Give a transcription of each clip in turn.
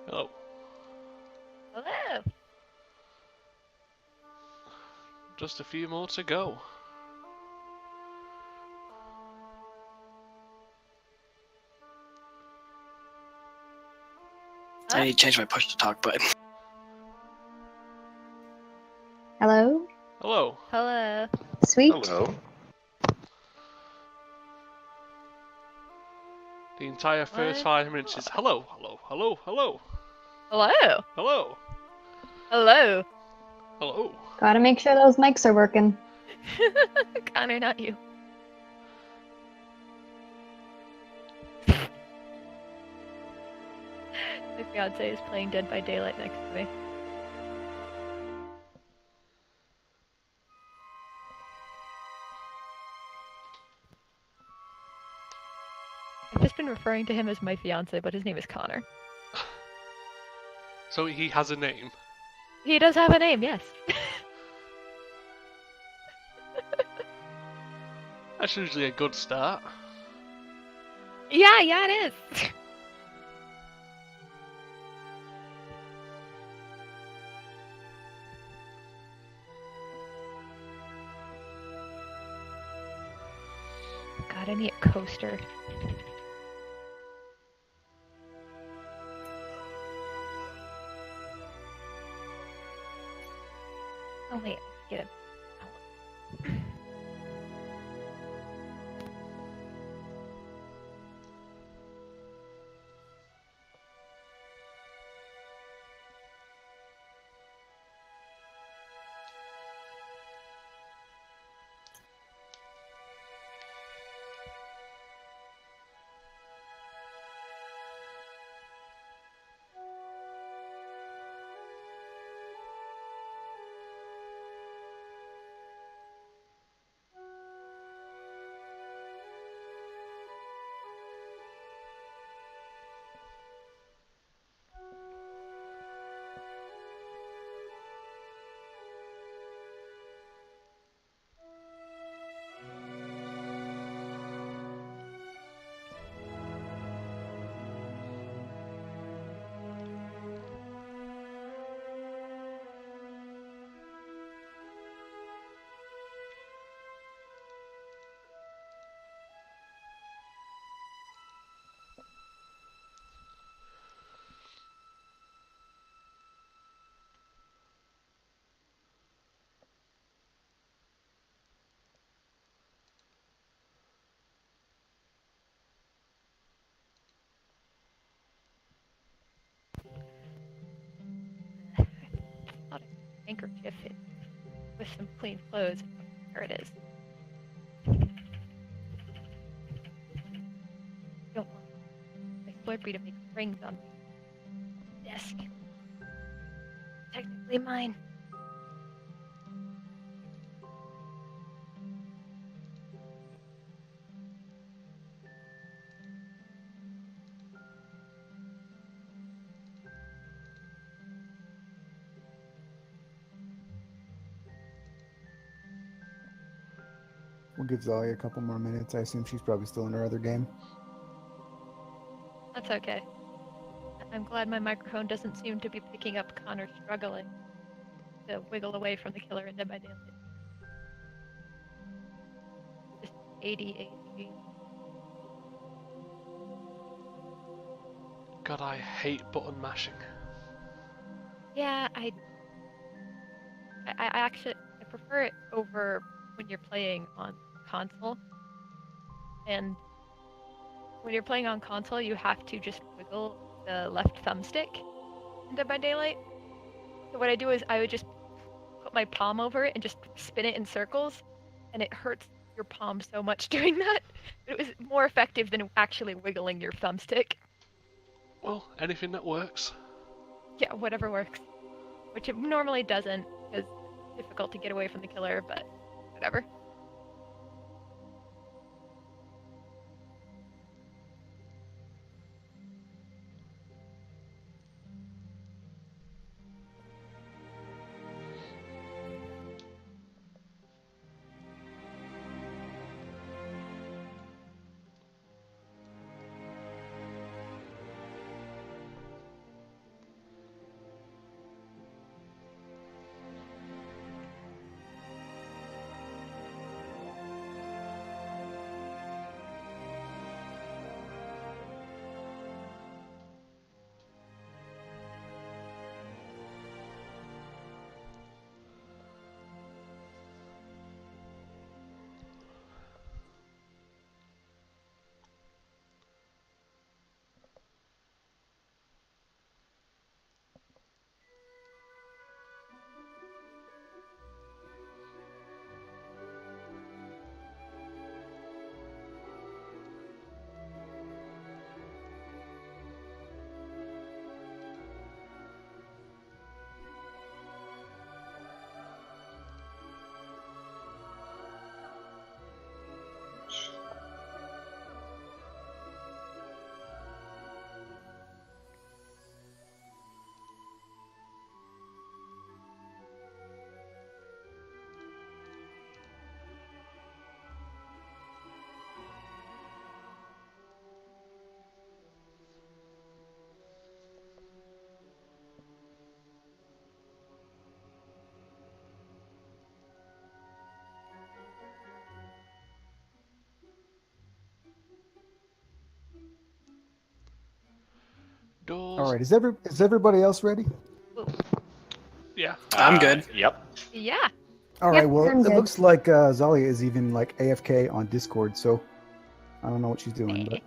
Hello. Hello. Just a few more to go. I need to change my push to talk button. Hello? Hello. Hello. Sweet. Hello. The entire first What? 5 minutes is hello, hello, hello, hello, Hello. hello, Hello. hello. Gotta make sure those mics are working. Connor, not you. My fiance is playing Dead by Daylight next to me. I've just been referring to him as my fiance, but his name is Connor. So he has a name. He does have a name, yes. That's usually a good start. Yeah, it is. God, I need a coaster. Oh wait, get it. I thought a handkerchief with some clean clothes. There it is. Don't want my Slurpee to make rings on my desk. Technically mine. We'll give Zoe a couple more minutes. I assume she's probably still in her other game. That's okay. I'm glad my microphone doesn't seem to be picking up Connor struggling to wiggle away from the killer in Dead by Daylight. Just ADHD. God, I hate button mashing. Yeah, I actually I prefer it over when you're playing on console. And when you're playing on console, you have to just wiggle the left thumbstick in Dead by Daylight. So what I do is I would just put my palm over it and just spin it in circles, and it hurts your palm so much doing that. It was more effective than actually wiggling your thumbstick. Well, anything that works. Yeah, whatever works. Which it normally doesn't, because it's difficult to get away from the killer, but whatever. All right, is everybody else ready? Yeah. I'm good. Yep. Yeah. All Yep, right, well, I'm it good. looks like Zalia is even like AFK on Discord, so I don't know what she's doing, but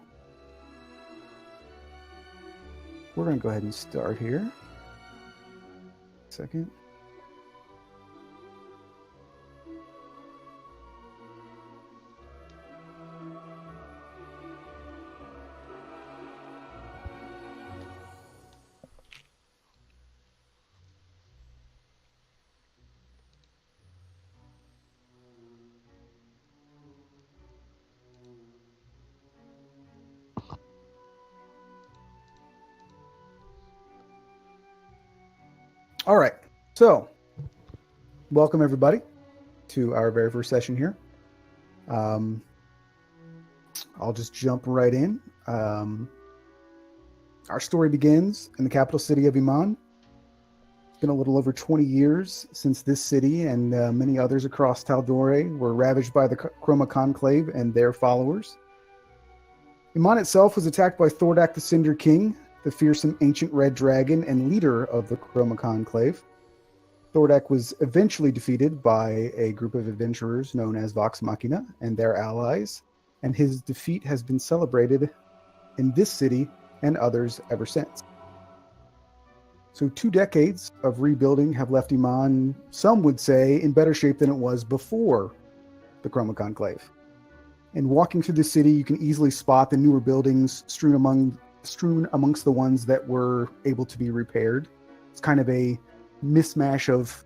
we're gonna go ahead and start here. Second. All right, so welcome everybody to our very first session here. I'll just jump right in. Our story begins in the capital city of Iman. It's been a little over 20 years since this city and many others across Taldore were ravaged by the Chroma Conclave and their followers. Iman itself was attacked by Thordak the Cinder King, the fearsome ancient red dragon and leader of the Chroma Conclave. Thordak was eventually defeated by a group of adventurers known as Vox Machina and their allies, and his defeat has been celebrated in this city and others ever since. So 2 decades of rebuilding have left Iman, some would say, in better shape than it was before the Chroma Conclave. And walking through the city, you can easily spot the newer buildings strewn amongst the ones that were able to be repaired. It's kind of a mismatch of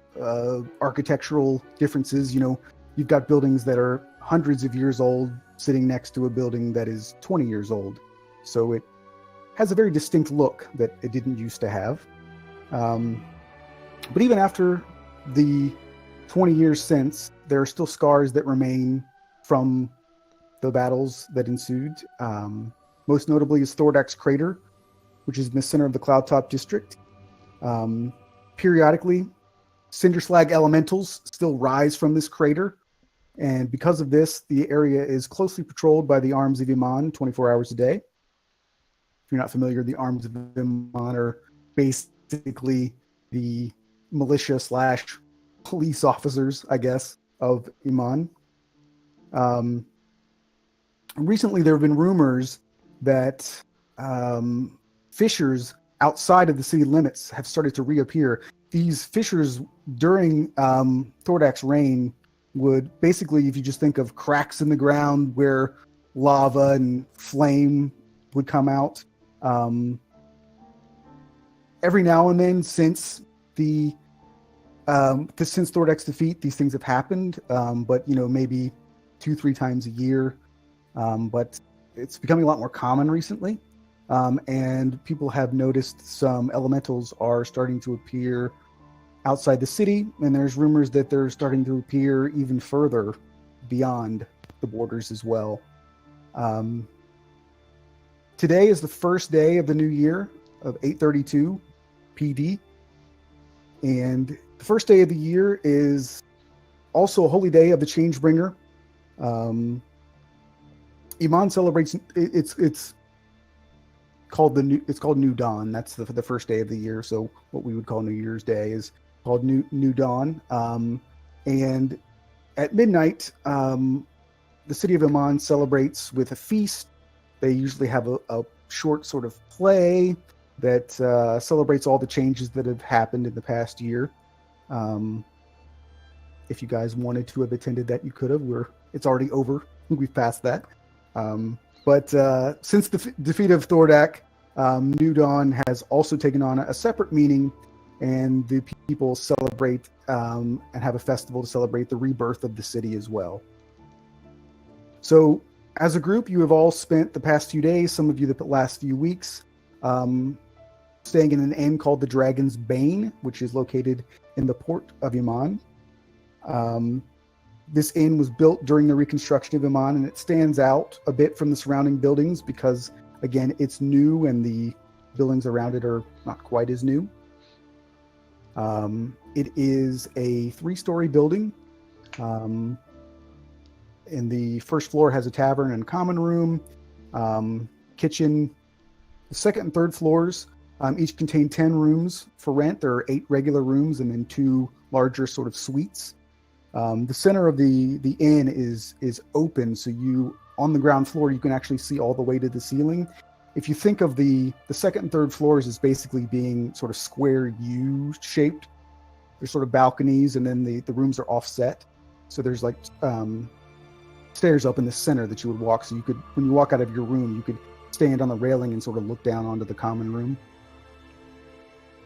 architectural differences. You know, you've got buildings that are hundreds of years old sitting next to a building that is 20 years old. So it has a very distinct look that it didn't used to have. But even after the 20 years since, there are still scars that remain from the battles that ensued. Most notably is Thordak's Crater, which is in the center of the Cloudtop District. Periodically, cinder slag elementals still rise from this crater, and because of this, the area is closely patrolled by the Arms of Iman 24 hours a day. If you're not familiar, the Arms of Iman are basically the militia / police officers, I guess, of Iman. Recently, there have been rumors that fissures outside of the city limits have started to reappear. These fissures during Thordak's reign would basically, if you just think of cracks in the ground where lava and flame would come out. Every now and then, since Thordak's defeat, these things have happened, but maybe 2-3 times a year. But it's becoming a lot more common recently, and people have noticed some elementals are starting to appear outside the city, and there's rumors that they're starting to appear even further beyond the borders as well. Today is the first day of the new year of 832 PD, and the first day of the year is also a holy day of the Changebringer. Iman celebrates it's called New Dawn. That's the first day of the year. So what we would call New Year's Day is called New Dawn. And at midnight, the city of Iman celebrates with a feast. They usually have a short sort of play that celebrates all the changes that have happened in the past year. If you guys wanted to have attended that, you could have. It's already over. We've passed that. But since the defeat of Thordak, New Dawn has also taken on a separate meaning, and the people celebrate and have a festival to celebrate the rebirth of the city as well. So as a group, you have all spent the past few days, some of you the last few weeks, staying in an inn called the Dragon's Bane, which is located in the port of Iman. This inn was built during the reconstruction of Iman, and it stands out a bit from the surrounding buildings because, again, it's new and the buildings around it are not quite as new. It is a 3-story building. And the first floor has a tavern and common room, kitchen. The second and third floors Each contain 10 rooms for rent. There are 8 regular rooms and then 2 larger sort of suites. The center of the inn is open, so you on the ground floor you can actually see all the way to the ceiling. If you think of the second and third floors as basically being sort of square U shaped, there's sort of balconies, and then the rooms are offset. So there's like stairs up in the center that you would walk. So you could, when you walk out of your room, you could stand on the railing and sort of look down onto the common room.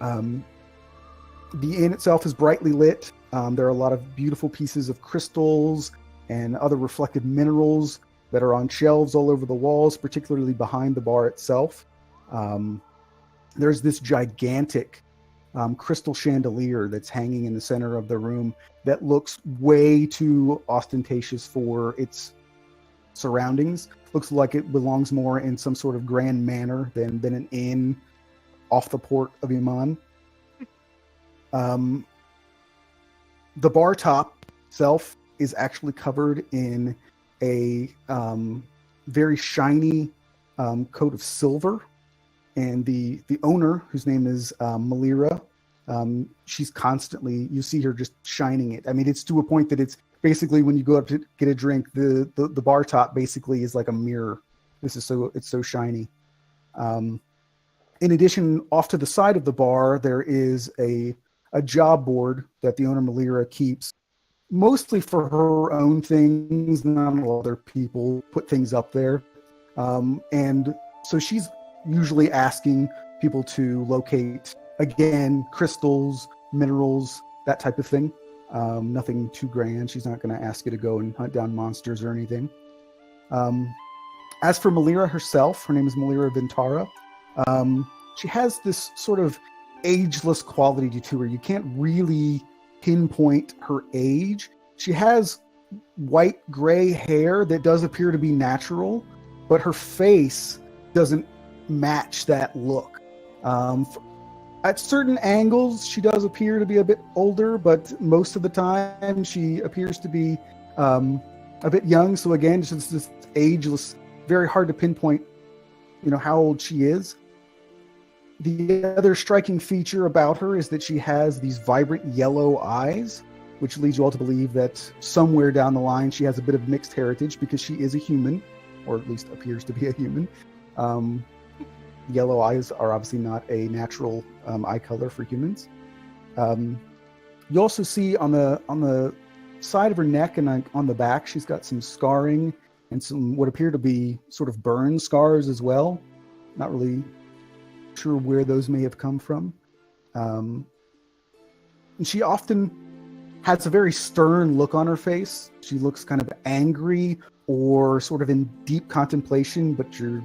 The inn itself is brightly lit. There are a lot of beautiful pieces of crystals and other reflected minerals that are on shelves all over the walls, particularly behind the bar itself. There's this gigantic crystal chandelier that's hanging in the center of the room that looks way too ostentatious for its surroundings. Looks like it belongs more in some sort of grand manor than an inn off the port of Iman. The bar top itself is actually covered in a very shiny coat of silver, and the owner, whose name is Malira, she's constantly, you see her just shining it. I mean, it's to a point that it's basically when you go up to get a drink, the bar top basically is like a mirror. It's so shiny. In addition, off to the side of the bar, there is a job board that the owner Malira keeps mostly for her own things. Not a lot of other people put things up there. And so she's usually asking people to locate, again, crystals, minerals, that type of thing. Nothing too grand. She's not going to ask you to go and hunt down monsters or anything. As for Malira herself, her name is Malira Vintara. She has this sort of ageless quality to her. You can't really pinpoint her age. She has white gray hair that does appear to be natural, but her face doesn't match that look. At certain angles, she does appear to be a bit older, but most of the time she appears to be a bit young. So again, it's just this ageless, very hard to pinpoint, how old she is. The other striking feature about her is that she has these vibrant yellow eyes, which leads you all to believe that somewhere down the line she has a bit of mixed heritage because she is a human, or at least appears to be a human. Yellow eyes are obviously not a natural eye color for humans. You also see on the side of her neck and on the back, she's got some scarring and some what appear to be sort of burn scars as well. Not really sure where those may have come from. And she often has a very stern look on her face. She looks kind of angry or sort of in deep contemplation, but you're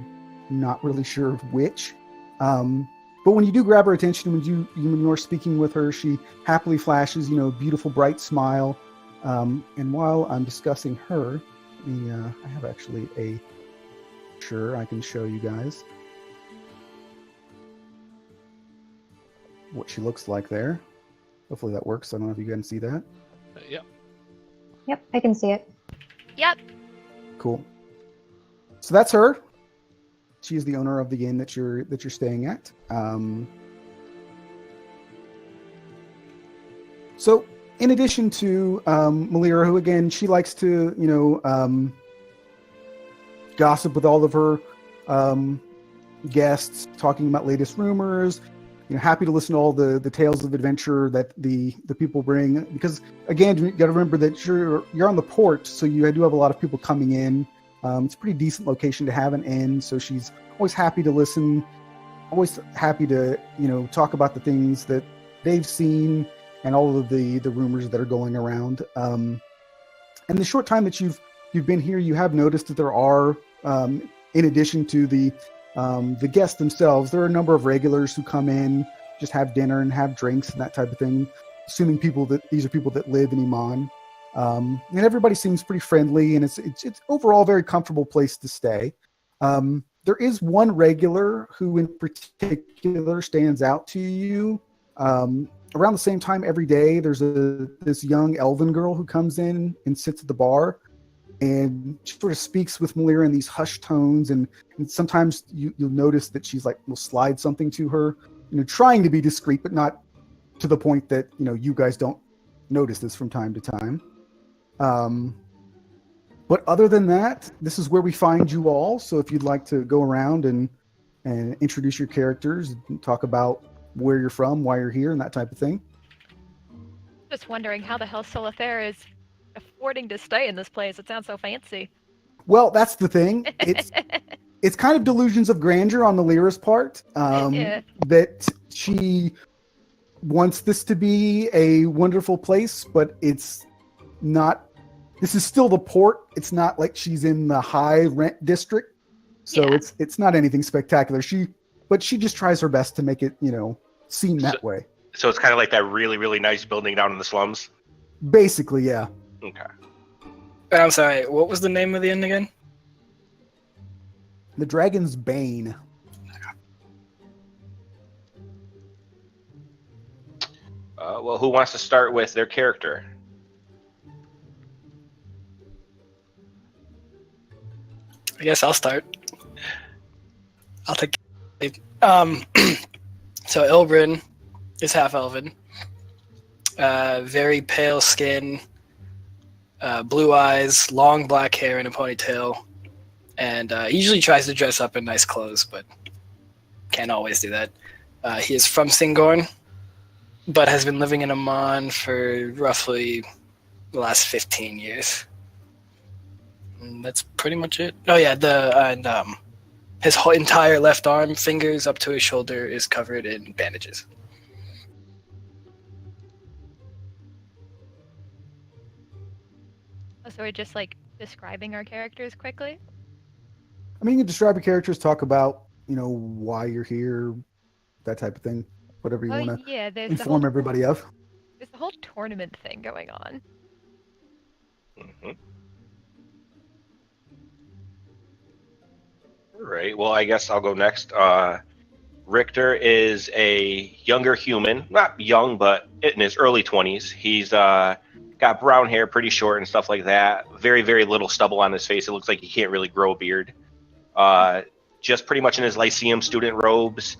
not really sure of which. But when you do grab her attention, when you're speaking with her, she happily flashes, a beautiful bright smile. And while I'm discussing her, I have actually a picture I can show you guys what she looks like there. Hopefully that works. I don't know if you can see that. Yep. Yep, I can see it. Yep. Cool. So that's her. She is the owner of the inn that you're staying at. So in addition to Malira, who again, she likes to, gossip with all of her guests, talking about latest rumors, happy to listen to all the tales of adventure that the people bring. Because again, you got to remember that you're on the port, so you do have a lot of people coming in. It's a pretty decent location to have an inn, so she's always happy to listen, always happy to talk about the things that they've seen and all of the rumors that are going around. And the short time that you've been here, you have noticed that there are, in addition to the guests themselves, there are a number of regulars who come in, just have dinner and have drinks and that type of thing. Assuming these are people that live in Iman. And everybody seems pretty friendly, and it's overall a very comfortable place to stay. There is one regular who in particular stands out to you. Around the same time every day, there's this young elven girl who comes in and sits at the bar, and she sort of speaks with Malira in these hushed tones, and sometimes you'll notice that she's like will slide something to her. trying to be discreet, but not to the point that you guys don't notice this from time to time. But other than that, this is where we find you all. So if you'd like to go around and introduce your characters, and talk about where you're from, why you're here, and that type of thing. Just wondering how the hell Solitaire is affording to stay in this place. It sounds so fancy. Well, that's the thing. It's kind of delusions of grandeur on the Lyra's part. Yeah. That she wants this to be a wonderful place, but it's not. This is still the port. It's not like she's in the high rent district, so Yeah. it's not anything spectacular. But she just tries her best to make it seem that way. So it's kind of like that really, really nice building down in the slums? Basically, yeah. Okay. I'm sorry, what was the name of the inn again? The Dragon's Bane. Well, who wants to start with their character? I guess I'll start. I'll take. So Ilbrin is half elven. Very pale skin, blue eyes, long black hair in a ponytail, and he usually tries to dress up in nice clothes, but can't always do that. He is from Singorn, but has been living in Amman for roughly the last 15 years. And that's pretty much it. Oh yeah, his whole entire left arm, fingers up to his shoulder, is covered in bandages. So we're just like describing our characters quickly. I mean, you can describe your characters, talk about why you're here, that type of thing, whatever you want to Yeah, there's inform everybody of. there's the whole tournament thing going on. Mm-hmm. All right. Well, I guess I'll go next. Richter is a younger human, not young, but in his early 20s. He's got brown hair, pretty short and stuff like that. Very, very little stubble on his face. It looks like he can't really grow a beard. Just pretty much in his Lyceum student robes.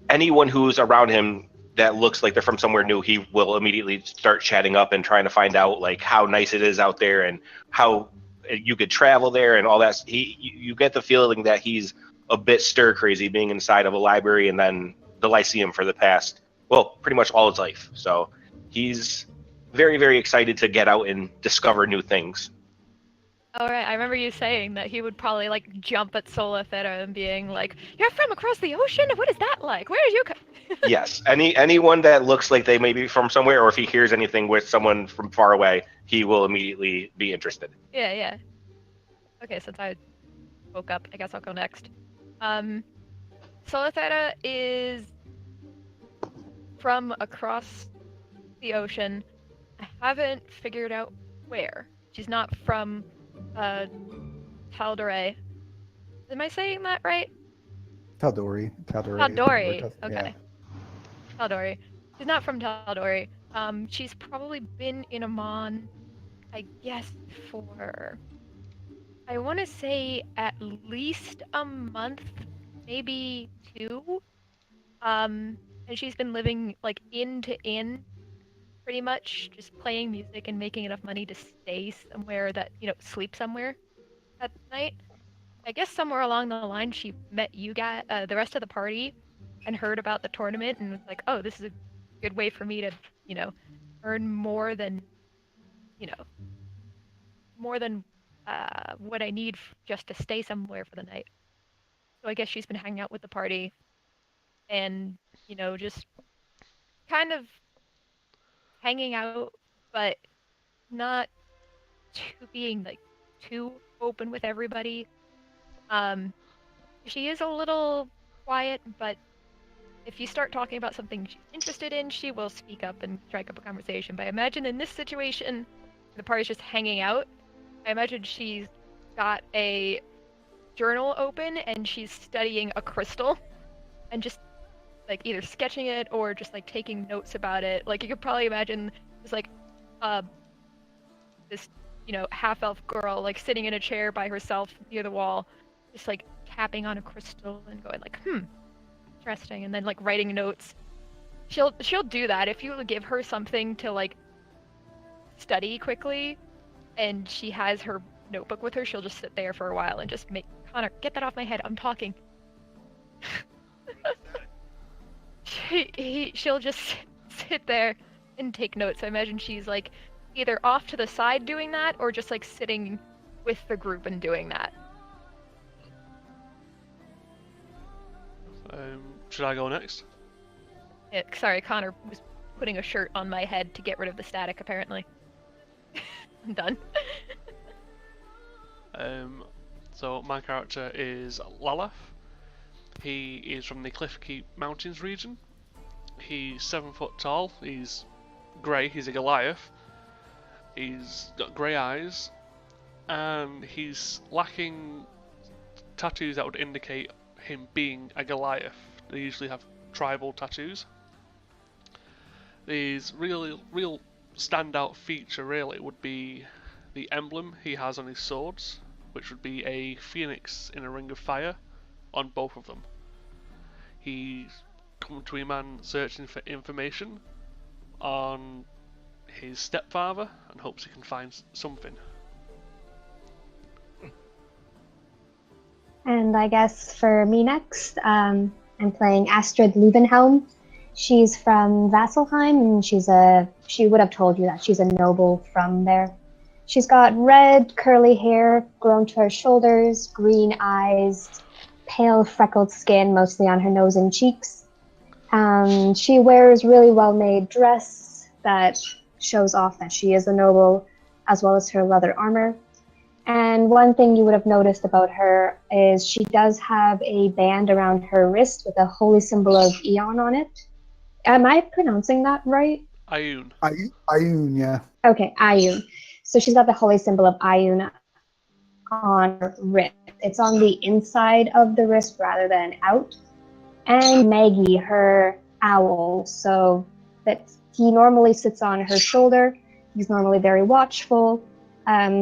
Anyone who's around him that looks like they're from somewhere new, he will immediately start chatting up and trying to find out like how nice it is out there and how you could travel there and all that. You get the feeling that he's a bit stir crazy being inside of a library and then the Lyceum for the past, well, pretty much all his life. So he's very, very excited to get out and discover new things. All right, I remember you saying that he would probably like jump at Solitaire and being like, "You're from across the ocean? What is that like? Where are you?" Yes, anyone that looks like they may be from somewhere, or if he hears anything with someone from far away, he will immediately be interested. Yeah. Okay, since I woke up, I guess I'll go next. Solitaire is from across the ocean. I haven't figured out where. She's not from Tal'Dorei. Am I saying that right? Tal'Dorei. Tal'Dorei. Yeah. Okay. Tal'Dorei. She's not from Tal'Dorei. She's probably been in Amman, I guess, for I want to say at least a month, maybe 2. And she's been living like inn to inn, pretty much, just playing music and making enough money to stay somewhere that, sleep somewhere at night. I guess somewhere along the line she met you guys, the rest of the party, and heard about the tournament and was like, oh, this is a good way for me to, earn more than what I need just to stay somewhere for the night. So I guess she's been hanging out with the party and, just kind of hanging out, but not being like too open with everybody. She is a little quiet, but if you start talking about something she's interested in, she will speak up and strike up a conversation. But I imagine in this situation, the party's just hanging out. I imagine she's got a journal open and she's studying a crystal and just like either sketching it or just like taking notes about it. Like you could probably imagine just like this half-elf girl like sitting in a chair by herself near the wall, just like tapping on a crystal and going like, resting, and then like writing notes. She'll do that if you give her something to like study quickly, and she has her notebook with her. She'll just sit there for a while and just make Connor, get that off my head. I'm talking. She'll just sit there and take notes. I imagine she's like either off to the side doing that or just like sitting with the group and doing that. Should I go next? Sorry, Connor was putting a shirt on my head to get rid of the static, apparently. I'm done. So my character is Lalaf. He is from the Cliffkeep Mountains region. He's 7 foot tall. He's grey. He's a Goliath. He's got grey eyes, and he's lacking tattoos that would indicate him being a Goliath. They usually have tribal tattoos. His real standout feature really would be the emblem he has on his swords, which would be a phoenix in a ring of fire on both of them. He's come to a man searching for information on his stepfather and hopes he can find something. And I guess for me next, I'm playing Astrid Lubenhelm. She's from Vasselheim, and she would have told you that she's a noble from there. She's got red, curly hair grown to her shoulders, green eyes, pale, freckled skin, mostly on her nose and cheeks. She wears really well-made dress that shows off that she is a noble, as well as her leather armor. And one thing you would have noticed about her is she does have a band around her wrist with a holy symbol of Eon on it. Am I pronouncing that right? Ayun. Ayun, yeah. Okay, Ayun. So she's got the holy symbol of Ayun on her wrist. It's on the inside of the wrist rather than out. And Maggie, her owl, so that he normally sits on her shoulder. He's normally very watchful.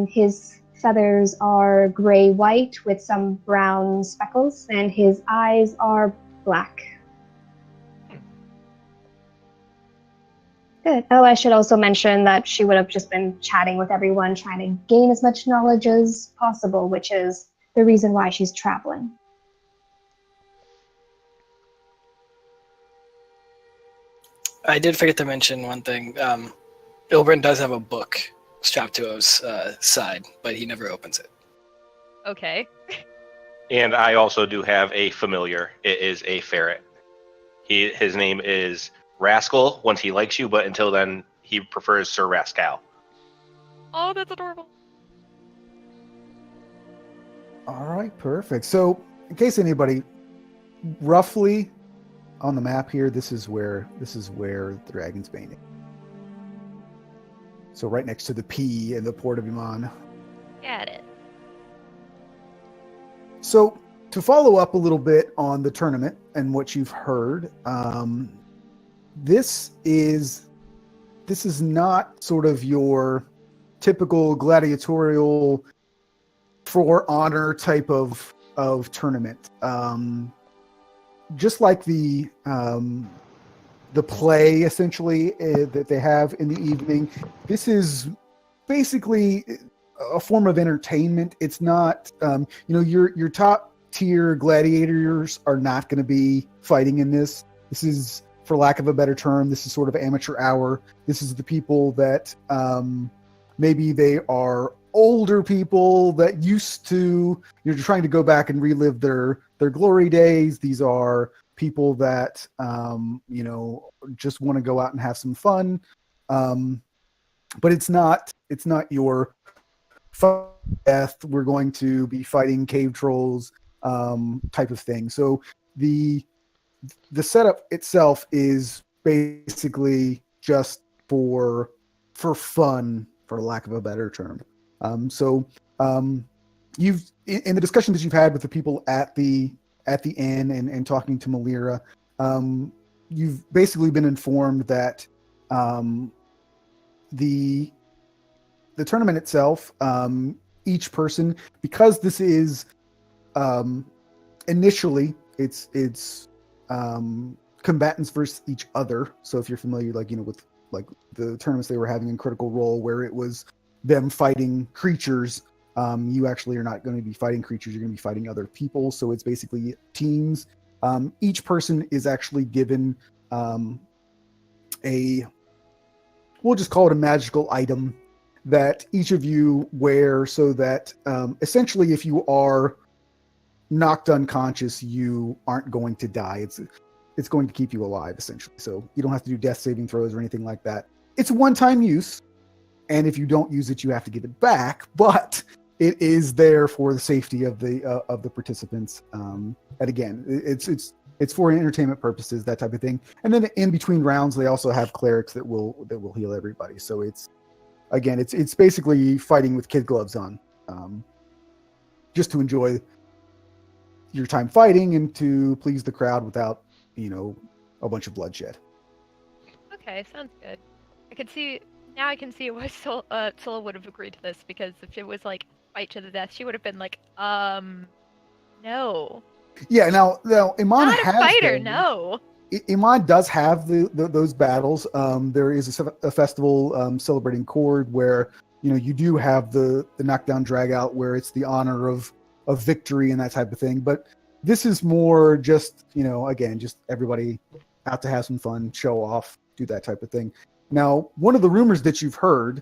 His feathers are gray-white with some brown speckles, and his eyes are black. Good. Oh, I should also mention that she would have just been chatting with everyone, trying to gain as much knowledge as possible, which is the reason why she's traveling. I did forget to mention one thing. Ilbrin does have a book strapped to his side, but he never opens it. Okay. And I also do have a familiar. It is a ferret. His name is Rascal once he likes you, but until then, he prefers Sir Rascal. Oh, that's adorable. All right, perfect. So, in case anybody, roughly on the map here, this is where Dragon's Bane is. So right next to the P in the Port of Iman. Got it. So to follow up a little bit on the tournament and what you've heard, this is not sort of your typical gladiatorial for honor type of tournament. Just like the play essentially that they have in the evening, this is basically a form of entertainment. It's not, your top tier gladiators are not going to be fighting in this. This is, for lack of a better term, this is sort of amateur hour. This is the people that maybe they are older people that used to, trying to go back and relive their glory days. These are people that just want to go out and have some fun, but it's not your death. We're going to be fighting cave trolls type of thing. So the setup itself is basically just for fun, for lack of a better term. You've in the discussion that you've had with the people at the inn and talking to Malira, you've basically been informed that the tournament itself, each person, because this is initially it's combatants versus each other. So if you're familiar, like, with like the tournaments they were having in Critical Role, where it was them fighting creatures, you actually are not going to be fighting creatures. You're going to be fighting other people. So it's basically teams. Each person is actually given we'll just call it a magical item that each of you wear, so that essentially if you are knocked unconscious, you aren't going to die. It's going to keep you alive, essentially. So you don't have to do death saving throws or anything like that. It's one-time use, and if you don't use it, you have to give it back. But it is there for the safety of the participants. And again, it's for entertainment purposes, that type of thing. And then in between rounds, they also have clerics that will heal everybody. So it's basically fighting with kid gloves on, just to enjoy your time fighting and to please the crowd without, a bunch of bloodshed. Okay, sounds good. I can see why Sola would have agreed to this, because if it was like fight to the death, she would have been like, no. Yeah, now Iman Not a has fighter, those. no. Iman does have those battles. There is a festival celebrating Cord where you do have the knockdown drag out, where it's the honor of victory and that type of thing. But this is more just again, just everybody out to have some fun, show off, do that type of thing. Now, one of the rumors that you've heard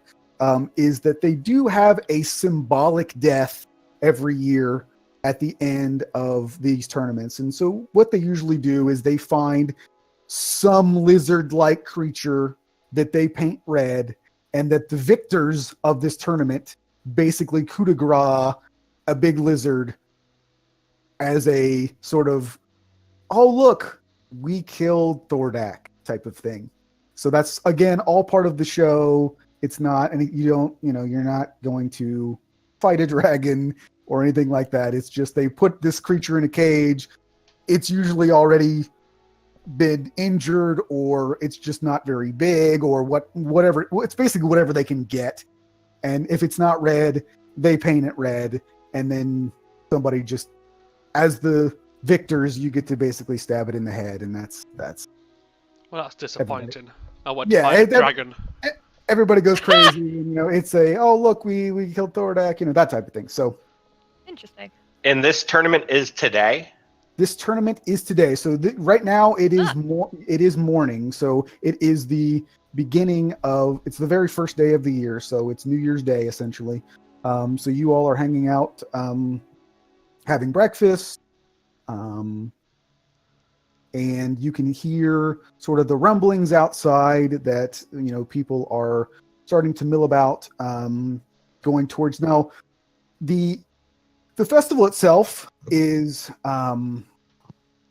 is that they do have a symbolic death every year at the end of these tournaments. And so what they usually do is they find some lizard-like creature that they paint red, and that the victors of this tournament basically coup de grace a big lizard as a sort of, oh, look, we killed Thordak type of thing. So that's, again, all part of the show. It's not, and you're not going to fight a dragon or anything like that. It's just they put this creature in a cage. It's usually already been injured, or it's just not very big, or whatever. It's basically whatever they can get. And if it's not red, they paint it red. And then somebody just, as the victors, you get to basically stab it in the head. And that's Well, that's disappointing. I want yeah, to fight a dragon. Everybody goes crazy. It's oh, look, we killed Thordak, that type of thing. So Interesting. And this tournament is today. this tournament is today. So right now it is it is morning. So it is the beginning of, it's the very first day of the year. So it's New Year's Day, essentially. So you all are hanging out, having breakfast, and you can hear sort of the rumblings outside that, people are starting to mill about, going towards. Now, the festival itself is,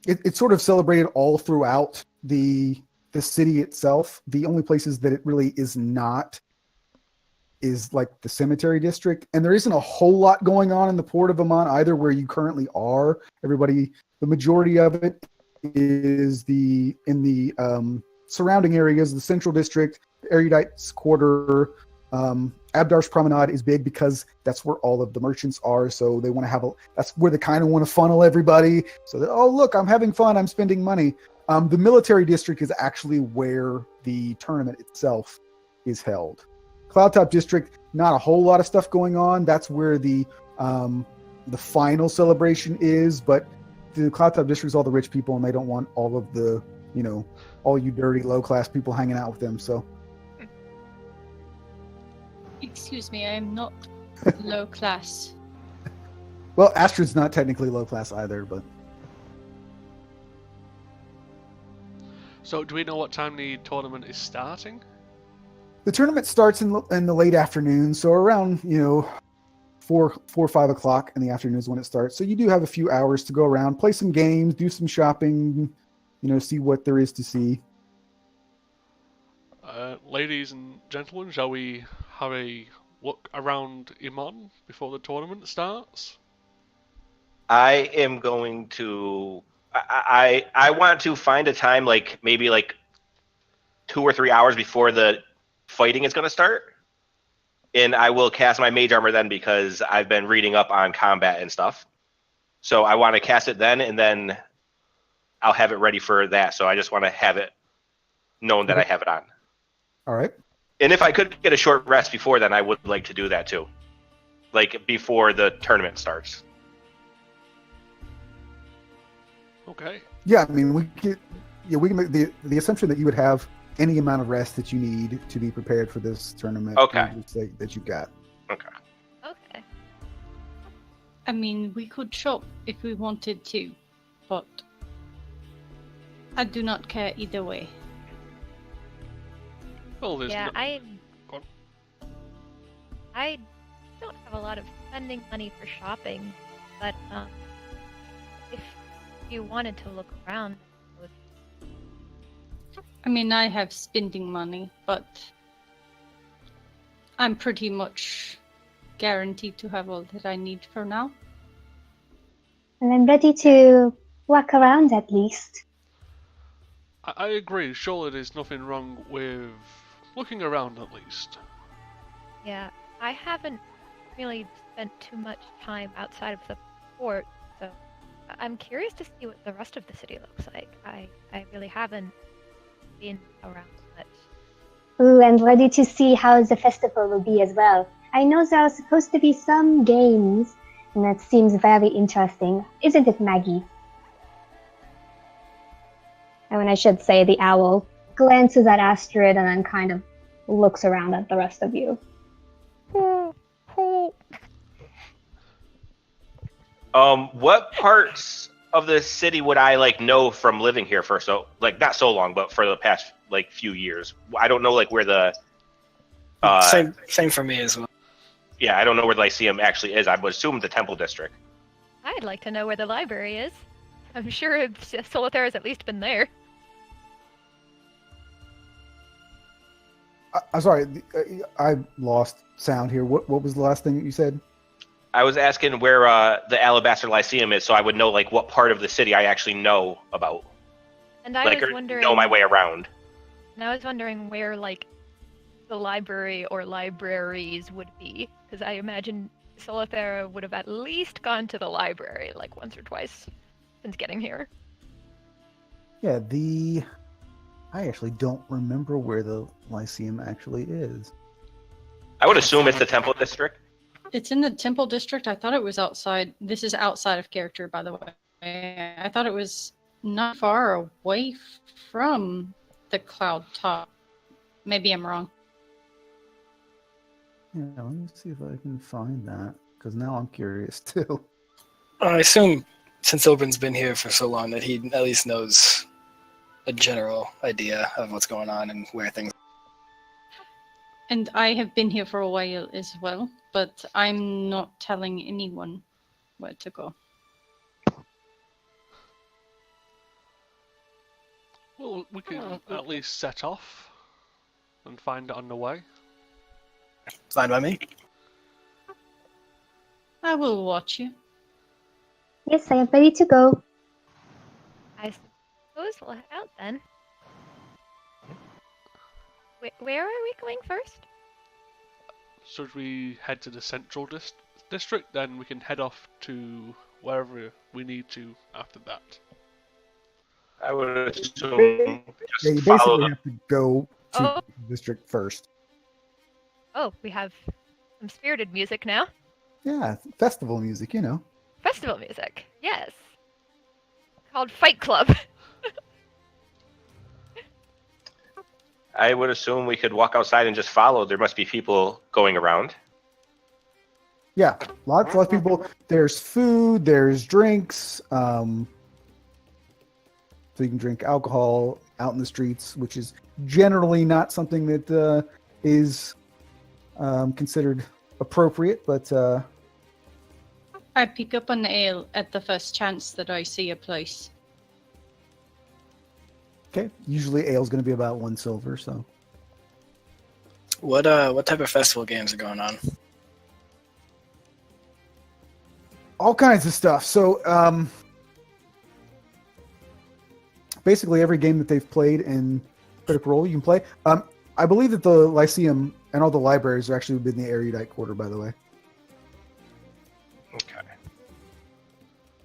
it's sort of celebrated all throughout the city itself. The only places that it really is not is like the cemetery district, and there isn't a whole lot going on in the port of Amman either, where you currently are. The majority of it is in the surrounding areas, the central district, the Erudites Quarter. Abdar's Promenade is big because that's where all of the merchants are. So they want to that's where they kind of want to funnel everybody, so that, oh, look, I'm having fun, I'm spending money. The military district is actually where the tournament itself is held. Cloudtop District, not a whole lot of stuff going on. That's where the final celebration is, but the Cloudtop District is all the rich people, and they don't want all of the, all you dirty low-class people hanging out with them. So, excuse me, I'm not low class. Well, Astrid's not technically low-class either, but... So, do we know what time the tournament is starting? The tournament starts in the late afternoon, so around 4 or 5 o'clock in the afternoon is when it starts. So you do have a few hours to go around, play some games, do some shopping, see what there is to see. Ladies and gentlemen, shall we have a look around Iman before the tournament starts? I am going to. I want to find a time, like maybe like 2 or 3 hours before the fighting is going to start, and I will cast my mage armor then, because I've been reading up on combat and stuff. So I want to cast it then, and then I'll have it ready for that. So I just want to have it known that I have it on. All right. And if I could get a short rest before then, I would like to do that too. Like before the tournament starts. Okay. Yeah, I mean, we can make the assumption that you would have any amount of rest that you need to be prepared for this tournament. Okay. That you got. Okay. Okay. I mean, we could shop if we wanted to, but I do not care either way. Well, there's Yeah, no... Go on. I don't have a lot of spending money for shopping, but if you wanted to look around, I mean, I have spending money, but I'm pretty much guaranteed to have all that I need for now. And I'm ready to walk around at least. I agree. Surely there's nothing wrong with looking around at least. yeah, I haven't really spent too much time outside of the port, so I'm curious to see what the rest of the city looks like. I really haven't been around much. Ooh, and ready to see how the festival will be as well. I know there are supposed to be some games, and that seems very interesting. Isn't it, Maggie? And when I should say, the owl glances at Astrid and then kind of looks around at the rest of you. What parts of the city would I like know from living here for not so long, but for the past like few years? I don't know like where the Same for me as well. yeah, I don't know where the Lyceum actually is. I would assume the Temple District. I'd like to know where the library is. I'm sure Solitaire has at least been there. I'm sorry, I lost sound here. What was the last thing that you said? I was asking where the Alabaster Lyceum is, so I would know like what part of the city I actually know about, And I like was or wondering. know my way around. And I was wondering where, like, the library or libraries would be, because I imagine Solitaire would have at least gone to the library, like, once or twice since getting here. Yeah, I actually don't remember where the Lyceum actually is. I would assume it's the Temple District. It's in the Temple District. I thought it was outside. This is outside of character, by the way. I thought it was not far away from the Cloud Top. Maybe I'm wrong. Yeah, let me see if I can find that, because now I'm curious too. I assume since Oben's been here for so long that he at least knows a general idea of what's going on and where things. And I have been here for a while as well, but I'm not telling anyone where to go. Well, we can at least set off and find it on the way. Fine by me. I will watch you. Yes, I am ready to go. I suppose we'll head out then. Where are we going first? Should we head to the central district, then we can head off to wherever we need to after that. I would assume Yeah, you just follow basically the have to go to Oh. the district first. Oh, we have some spirited music now. Yeah, festival music, you know. Festival music, yes. Called Fight Club. I would assume we could walk outside and just follow. There must be people going around. Yeah, lots of people. There's food, there's drinks. So you can drink alcohol out in the streets, which is generally not something that is considered appropriate, but I pick up an ale at the first chance that I see a place. okay. Usually ale's going to be about 1 silver, so. What type of festival games are going on? All kinds of stuff. So basically every game that they've played in Critical Role you can play. I believe that the Lyceum and all the libraries are actually within the erudite quarter, by the way. Okay.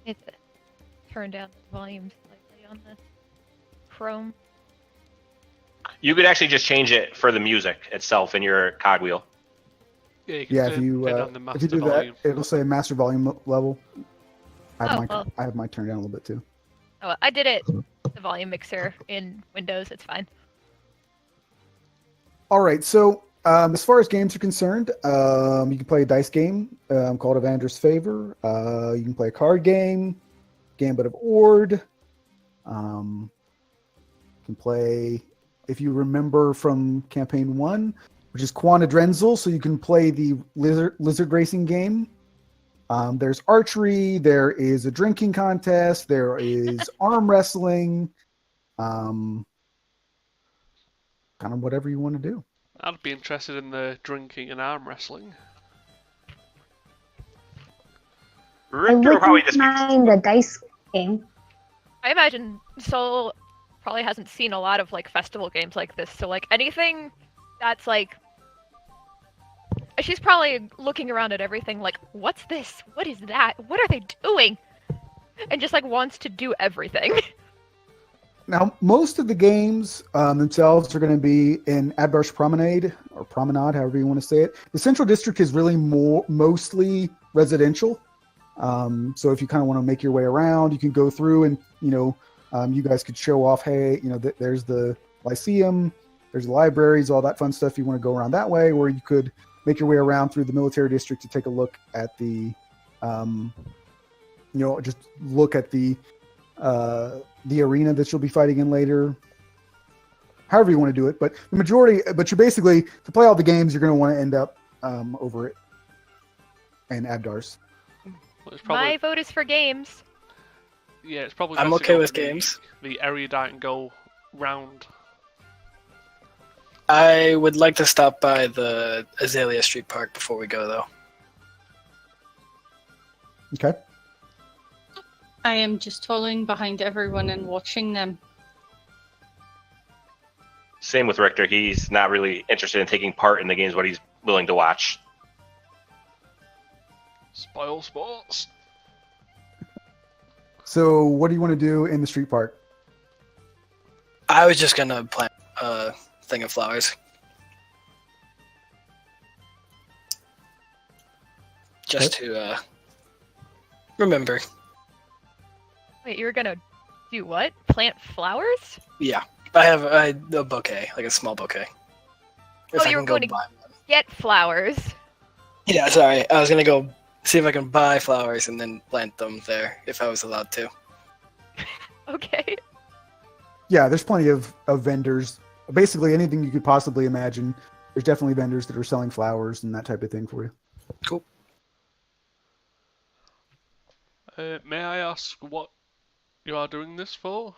It's turn down the volume slightly on the Chrome. You could actually just change it for the music itself in your cogwheel. Yeah, you can Yeah, turn down the if master you do volume. that, it'll say master volume level. Oh, well. I have mine turned down a little bit too. Oh, I did it. The volume mixer in Windows. It's fine. All right, so as far as games are concerned, you can play a dice game called Evander's Favor. You can play a card game, Gambit of Ord. You can play, if you remember from Campaign 1, which is Quanadrenzel, so you can play the lizard racing game. There's archery, there is a drinking contest, there is arm wrestling, kind of whatever you want to do. I'd be interested in the drinking and arm wrestling. I Richter will probably wouldn't just mind a dice game. I imagine Sol probably hasn't seen a lot of like festival games like this, so like anything that's like she's probably looking around at everything like, what's this? What is that? What are they doing? And just like wants to do everything. Now, most of the games themselves are going to be in Adbarsh Promenade, or Promenade, however you want to say it. The Central District is really mostly residential. So if you kind of want to make your way around, you can go through and, you guys could show off, hey, there's the Lyceum, there's the libraries, all that fun stuff. You want to go around that way, or you could make your way around through the military district to take a look at the, just look at the arena that you'll be fighting in later. However you want to do it, but you're basically, to play all the games, you're going to want to end up over it in Abdars. Well, it's probably, My vote is for games. yeah, it's probably. I'm best to okay go with for the- games. The erudite and go round. I would like to stop by the Azalea Street Park before we go, though. Okay. I am just following behind everyone and watching them. Same with Richter. He's not really interested in taking part in the games, but he's willing to watch. Spoil sports. So what do you want to do in the street park? I was just gonna plant a thing of flowers. Just to remember. Wait, you were gonna do what? Plant flowers? Yeah, I have a bouquet, like a small bouquet. If Oh, I you were can go going to buy one. get flowers. Yeah, sorry. I was gonna go see if I can buy flowers and then plant them there, if I was allowed to. Okay. Yeah, there's plenty of vendors. Basically anything you could possibly imagine. There's definitely vendors that are selling flowers and that type of thing for you. Cool. May I ask what you are doing this for?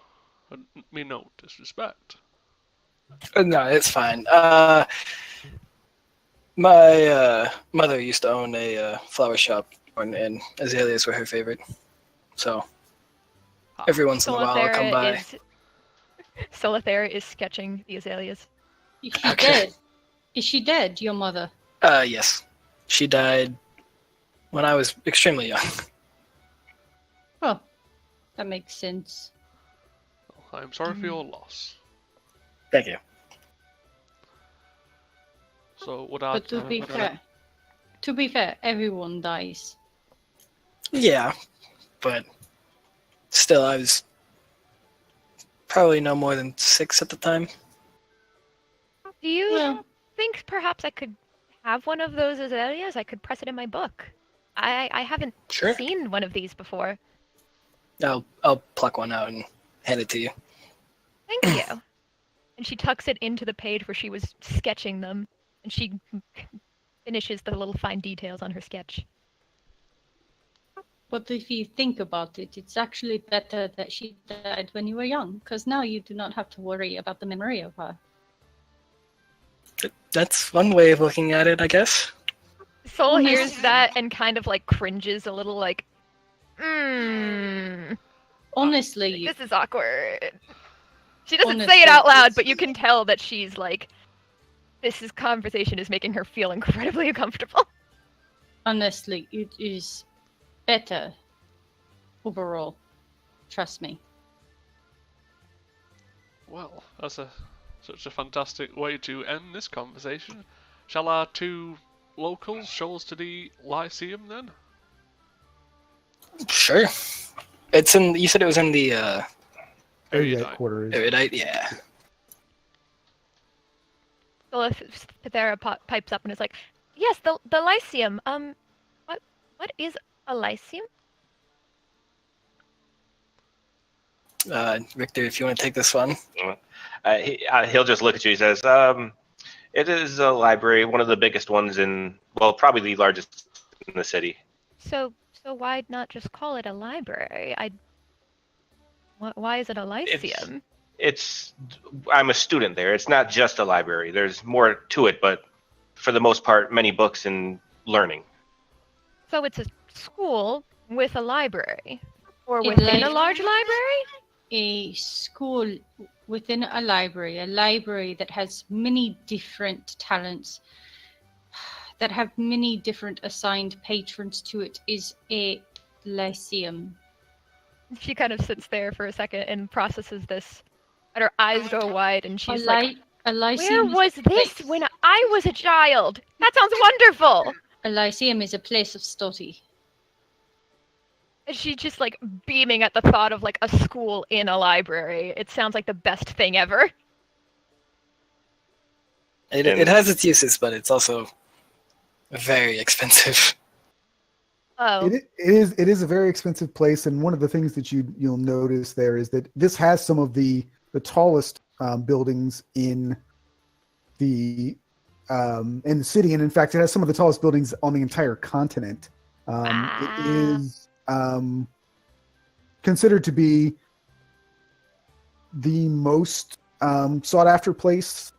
Me no disrespect. No, it's fine. My mother used to own a flower shop, and azaleas were her favorite. So every once in a while, I'll come by. Solitaire is sketching the azaleas. Is she Okay. dead? Is she dead, your mother? Yes, she died when I was extremely young. Well, that makes sense. I'm sorry for your loss. Thank you. So would I? But to be fair, everyone dies. Yeah, but still, I was probably no more than 6 at the time. Do you Well, think perhaps I could have one of those azaleas? I could press it in my book. I haven't Sure. seen one of these before. I'll pluck one out and hand it to you. Thank you. And she tucks it into the page where she was sketching them, and she finishes the little fine details on her sketch. but if you think about it, it's actually better that she died when you were young, because now you do not have to worry about the memory of her. That's one way of looking at it, I guess. Soul Honest- hears that and kind of like cringes a little, like, Honestly, this is awkward. She doesn't say Honestly, it out loud, it's- but you can tell that she's like, conversation is making her feel incredibly uncomfortable. honestly, it is better overall. Trust me. Well, that's such a fantastic way to end this conversation. Shall our two locals show us to the Lyceum then? Sure. It's in. You said it was in the Erudite quarters. Erudite. Yeah. So if Pithera pipes up and is like, "Yes, the Lyceum. What is a Lyceum?" Victor, if you want to take this one. He'll just look at you. He says, "It is a library, one of the biggest ones probably the largest in the city." So why not just call it a library? Why is it a Lyceum? I'm a student there. It's not just a library. There's more to it, but for the most part, many books and learning. So it's a school with a library, or It's within a like- large library? A school within a library that has many different talents, that have many different assigned patrons to it, is a lyceum. She kind of sits there for a second and processes this, and her eyes go wide, and she's like, A "Where lyceum is was a this place- when I was a child? That sounds wonderful!" A lyceum is a place of study. And she's just like beaming at the thought of like a school in a library. It sounds like the best thing ever. It has its uses, but it's also very expensive. Oh, It is a very expensive place, and one of the things that you'll notice there is that this has some of the tallest buildings in the city, and in fact, it has some of the tallest buildings on the entire continent. It is considered to be the most sought after place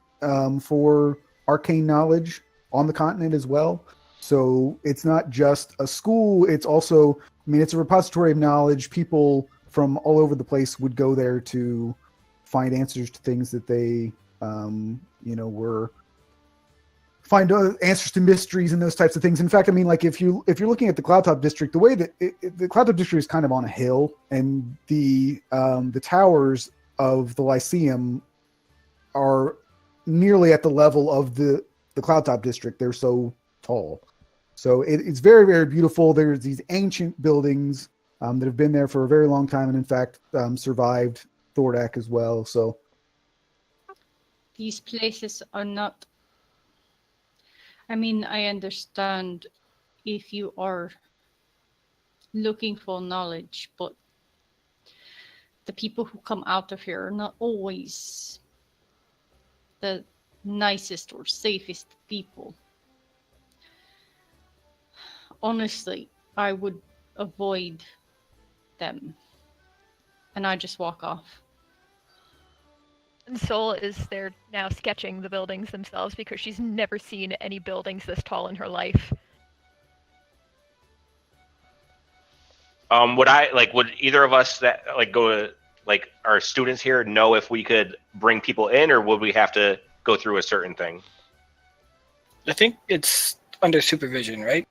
for arcane knowledge on the continent as well. So it's not just a school, it's also, it's a repository of knowledge. People from all over the place would go there to find answers to things that they, find answers to mysteries and those types of things. In fact, if you're looking at the Cloudtop District, the way that the Cloudtop District is kind of on a hill, and the towers of the Lyceum are nearly at the level of the Cloudtop District. They're so tall. So it's very, very beautiful. There's these ancient buildings that have been there for a very long time, and in fact survived Thordak as well. So These places are not. I understand if you are looking for knowledge, but the people who come out of here are not always the nicest or safest people. Honestly, I would avoid them. And I just walk off. and Sol is there now sketching the buildings themselves because she's never seen any buildings this tall in her life. Would either of us that go to our students here know if we could bring people in, or would we have to go through a certain thing? I think it's under supervision, right?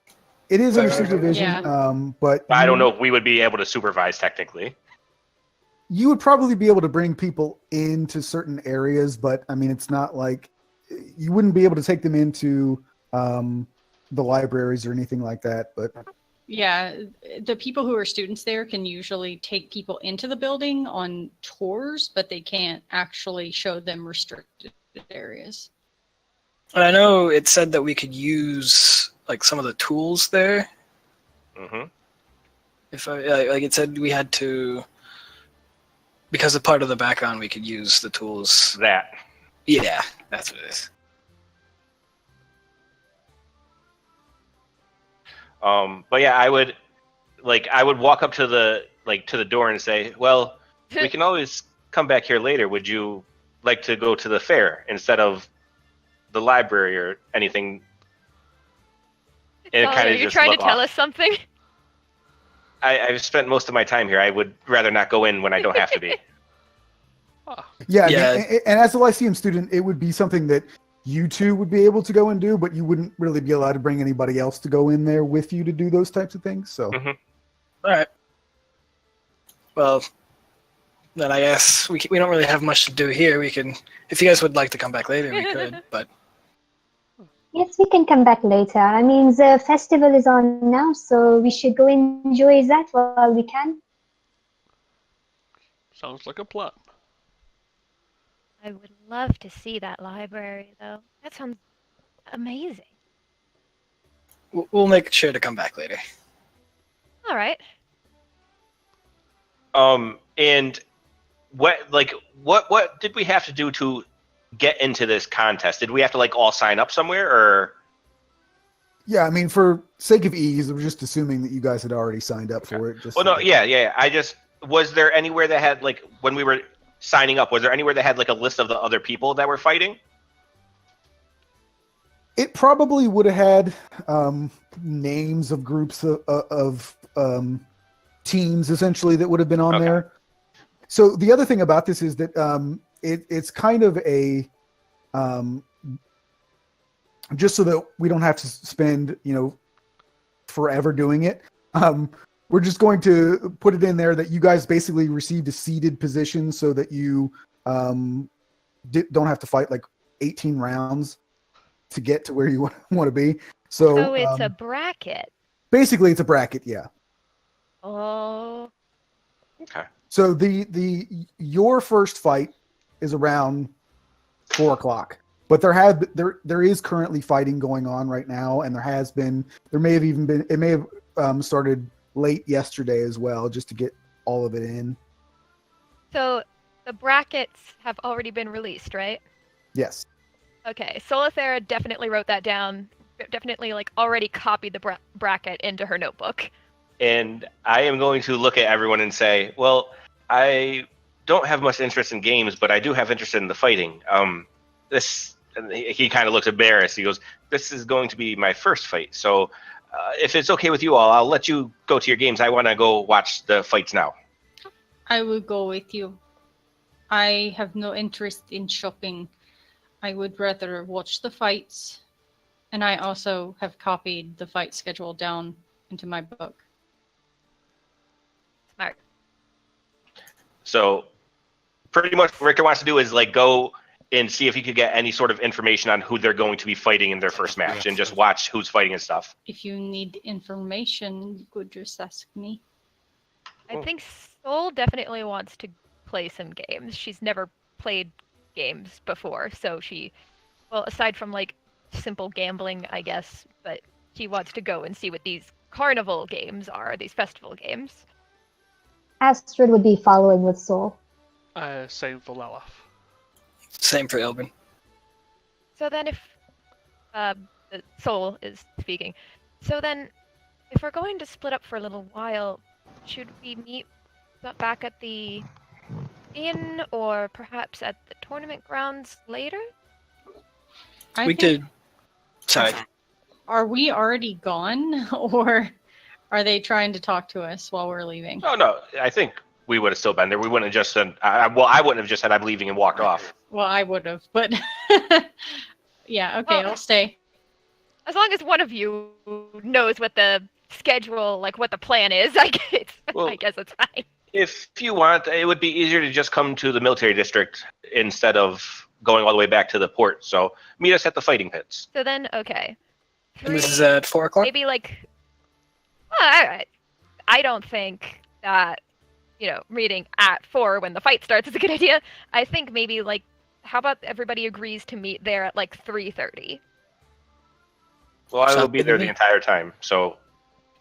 it is under supervision, Yeah. but I don't know if we would be able to supervise technically. you would probably be able to bring people into certain areas, but it's not like you wouldn't be able to take them into the libraries or anything like that. But Yeah, the people who are students there can usually take people into the building on tours, but they can't actually show them restricted areas. And I know it said that we could use some of the tools there. Mm-hmm. If it said we had to, because of part of the background, we could use the tools. That. Yeah, that's what it is. But yeah, I would walk up to the door and say, "Well, we can always come back here later. Would you like to go to the fair instead of the library or anything?" And Sol, kind are of you just trying to look tell off. us something? I've spent most of my time here. I would rather not go in when I don't have to be. yeah, Yeah. And as a Lyceum student, it would be something that you two would be able to go and do, but you wouldn't really be allowed to bring anybody else to go in there with you to do those types of things. So Mhm. All right. Well, then I guess we don't really have much to do here. We can, if you guys would like to come back later, we could. But Yes, we can come back later. I mean, the festival is on now, so we should go enjoy that while we can. Sounds like a plan. I would love to see that library, though. That sounds amazing. we'll make sure to come back later. All right. And what did we have to do to get into this contest? Did we have to like all sign up somewhere, or? Yeah, I mean, for sake of ease, we're just assuming that you guys had already signed up for it. Just Well, so no, that- yeah. Was there anywhere that had like when we were signing up? Was there anywhere that had like a list of the other people that were fighting? It probably would have had names of groups of teams, essentially, that would have been on Okay. there. So the other thing about this is that it's kind of a just so that we don't have to spend forever doing it. We're just going to put it in there that you guys basically received a seeded position so that you don't have to fight like 18 rounds to get to where you want to be. So it's a bracket. basically it's a bracket, yeah. Oh. Okay. So your first fight is around 4:00, but there is currently fighting going on right now, and there may have started late yesterday as well, just to get all of it in. So the brackets have already been released, right? Yes. Okay. Solithera definitely wrote that down. Definitely like already copied the bracket into her notebook. And I am going to look at everyone and say, well, I don't have much interest in games, but I do have interest in the fighting. And he kind of looks embarrassed. He goes, this is going to be my first fight. So if it's okay with you all, I'll let you go to your games. I want to go watch the fights now. I will go with you. I have no interest in shopping. I would rather watch the fights. And I also have copied the fight schedule down into my book. Smart. So pretty much what Richter wants to do is like go and see if he could get any sort of information on who they're going to be fighting in their first match and just watch who's fighting and stuff. If you need information, you could just ask me. I think Sol definitely wants to play some games. She's never played games before, so aside from like simple gambling, I guess, but she wants to go and see what these carnival games are, these festival games. Astrid would be following with Soul. Same for Lalaf. Same for Ilbin. So then if the Soul is speaking, so then if we're going to split up for a little while, should we meet back at the inn or perhaps at the tournament grounds later? We could. Sorry. Are we already gone, or are they trying to talk to us while we're leaving? Oh, no, I think we would have still been there. We wouldn't have just said, I wouldn't have just said I'm leaving and walked off. Well, I would have, but yeah, okay, I'll stay. As long as one of you knows what the schedule, like what the plan is, I guess it's fine. If you want, it would be easier to just come to the military district instead of going all the way back to the port. So meet us at the fighting pits. So then, okay. And this is at 4:00? Maybe like, well, I don't think that, meeting at 4 when the fight starts is a good idea. I think maybe like, how about everybody agrees to meet there at like 3:30? Well, I will Sounds be good there to the me. entire time, so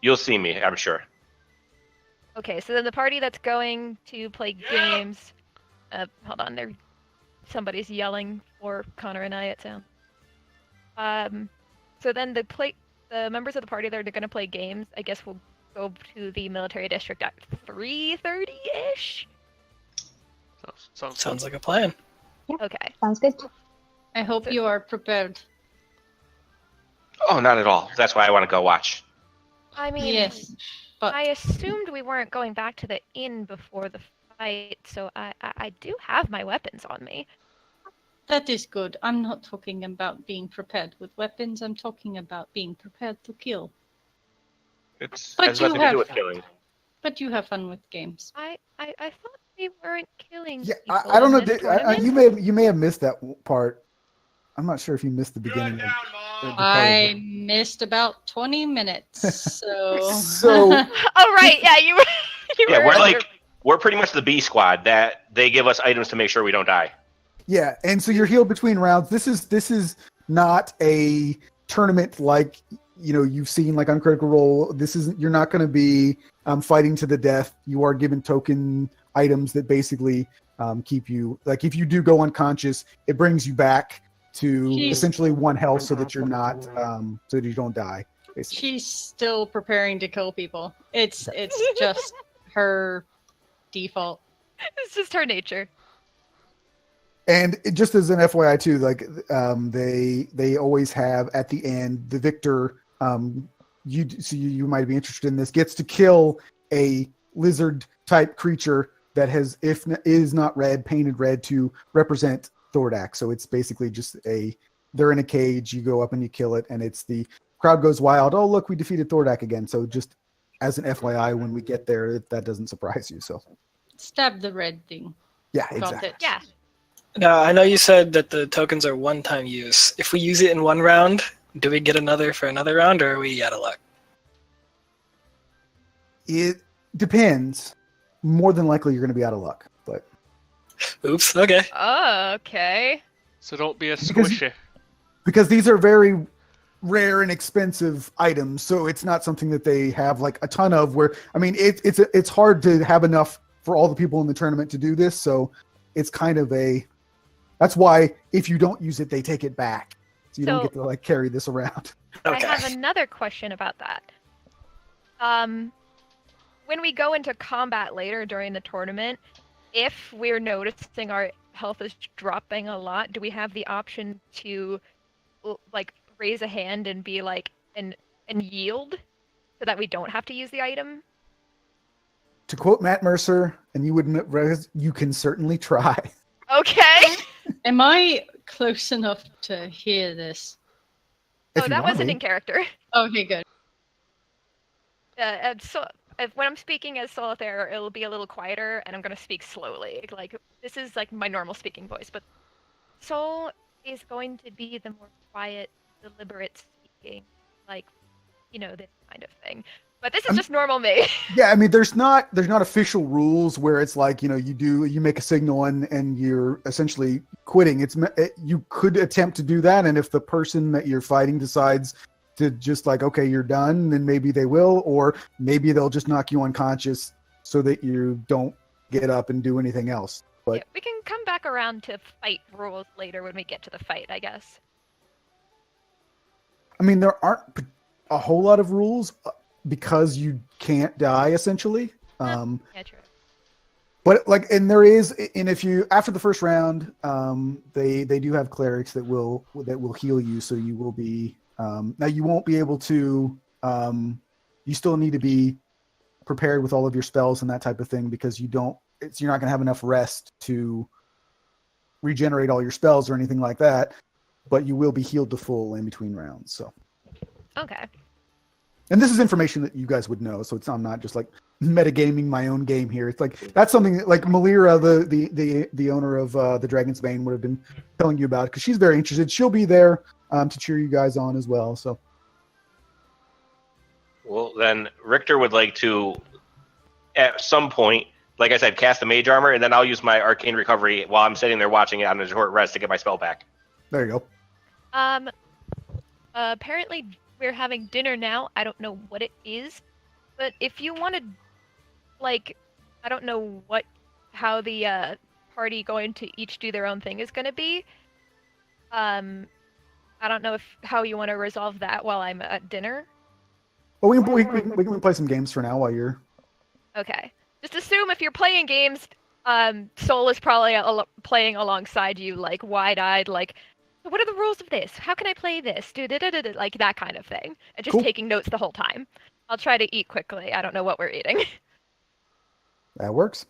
you'll see me, I'm sure. Okay, so then the party that's going to play games, hold on, somebody's yelling for Connor and I, it sounds. So then the members of the party that are going to play games, I guess we'll go to the military district at 3:30-ish? Sounds like a plan. Okay. Sounds good. I hope you are prepared. Oh, not at all. That's why I want to go watch. I mean, Yes, but I assumed we weren't going back to the inn before the fight, so I do have my weapons on me. that is good. I'm not talking about being prepared with weapons. I'm talking about being prepared to kill. It But has you nothing to do have- with killing. But you have fun with games. I thought we weren't killing Yeah, people I don't know. in this I, tournament. you may have missed that part. I'm not sure if you missed the beginning. The part I missed about 20 minutes. So. So Oh right, yeah, you were. You Yeah, were we're pretty much the B squad that they give us items to make sure we don't die. yeah, and so you're healed between rounds. This is not a tournament like you've seen like on Critical Role. You're not going to be fighting to the death. You are given token items that basically keep you, like if you do go unconscious, it brings you back to essentially 1 health so that you're not so that you don't die. Basically. She's still preparing to kill people. It's just her default. It's just her nature. And just as an FYI too, like they always have at the end the victor. You might be interested in this. Gets to kill a lizard type creature that is not red, painted red to represent Thordak. So it's basically just they're in a cage. You go up and you kill it, and it's the crowd goes wild. Oh look, we defeated Thordak again. So just as an FYI, when we get there, that doesn't surprise you. So Stab the red thing. yeah, Got exactly. it. Yeah. Now, I know you said that the tokens are one-time use. If we use it in 1 round, do we get another for another round, or are we out of luck? It depends. More than likely, you're going to be out of luck. But Oops. Okay. Oh, okay. So don't be a Because- squishy. because these are very rare and expensive items, so it's not something that they have like a ton of. Where I mean, it's hard to have enough for all the people in the tournament to do this. So it's kind of that's why if you don't use it, they take it back, so you don't So- get to like carry this around. Okay. I have another question about that. When we go into combat later during the tournament, if we're noticing our health is dropping a lot, do we have the option to like raise a hand and be like and yield so that we don't have to use the item? To quote Matt Mercer, and you wouldn't, you can certainly try. Okay. Am I close enough to hear this? If Oh, you that wanna wasn't be. in character. Okay, good. When I'm speaking as Solitaire, it'll be a little quieter, and I'm gonna speak slowly. Like this is like my normal speaking voice, but Soul is going to be the more quiet, deliberate speaking, like this kind of thing. But this is just normal me. Yeah, I mean, there's not official rules where it's like you make a signal and you're essentially quitting. You could attempt to do that, and if the person that you're fighting decides to just like, okay, you're done, then maybe they will, or maybe they'll just knock you unconscious so that you don't get up and do anything else. But Yeah, we can come back around to fight rules later when we get to the fight, I guess. I mean, there aren't a whole lot of rules because you can't die essentially. Yeah, true. But like, and there is, and if you after the first round, they do have clerics that will heal you, so you will be. Now you won't be able to. You still need to be prepared with all of your spells and that type of thing because you're not going to have enough rest to regenerate all your spells or anything like that. But you will be healed to full in between rounds. So. Okay. And this is information that you guys would know, so I'm not just like metagaming my own game here. It's like that's something that, like Malira, the owner of the Dragon's Bane, would have been telling you about because she's very interested. She'll be there to cheer you guys on as well. So, Well, then Richter would like to, at some point, like I said, cast a mage armor, and then I'll use my arcane recovery while I'm sitting there watching it on a short rest to get my spell back. there you go. Apparently we're having dinner now. I don't know what it is, but if you wanted, like, I don't know how the party going to each do their own thing is going to be. I don't know how you want to resolve that while I'm at dinner. Well, we can play some games for now while you're. Okay. Just assume if you're playing games, Soul is probably playing alongside you, like wide-eyed, like, what are the rules of this? How can I play this? Like that kind of thing. And just Cool. taking notes the whole time. I'll try to eat quickly. I don't know what we're eating. That works.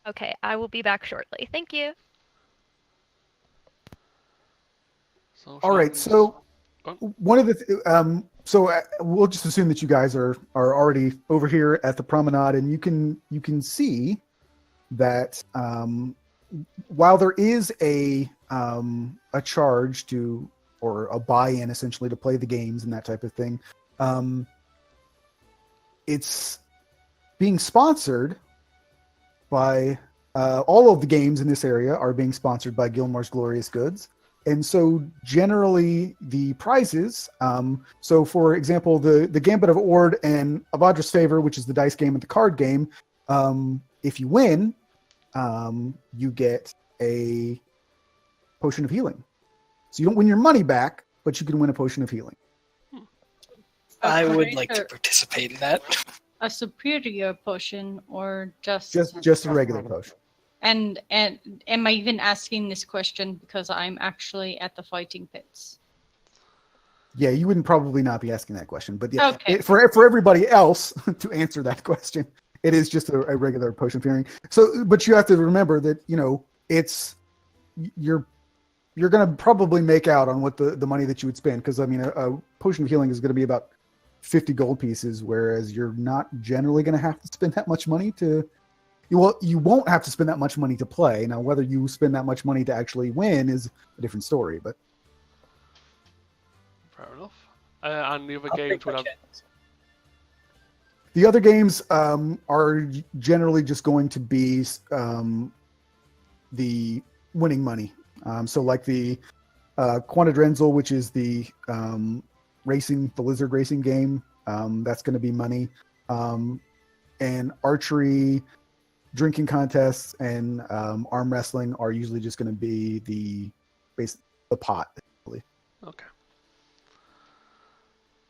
Okay, I will be back shortly. Thank you. All right. So Oh. one of the we'll just assume that you guys are already over here at the promenade, and you can see that while there is a charge to, or a buy-in essentially to play the games and that type of thing, it's being sponsored by all of the games in this area are being sponsored by Gilmore's Glorious Goods. And so generally the prizes, so for example, the Gambit of Ord and Avadra's Favor, which is the dice game and the card game, if you win, you get a potion of healing. So you don't win your money back, but you can win a potion of healing. I would like to participate in that. A superior potion or just Just a regular potion. And am I even asking this question because I'm actually at the fighting pits? Yeah, you wouldn't probably not be asking that question, but yeah, Okay. For everybody else to answer that question, it is just a regular potion of healing. So, but you have to remember that it's you're going to probably make out on what the money that you would spend, because I mean a potion of healing is going to be about 50 gold pieces, whereas you're not generally going to have to spend that much money to. You won't have to spend that much money to play. Now, whether you spend that much money to actually win is a different story. But Fair enough. And the other games would have. the other games are generally just going to be the winning money. So like the Quantadrenzel, which is the lizard racing game, that's going to be money. And archery, drinking contests, and arm wrestling are usually just going to be the pot. Basically. Okay.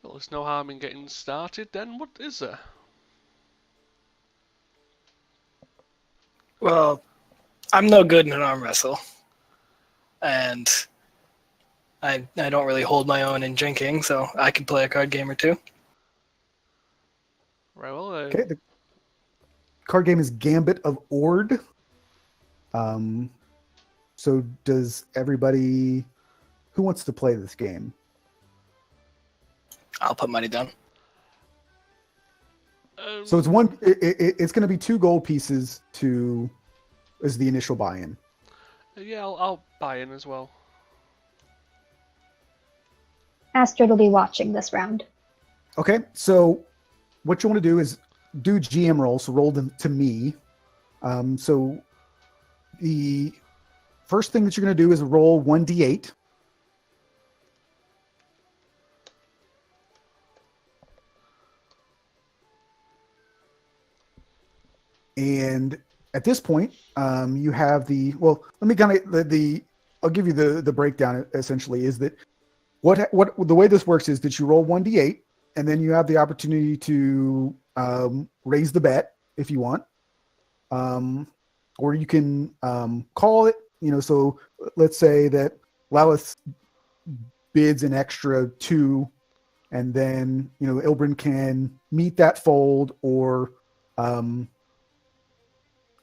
Well, there's no harm in getting started then. What is there? Well, I'm no good in an arm wrestle, and I don't really hold my own in drinking, so I can play a card game or two. Right, well, Okay, the card game is Gambit of Ord. So does everybody who wants to play this game? I'll put money down. So it's one. It's going to be 2 gold pieces as the initial buy-in. Yeah, I'll buy in as well. Astrid will be watching this round. Okay, so what you want to do is do GM rolls. So roll them to me. So the first thing that you're going to do is roll 1d8. And at this point, you have let me kind of I'll give you the breakdown. Essentially, is that what the way this works is that you roll 1d8, and then you have the opportunity to raise the bet if you want, or you can call it. So let's say that Lalith bids an extra 2, and then Ilbrin can meet that fold, or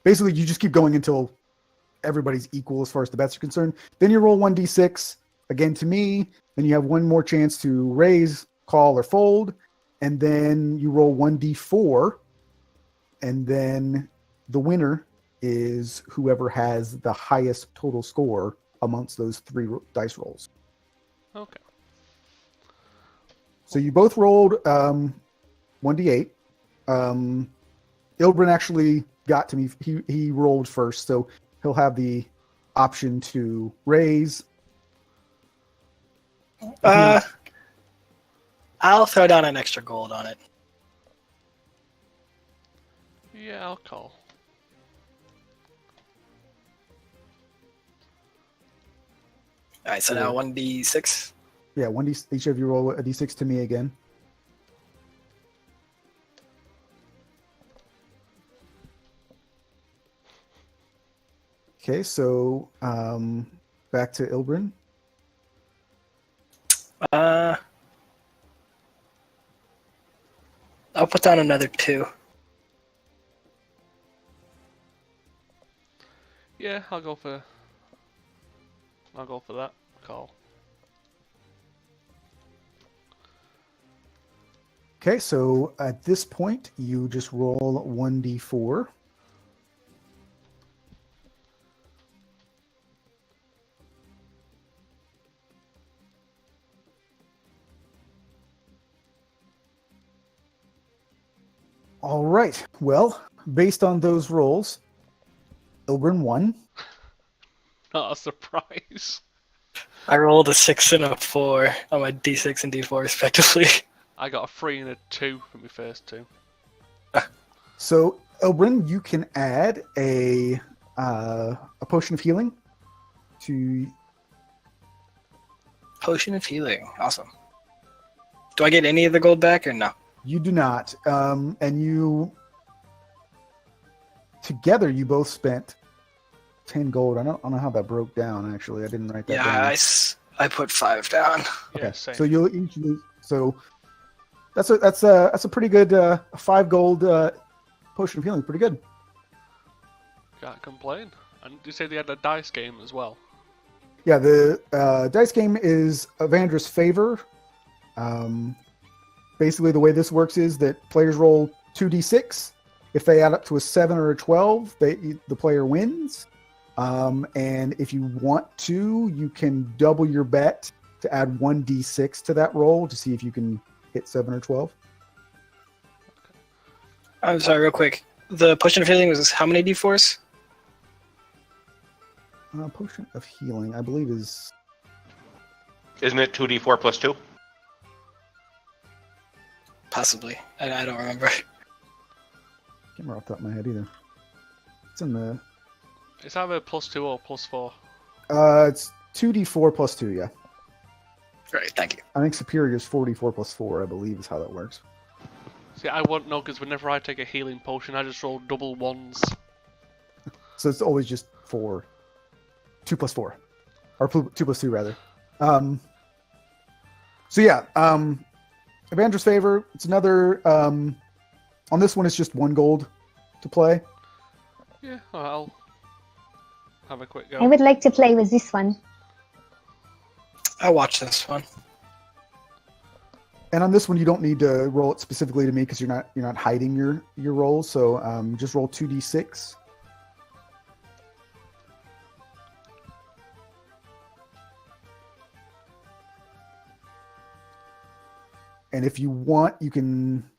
basically, you just keep going until everybody's equal as far as the bets are concerned. Then you roll 1d6 again to me. Then you have one more chance to raise, call, or fold. And then you roll 1d4. And then the winner is whoever has the highest total score amongst those 3 dice rolls. Okay. So you both rolled 1d8. Ilbrin actually got to me. He rolled first, so he'll have the option to raise. I'll throw down an extra gold on it. Yeah, I'll call. All right, so now 1d6. Yeah, each of you roll a d6 to me again. Okay, so back to Ilbrin. I'll put down another 2. Yeah, I'll go for that call. Okay, so at this point, you just roll 1d4. All right. Well, based on those rolls, Ilbrin won. Not a surprise. I rolled a 6 and a 4 on my D6 and D4 respectively. I got a 3 and a 2 for my first two. So, Ilbrin, you can add a potion of healing to. Potion of healing. Awesome. Do I get any of the gold back or no? You do not. And you. Together, you both spent 10 gold. I don't know how that broke down, actually. I didn't write that down. Yeah, I put 5 down. Yeah, Okay. same. So you'll each lose. So that's a pretty good 5 gold potion of healing. Pretty good. Can't complain. And you say they had a dice game as well? Yeah, the dice game is Evandra's favor. Basically, the way this works is that players roll 2d6. If they add up to a 7 or a 12, the player wins. And if you want to, you can double your bet to add 1d6 to that roll to see if you can hit 7 or 12. I'm sorry, real quick. The potion of healing was how many D4s? Potion of healing, I believe, is. Isn't it 2d4 plus 2? Possibly. I don't remember. I can't remember off the top of my head either. It's in the. It's either +2 or +4. It's 2d4 plus 2, yeah. Great, thank you. I think Superior is 4d4 plus 4, I believe, is how that works. See, I won't know because whenever I take a healing potion, I just roll double ones. So it's always just 4. 2 plus 4. Or 2 plus 2, rather. So yeah, Evandra's favor. It's another. On this one, it's just 1 gold to play. Yeah, I'll have a quick go. I would like to play with this one. I'll watch this one. And on this one, you don't need to roll it specifically to me because you're not hiding your rolls. So just roll 2d6. And if you want, you can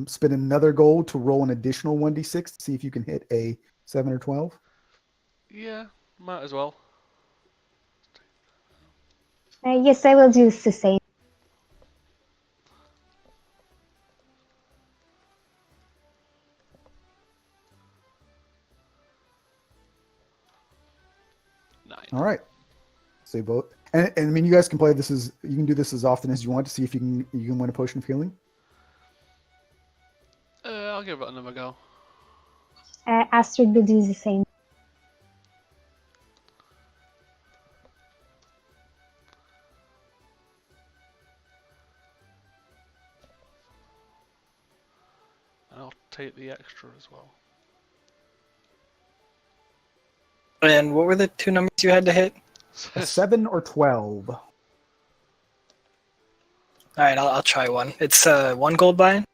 spend another gold to roll an additional 1d6 to see if you can hit a 7 or 12. Yeah, might as well. Yes, I will do the same. All right. So you both, and I mean, you guys can play this you can do this as often as you want to see if you can win a potion of healing. I'll give it another go. Astrid will do the same. And I'll take the extra as well. And what were the 2 numbers you had to hit? A 7 or 12. All right, I'll try one. It's 1 gold buy-in.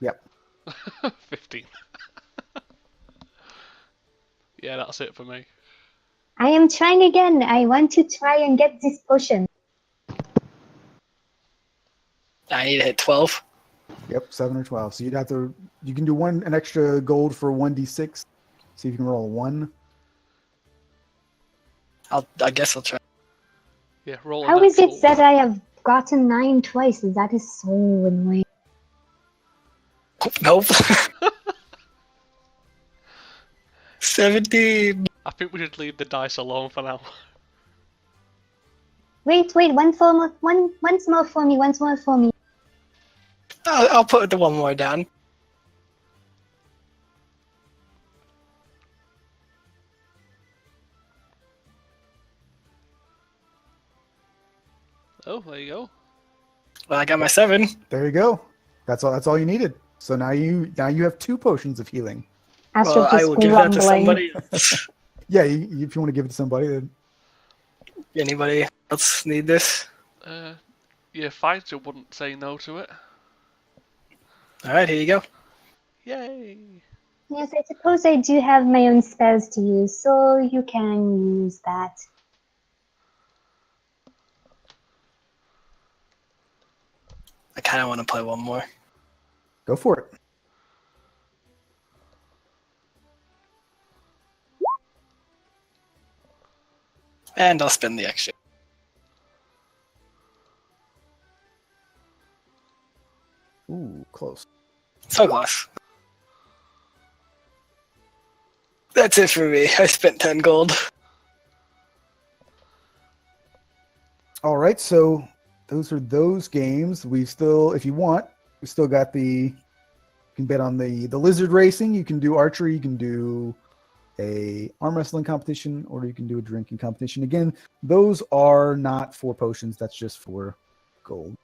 Yep. 15. Yeah, that's it for me. I am trying again. I want to try and get this potion. I need to hit 12. Yep, 7 or 12. So you can do an extra gold for 1d6. See if you can roll a 1. I guess I'll try. Yeah, roll. How is it that I have gotten 9 twice? That is so annoying. Nope. 17. I think we should leave the dice alone for now. Wait, once more for me. I'll put the 1 more down. Oh, there you go. Well, I got my 7. There you go. That's all you needed. So now you have 2 potions of healing. Astrid Well, I just will give that to grumbling. somebody. Yeah, if you want to give it to somebody, then Anybody else need this? Your fighter wouldn't say no to it. All right, here you go. Yay! Yes, I suppose I do have my own spells to use, so you can use that. I kind of want to play one more. Go for it. And I'll spend the extra. Ooh, close. So close. That's it for me. I spent 10 gold. All right, so those are those games. We still, if you want, we still got you can bet on the lizard racing. You can do archery. You can do a arm wrestling competition, or you can do a drinking competition. Again, those are not for potions. That's just for gold.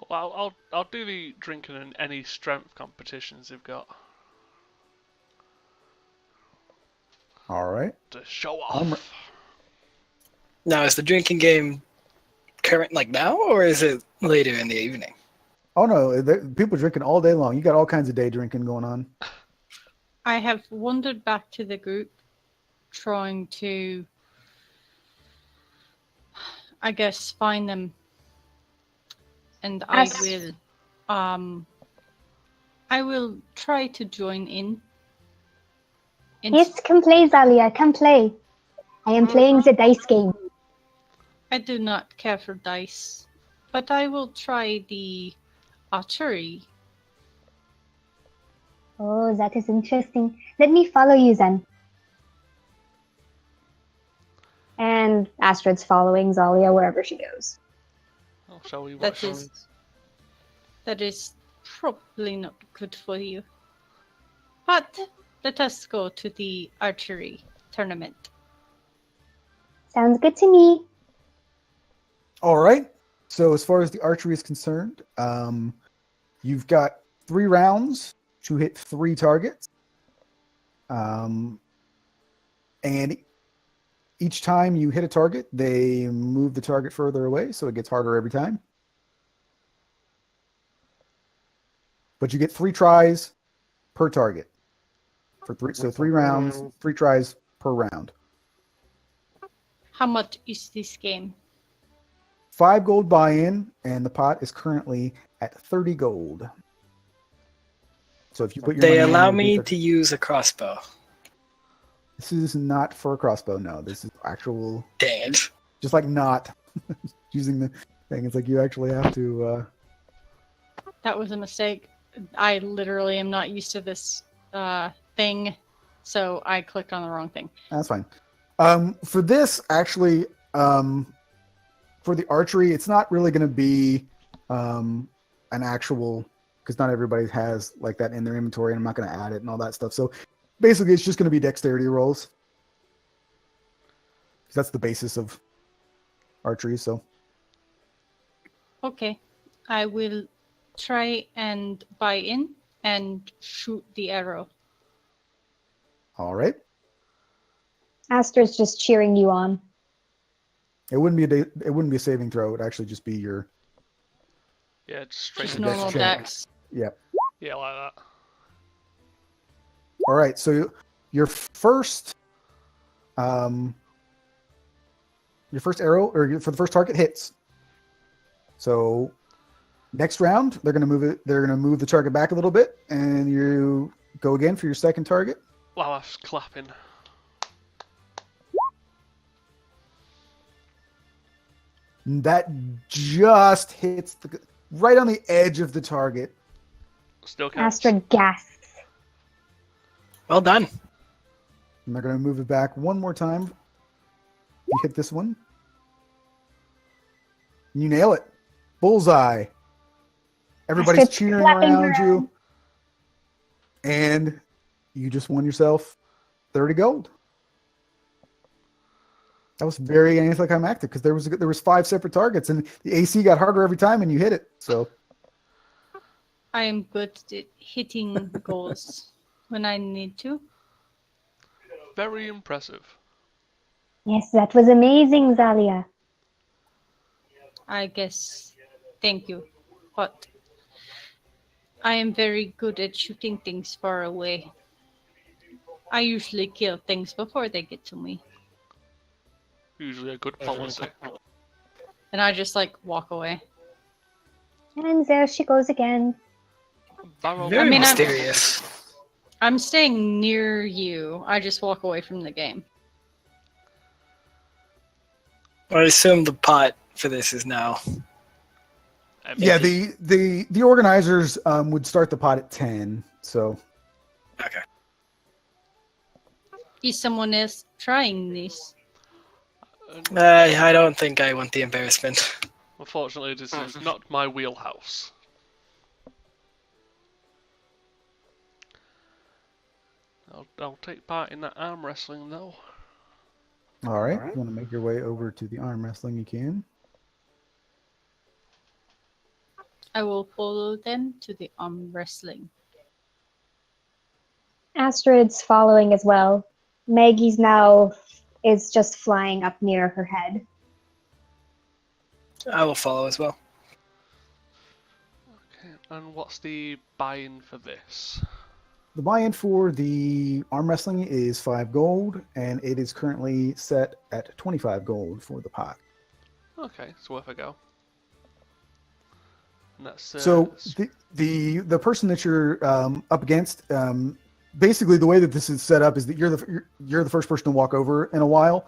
Well, I'll do the drinking and any strength competitions you've got All right. to show Arm- off. Now, is the drinking game current like now, or is it later in the evening? Oh no, people drinking all day long. You got all kinds of day drinking going on. I have wandered back to the group, trying to, I guess, find them, and I will try to join in. Yes, come play, Zalia. Come play. I am playing the dice game. I do not care for dice, but I will try the archery. Oh, that is interesting. Let me follow you then. And Astrid's following Zalia wherever she goes. Oh, shall we watch? That is probably not good for you. But let us go to the archery tournament. Sounds good to me. All right. So as far as the archery is concerned, you've got 3 rounds to hit 3 targets. And each time you hit a target, they move the target further away, so it gets harder every time. But you get 3 tries per target. So 3 rounds, 3 tries per round. How much is this game? 5 gold buy-in, and the pot is currently at 30 gold. So if you put your They money in, allow it'll be me 30. to use a crossbow. This is not for a crossbow. No, this is actual. Dang it. Just like not using the thing. It's like you actually have to. That was a mistake. I literally am not used to this thing, so I clicked on the wrong thing. That's fine. For this, actually, for the archery, it's not really going to be an actual, because not everybody has like that in their inventory, and I'm not going to add it and all that stuff. So basically, it's just going to be dexterity rolls. 'Cause that's the basis of archery. So Okay, I will try and buy in and shoot the arrow. all right, Astrid's just cheering you on. it wouldn't be a saving throw. It would actually just be your Yeah, just straight Just to normal check. dex. yeah. Yeah, like that. All right, so your first arrow, or for the first target, hits. So next round, they're going to move it. They're going to move the target back a little bit, and you go again for your second target. Lalaf's clapping. That just hits right on the edge of the target. Still counts. Astrid gasps. Well done. And they're going to move it back one more time. You hit this one. You nail it. Bullseye. Everybody's Astrid's cheering clapping around her you. And you just won yourself 30 gold. That was very anticlimactic because there was 5 separate targets, and the AC got harder every time, and you hit it. So I am good at hitting goals when I need to. Very impressive. Yes, that was amazing, Zalia. I guess. Thank you. But I am very good at shooting things far away. I usually kill things before they get to me. Usually a good policy. And I just like walk away. And there she goes again. Barrow. Very I mean, mysterious. I'm staying near you. I just walk away from the game. I assume the pot for this is now. Yeah, the organizers would start the pot at 10. So Okay. Is someone else trying this? I don't think I want the embarrassment. Unfortunately, this is not my wheelhouse. I'll take part in that arm wrestling though. all right, if you want to make your way over to the arm wrestling, you can. I will follow them to the arm wrestling. Astrid's following as well. Maggie's now is just flying up near her head. I will follow as well. Okay, and what's the buy-in for this? The buy-in for the arm wrestling is 5 gold, and it is currently set at 25 gold for the pot. Okay, it's worth a go. And that's So the person that you're up against, basically the way that this is set up is that you're the first person to walk over in a while,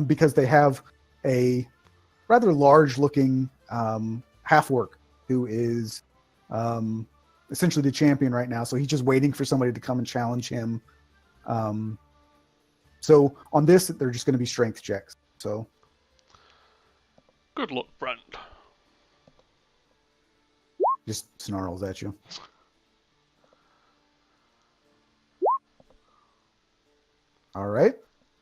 because they have a rather large-looking half-orc who is essentially the champion right now. So he's just waiting for somebody to come and challenge him. So on this, they're just going to be strength checks. So good luck, friend. just snarls at you. All right.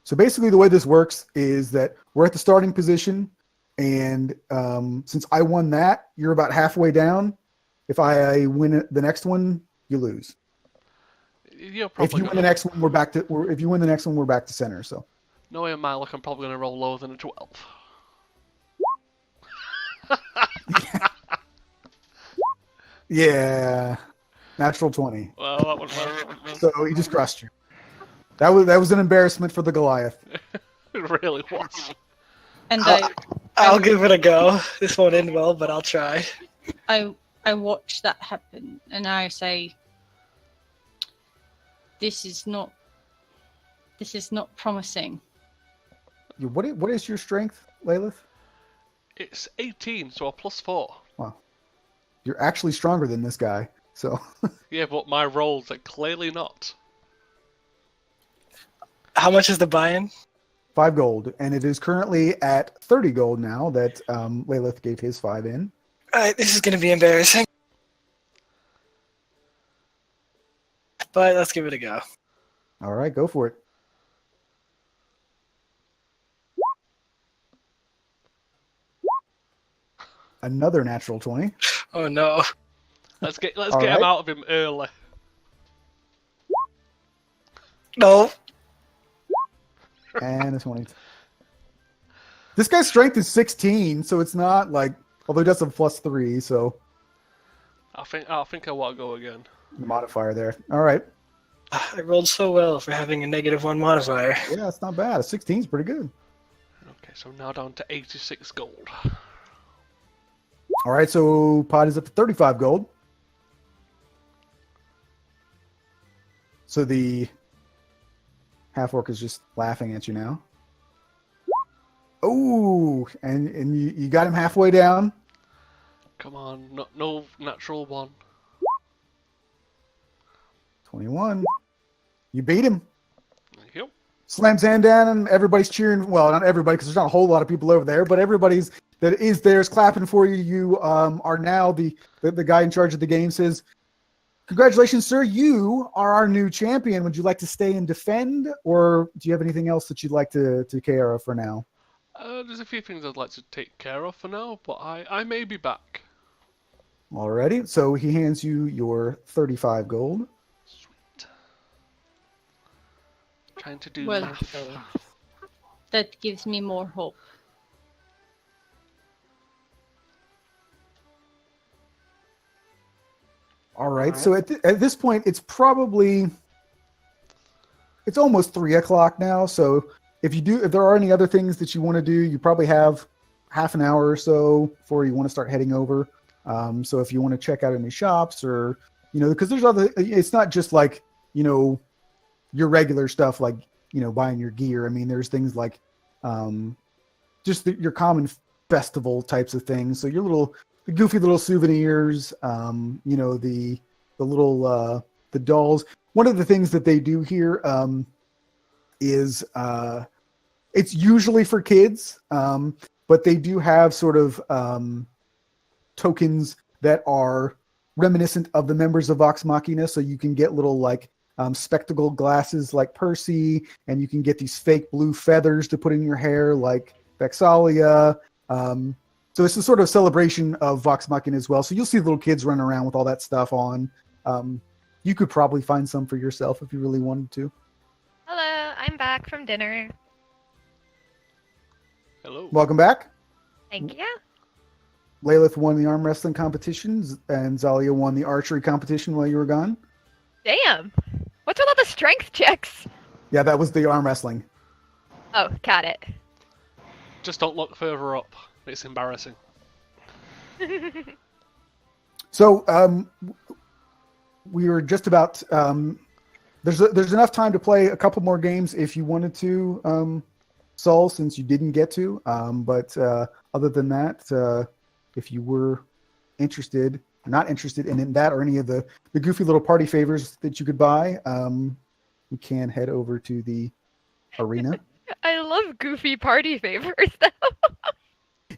So basically the way this works is that we're at the starting position, and since I won that, you're about halfway down. If I win the next one, you lose. You're If probably you win the next one, we're back to. If you win the next one, we're back to center. So knowing my luck, I'm probably going to roll lower than a 12. yeah, natural 20. Well, that one well. So he just crushed you. That was an embarrassment for the Goliath. It really was. And I'll give it a go. This won't end well, but I'll try. I watch that happen, and I say, "This is not promising." What is your strength, Lalith? It's 18, so a +4. Wow, you're actually stronger than this guy. So Yeah, but my rolls are clearly not. How much is the buy-in? 5 gold, and it is currently at 30 gold now that Lalith gave his 5 in. Alright, this is going to be embarrassing. But let's give it a go. All right, go for it. Another natural 20. Oh no. Let's get All him right. out of him early. No. And a 20. This guy's strength is 16, so it's not like, although he does have +3, so I think I want to go again. the modifier there. All right. I rolled so well for having a -1 modifier. Yeah, it's not bad. A 16 is pretty good. Okay, so now down to 86 gold. All right, so pot is up to 35 gold. So the half-orc is just laughing at you now. Oh, and you got him halfway down. Come on, no natural 1. 21. You beat him. Thank you. Slams hand down, and everybody's cheering. Well, not everybody, because there's not a whole lot of people over there, but everybody's that is there is clapping for you. You are now the guy in charge of the game. Says, "Congratulations, sir! You are our new champion. Would you like to stay and defend, or do you have anything else that you'd like to take care of for now?" There's a few things I'd like to take care of for now, but I may be back. Alrighty. So he hands you your 35 gold. Sweet. Trying to do Well, math. that gives me more hope. All right. So at this point, it's almost 3 o'clock now. So if there are any other things that you want to do, you probably have half an hour or so before you want to start heading over. So if you want to check out any shops or because there's other. It's not just like your regular stuff like buying your gear. I mean, there's things like just your common festival types of things. So the goofy little souvenirs. The little the dolls. One of the things that they do here is it's usually for kids, but they do have sort of tokens that are reminiscent of the members of Vox Machina. So you can get little like spectacle glasses like Percy, and you can get these fake blue feathers to put in your hair like Vexalia. So it's a sort of celebration of Vox Machina as well. So you'll see little kids running around with all that stuff on. You could probably find some for yourself if you really wanted to. Hello, I'm back from dinner. Hello. Welcome back. Thank you. Lalith won the arm wrestling competitions, and Zalia won the archery competition while you were gone. Damn. What's with all the strength checks? Yeah, that was the arm wrestling. Oh, got it. Just don't look further up. It's embarrassing. So we were just about. There's enough time to play a couple more games if you wanted to, Saul, since you didn't get to. But other than that, if you were not interested in that or any of the goofy little party favors that you could buy, we can head over to the arena. I love goofy party favors, though.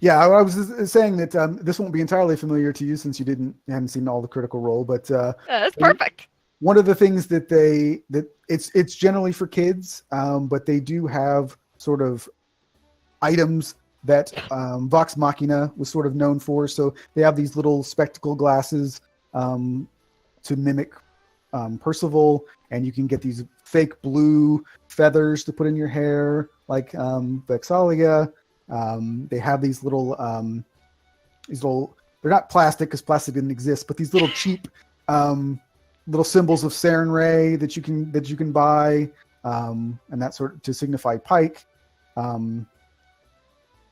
Yeah, I was just saying that this won't be entirely familiar to you since you hadn't seen all the Critical Role, but That's perfect. one of the things that it's generally for kids, but they do have sort of items that Vox Machina was sort of known for. So they have these little spectacle glasses to mimic Percival, and you can get these fake blue feathers to put in your hair, like Vexalia. They have these little, they're not plastic because plastic didn't exist, but these little cheap little symbols of Saren Ray that you can buy, and that sort of to signify Pike.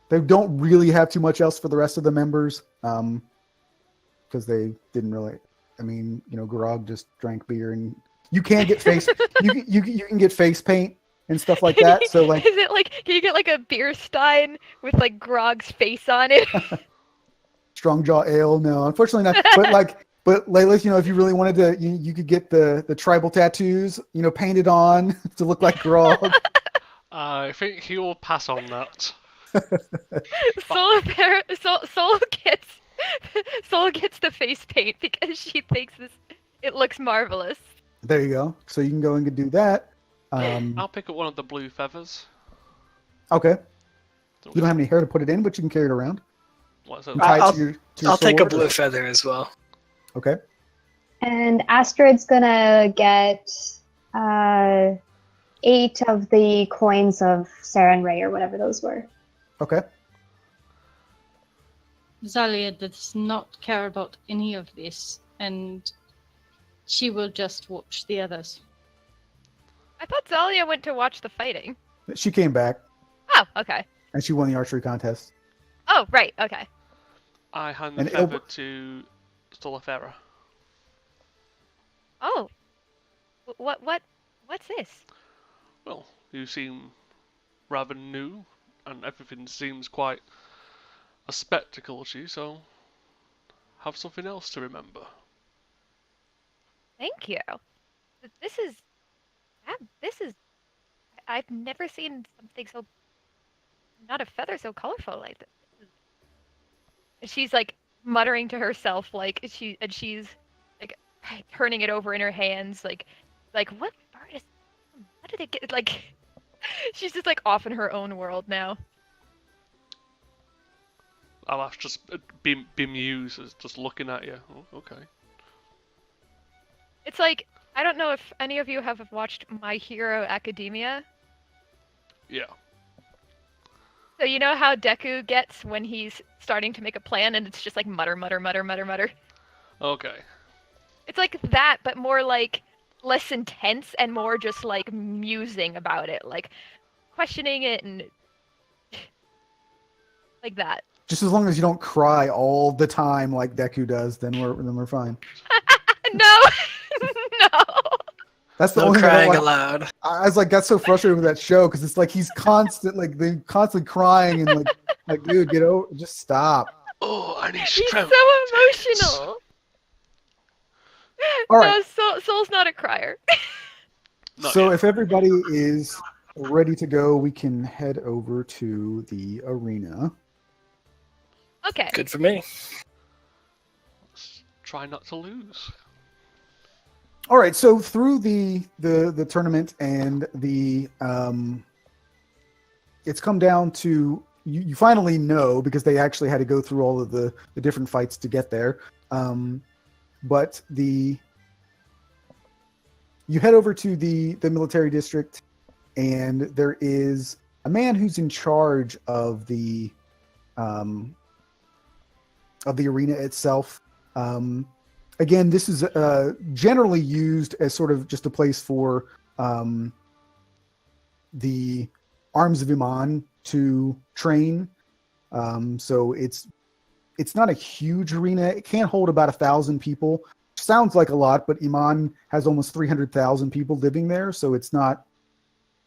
They don't really have too much else for the rest of the members because they didn't really. I mean, Garog just drank beer, and you can get face you can get face paint and stuff like that. So like, is it like, can you get like a beer stein with like Grog's face on it? Strong Jaw Ale? No, unfortunately not. But Layla, if you really wanted to, you could get the tribal tattoos, painted on to look like Grog. I think he will pass on that. Soul gets the face paint because she thinks it looks marvelous. There you go. So you can go and do that. I'll pick up one of the blue feathers. Okay. You don't have any hair to put it in, but you can carry it around. What's I'll I'll take a blue feather as well. Okay. And Astrid's gonna get 8 of the coins of Saren Ray or whatever those were. Okay. Zalia does not care about any of this, and she will just watch the others. I thought Zalia went to watch the fighting. She came back, Oh, okay. and she won the archery contest. Oh, right, okay. I hand the And feather to Stolafera. Oh. What's this? Well, you seem rather new, and everything seems quite a spectacle to you, so have something else to remember. Thank you. This is I've never seen something so, not a feather so colorful like this. She's like muttering to herself, like she's like turning it over in her hands, like what bird is? How did it get? Like she's just like off in her own world now. I'll have to just be bemused as just looking at you. Oh, okay. It's like, I don't know if any of you have watched My Hero Academia. Yeah. So you know how Deku gets when he's starting to make a plan and it's just like mutter, mutter, mutter, mutter, mutter. Okay. It's like that, but more like less intense and more just like musing about it, like questioning it and like that. Just as long as you don't cry all the time like Deku does, then we're fine. No, no. That's the No only thing I crying don't like. aloud. I was like, that's so frustrating with that show because it's like he's constant, like they constantly crying and like, dude, get over, just stop. Oh, I need He's strength. so emotional. All right. No, Soul's not a crier. Not So yet. if everybody is ready to go, we can head over to the arena. Okay. Good for me. Let's try not to lose. All right. So through the tournament and the it's come down to you finally know because they actually had to go through all of the different fights to get there. But you head over to the military district, and there is a man who's in charge of the arena itself. Again, this is generally used as sort of just a place for the arms of Iman to train. So it's not a huge arena. It can hold about 1,000 people. Sounds like a lot, but Iman has almost 300,000 people living there, so it's not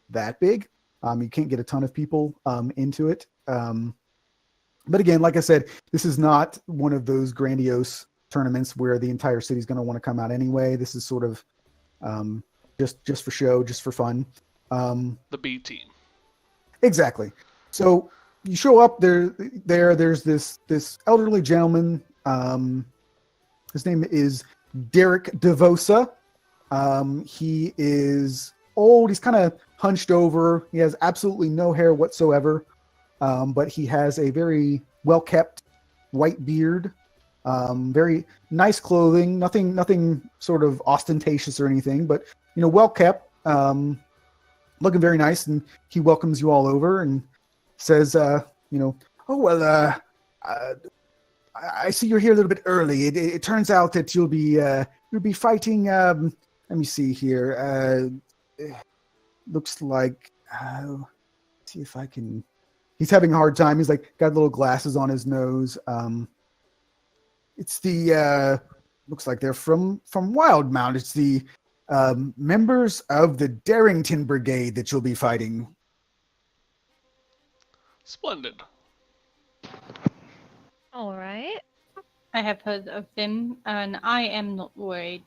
that big. You can't get a ton of people into it. But again, like I said, this is not one of those grandiose tournaments where the entire city's going to want to come out anyway. This is sort of just for show, just for fun. The B team. Exactly. So you show up there's this elderly gentleman. His name is Derek DeVosa. He is old. He's kind of hunched over. He has absolutely no hair whatsoever. But he has a very well-kept white beard. Very nice clothing. Nothing sort of ostentatious or anything, but well-kept. Looking very nice, and he welcomes you all over and says, oh well, I see you're here a little bit early. It turns out that you'll be fighting. Let me see here. Looks like. See if I can. He's having a hard time. He's like got little glasses on his nose. It's the. Looks like they're from Wildmount. It's the members of the Darrington Brigade that you'll be fighting. Splendid. All right. I have heard of them, and I am not worried.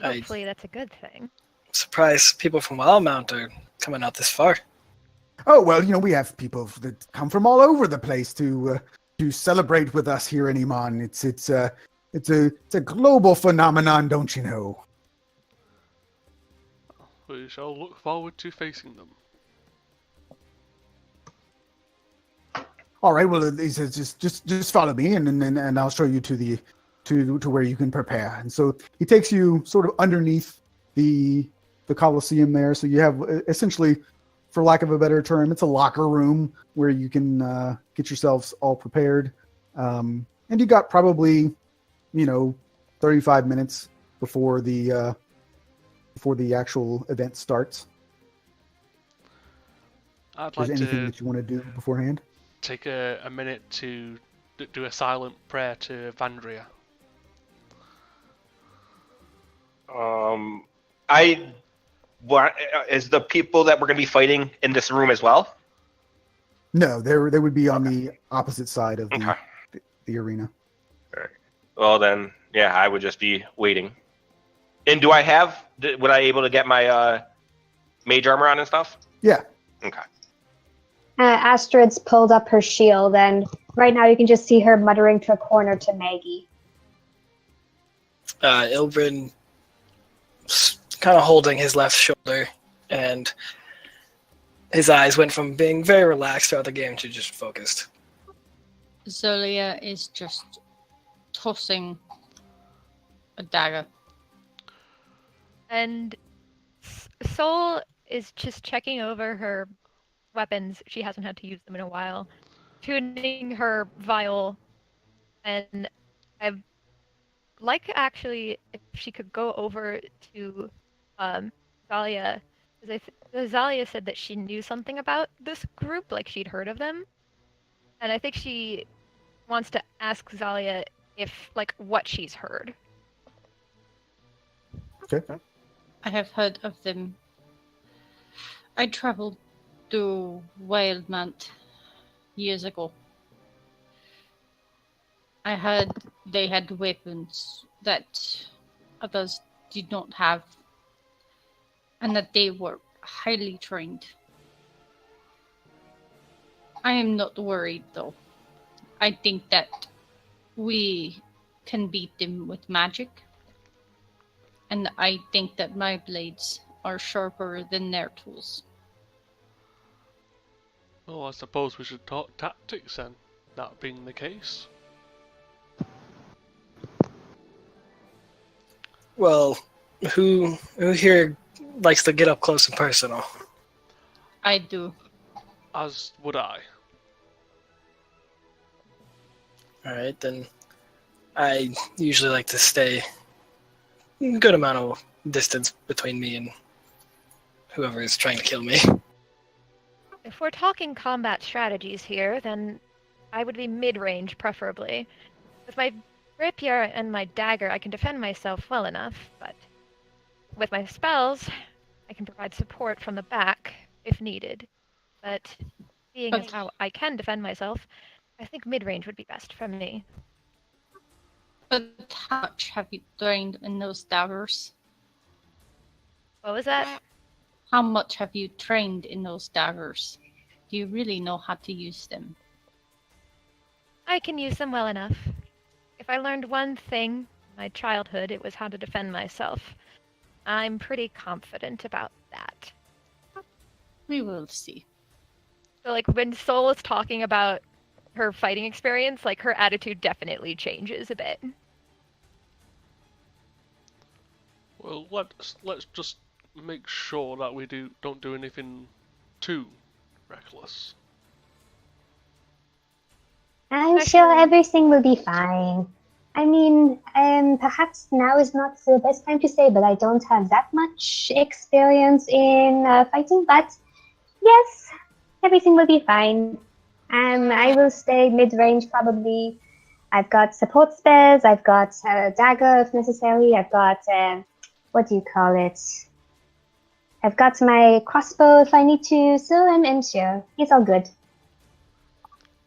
Hopefully that's a good thing. Surprised people from Wildmount are coming out this far. Oh well, we have people that come from all over the place to celebrate with us here in Iman. It's a global phenomenon, don't you know? We shall look forward to facing them. All right. Well, he says just follow me, and I'll show you to where you can prepare. And so he takes you sort of underneath the Coliseum there. So you have essentially, for lack of a better term, it's a locker room where you can get yourselves all prepared. And you got probably 35 minutes before the actual event starts. I'd Is there like anything to that you want to do beforehand? take a minute to do a silent prayer to Exandria. Is the people that we're going to be fighting in this room as well? No, they would be on the opposite side of the arena. All right. Well then, yeah, I would just be waiting. And would I able to get my mage armor on and stuff? Yeah. Okay. Astrid's pulled up her shield, and right now you can just see her muttering to a corner to Maggie. Ilbrin kind of holding his left shoulder, and his eyes went from being very relaxed throughout the game to just focused. Zolia is just tossing a dagger. And Soul is just checking over her weapons. She hasn't had to use them in a while. Tuning her vial. And I'd like actually if she could go over to Zalia. Because Zalia said that she knew something about this group, like she'd heard of them. And I think she wants to ask Zalia what she's heard. Okay. I have heard of them. I traveled to Wildmount years ago. I heard they had weapons that others did not have, and that they were highly trained. I am not worried, though. I think that we can beat them with magic, and I think that my blades are sharper than their tools. Well, I suppose we should talk tactics then, that being the case. Well, who here likes to get up close and personal? I do. As would I. All right, then. I usually like to stay a good amount of distance between me and whoever is trying to kill me. If we're talking combat strategies here, then I would be mid-range, preferably. With my rapier and my dagger, I can defend myself well enough, but with my spells, I can provide support from the back if needed. But seeing as how I can defend myself, I think mid-range would be best for me. But how much have you trained in those daggers? What was that? How much have you trained in those daggers? Do you really know how to use them? I can use them well enough. If I learned one thing in my childhood, it was how to defend myself. I'm pretty confident about that. We will see. So, when Soul is talking about her fighting experience, her attitude definitely changes a bit. Well, let's just make sure that we don't do anything too reckless. I'm sure everything will be fine. I mean, perhaps now is not the best time to say, but I don't have that much experience in fighting. But yes, everything will be fine. I will stay mid-range probably. I've got support spells. I've got a dagger if necessary. I've got what do you call it? I've got my crossbow if I need to. So I'm sure it's all good.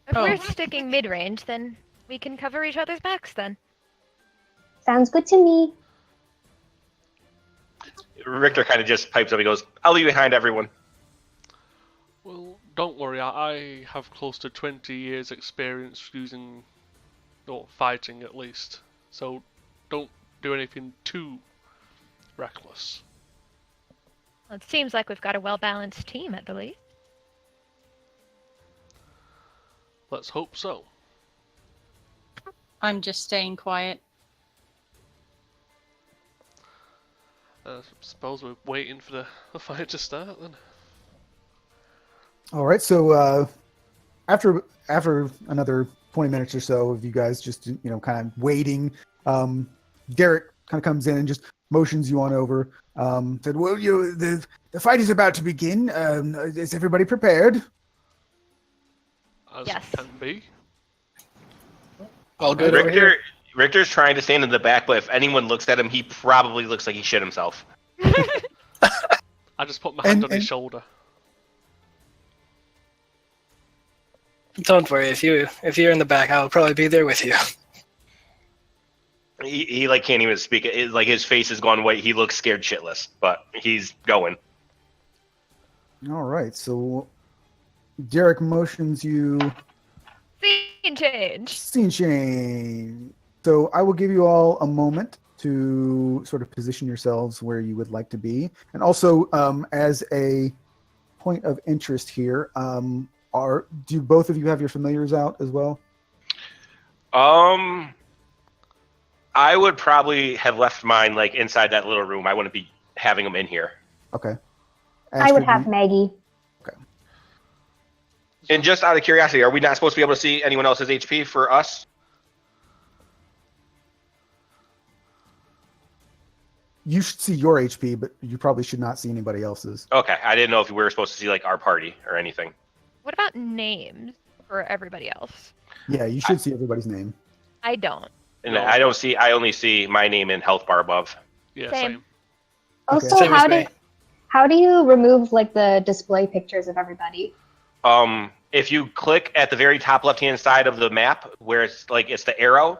If we're sticking mid-range, then we can cover each other's backs then. Sounds good to me. Richter kind of just pipes up. He goes, "I'll leave behind everyone." Well, don't worry. I have close to 20 years experience using, or fighting at least. So don't do anything too reckless. Well, it seems like we've got a well-balanced team at the least. Let's hope so. I'm just staying quiet. I suppose we're waiting for the fight to start then. All right. So after another 20 minutes or so of you guys just kind of waiting, Garrett kind of comes in and just motions you on over. Said, "Well, the fight is about to begin. Is everybody prepared?" As Yes. can be. All good over here. Richter's trying to stand in the back, but if anyone looks at him, he probably looks like he shit himself. I just put my hand on his and- shoulder. Don't worry, if you're in the back, I'll probably be there with you. He can't even speak. His face has gone white. He looks scared shitless, but he's going. All right. So Derek motions you. Scene change! Scene change. So I will give you all a moment to sort of position yourselves where you would like to be. And also, as a point of interest here, do both of you have your familiars out as well? I would probably have left mine inside that little room. I wouldn't be having them in here. Okay. I would Astrid, have Maggie. And just out of curiosity, are we not supposed to be able to see anyone else's HP for us? You should see your HP, but you probably should not see anybody else's. Okay, I didn't know if we were supposed to see our party or anything. What about names for everybody else? Yeah, you should see everybody's name. I don't. And No. I only see my name in health bar above. Yeah, Same. same. Also, Same as me. how do you remove like the display pictures of everybody? If you click at the very top left-hand side of the map where it's like it's the arrow,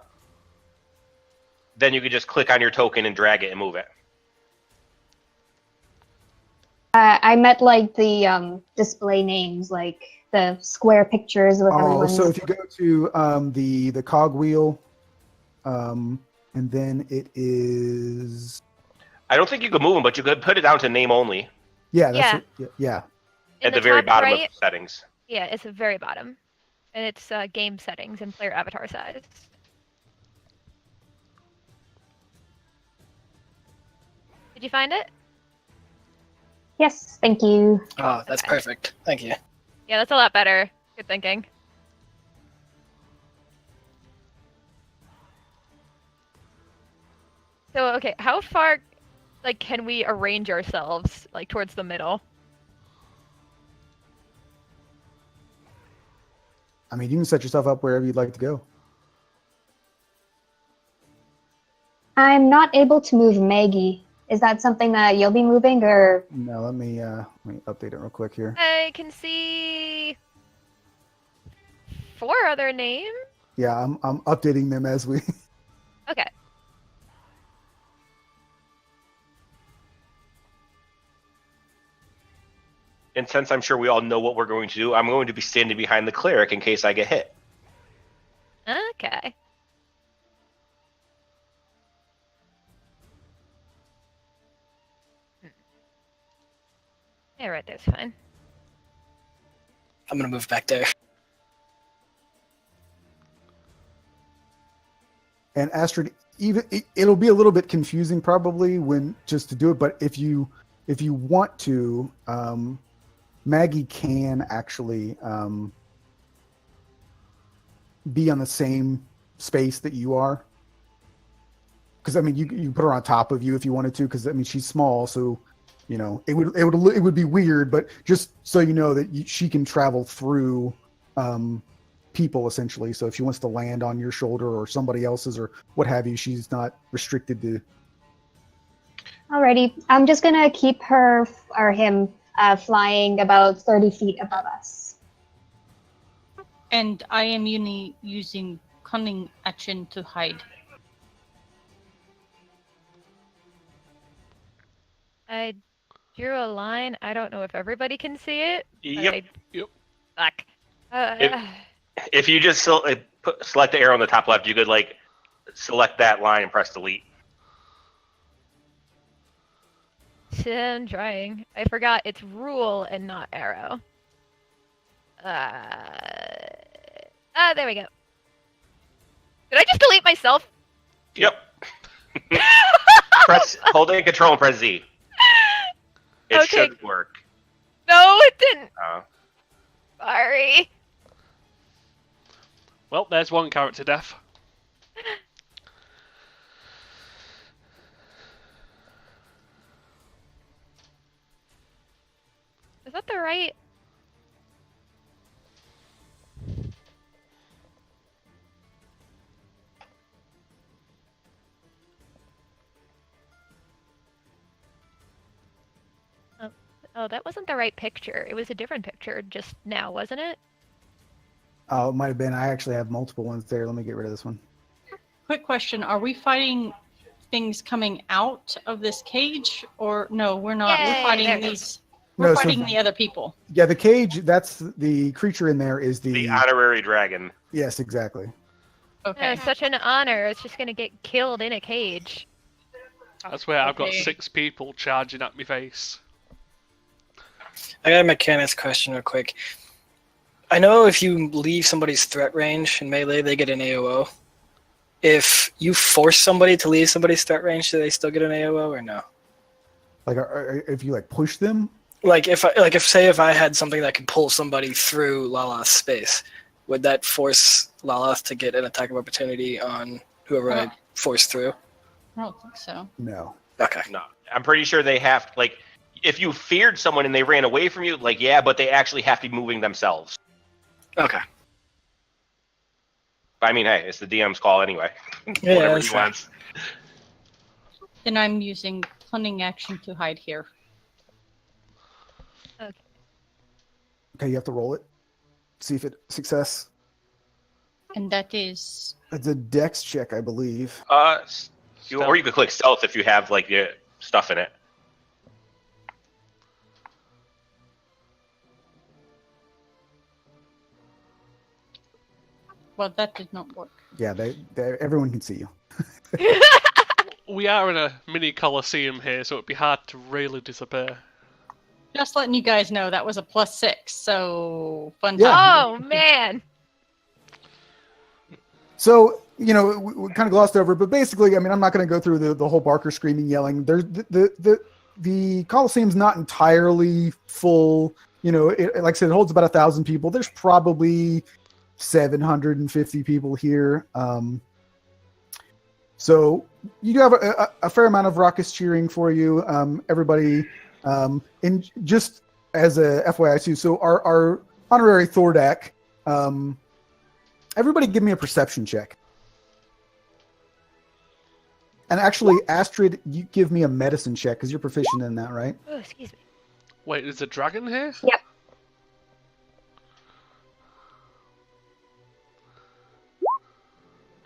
then you can just click on your token and drag it and move it. I meant like the display names, like the square pictures with Oh, everyone's. so if you go to the cog wheel, and then it is I don't think you could move them, but you could put it down to name only yeah, that's Yeah. yeah. In at the very top bottom right, of settings. yeah, it's the very bottom, and it's game settings and player avatar size. Did you find it? Yes, thank you. Oh, that's Okay. perfect. Thank you. Yeah, that's a lot better. Good thinking. So, okay, how far, like, can we arrange ourselves, like, towards the middle? I mean, you can set yourself up wherever you'd like to go. I'm not able to move Maggie. Is that something that you'll be moving, or No, let me update it real quick here. I can see 4 other names. Yeah, I'm updating them as we. Okay. And since I'm sure we all know what we're going to do, I'm going to be standing behind the cleric in case I get hit. Okay. Yeah, right there's fine. I'm gonna move back there. And Astrid, even it'll be a little bit confusing probably when just to do it, but if you want to, Maggie can actually be on the same space that you are. Because I mean, you put her on top of you if you wanted to. Because I mean, she's small, so you know it would be weird. But just so you know that she can travel through people essentially. So if she wants to land on your shoulder or somebody else's or what have you, she's not restricted to. alrighty? I'm just gonna keep her or him flying about 30 feet above us. And I am using cunning action to hide. I drew a line. I don't know if everybody can see it. but Yep. Yep. Fuck. If you just select the arrow on the top left, you could like select that line and press delete. I'm trying. I forgot it's rule and not arrow. There we go. Did I just delete myself? Yep. Holding control and press Z. It Okay. should work. No, it didn't. Uh, Sorry. Well, there's one character death. Is that the right? Oh, that wasn't the right picture. It was a different picture just now, wasn't it? Oh, it might have been. I actually have multiple ones there. Let me get rid of this one. Quick question: are we fighting things coming out of this cage, or no? We're not. Yay, We're fighting there it these. No, We're so- fighting the other people. Yeah, the cage. That's the creature in there. Is the honorary dragon. Yes, exactly. Okay. It's such an honor. It's just gonna get killed in a cage. That's where I've got Okay. 6 people charging at my face. I got a mechanics question real quick. I know if you leave somebody's threat range in melee, they get an AOO. If you force somebody to leave somebody's threat range, do they still get an AOO or no? Like, if you like push them. If I had something that could pull somebody through Lala's space, would that force Lala to get an attack of opportunity on whoever I force through? I don't think so. No. Okay. No, I'm pretty sure they have like if you feared someone and they ran away from you, like yeah, but they actually have to be moving themselves. Okay. But I mean, hey, it's the DM's call anyway. Yeah, Whatever that's he fair. wants. Then I'm using cunning action to hide here. Okay. Okay, you have to roll it. See if it success. And that is It's a dex check, I believe. Or you could click stealth if you have like your stuff in it. well, that did not work. Yeah, everyone can see you. We are in a mini coliseum here, so it'd be hard to really disappear. Just letting you guys know that was a +6, so fun Yeah. time. Oh man. So, we kind of glossed over, but basically, I mean, I'm not going to go through the whole Barker screaming, yelling. There's the Coliseum's not entirely full. Like I said, it holds about 1,000 people. There's probably 750 people here. So you do have a fair amount of raucous cheering for you. Everybody, and just as a FYI too, so our honorary Thordak, everybody give me a perception check. And actually, Astrid, you give me a medicine check because you're proficient in that, right? Oh, excuse me. Wait, is a dragon here? Yep.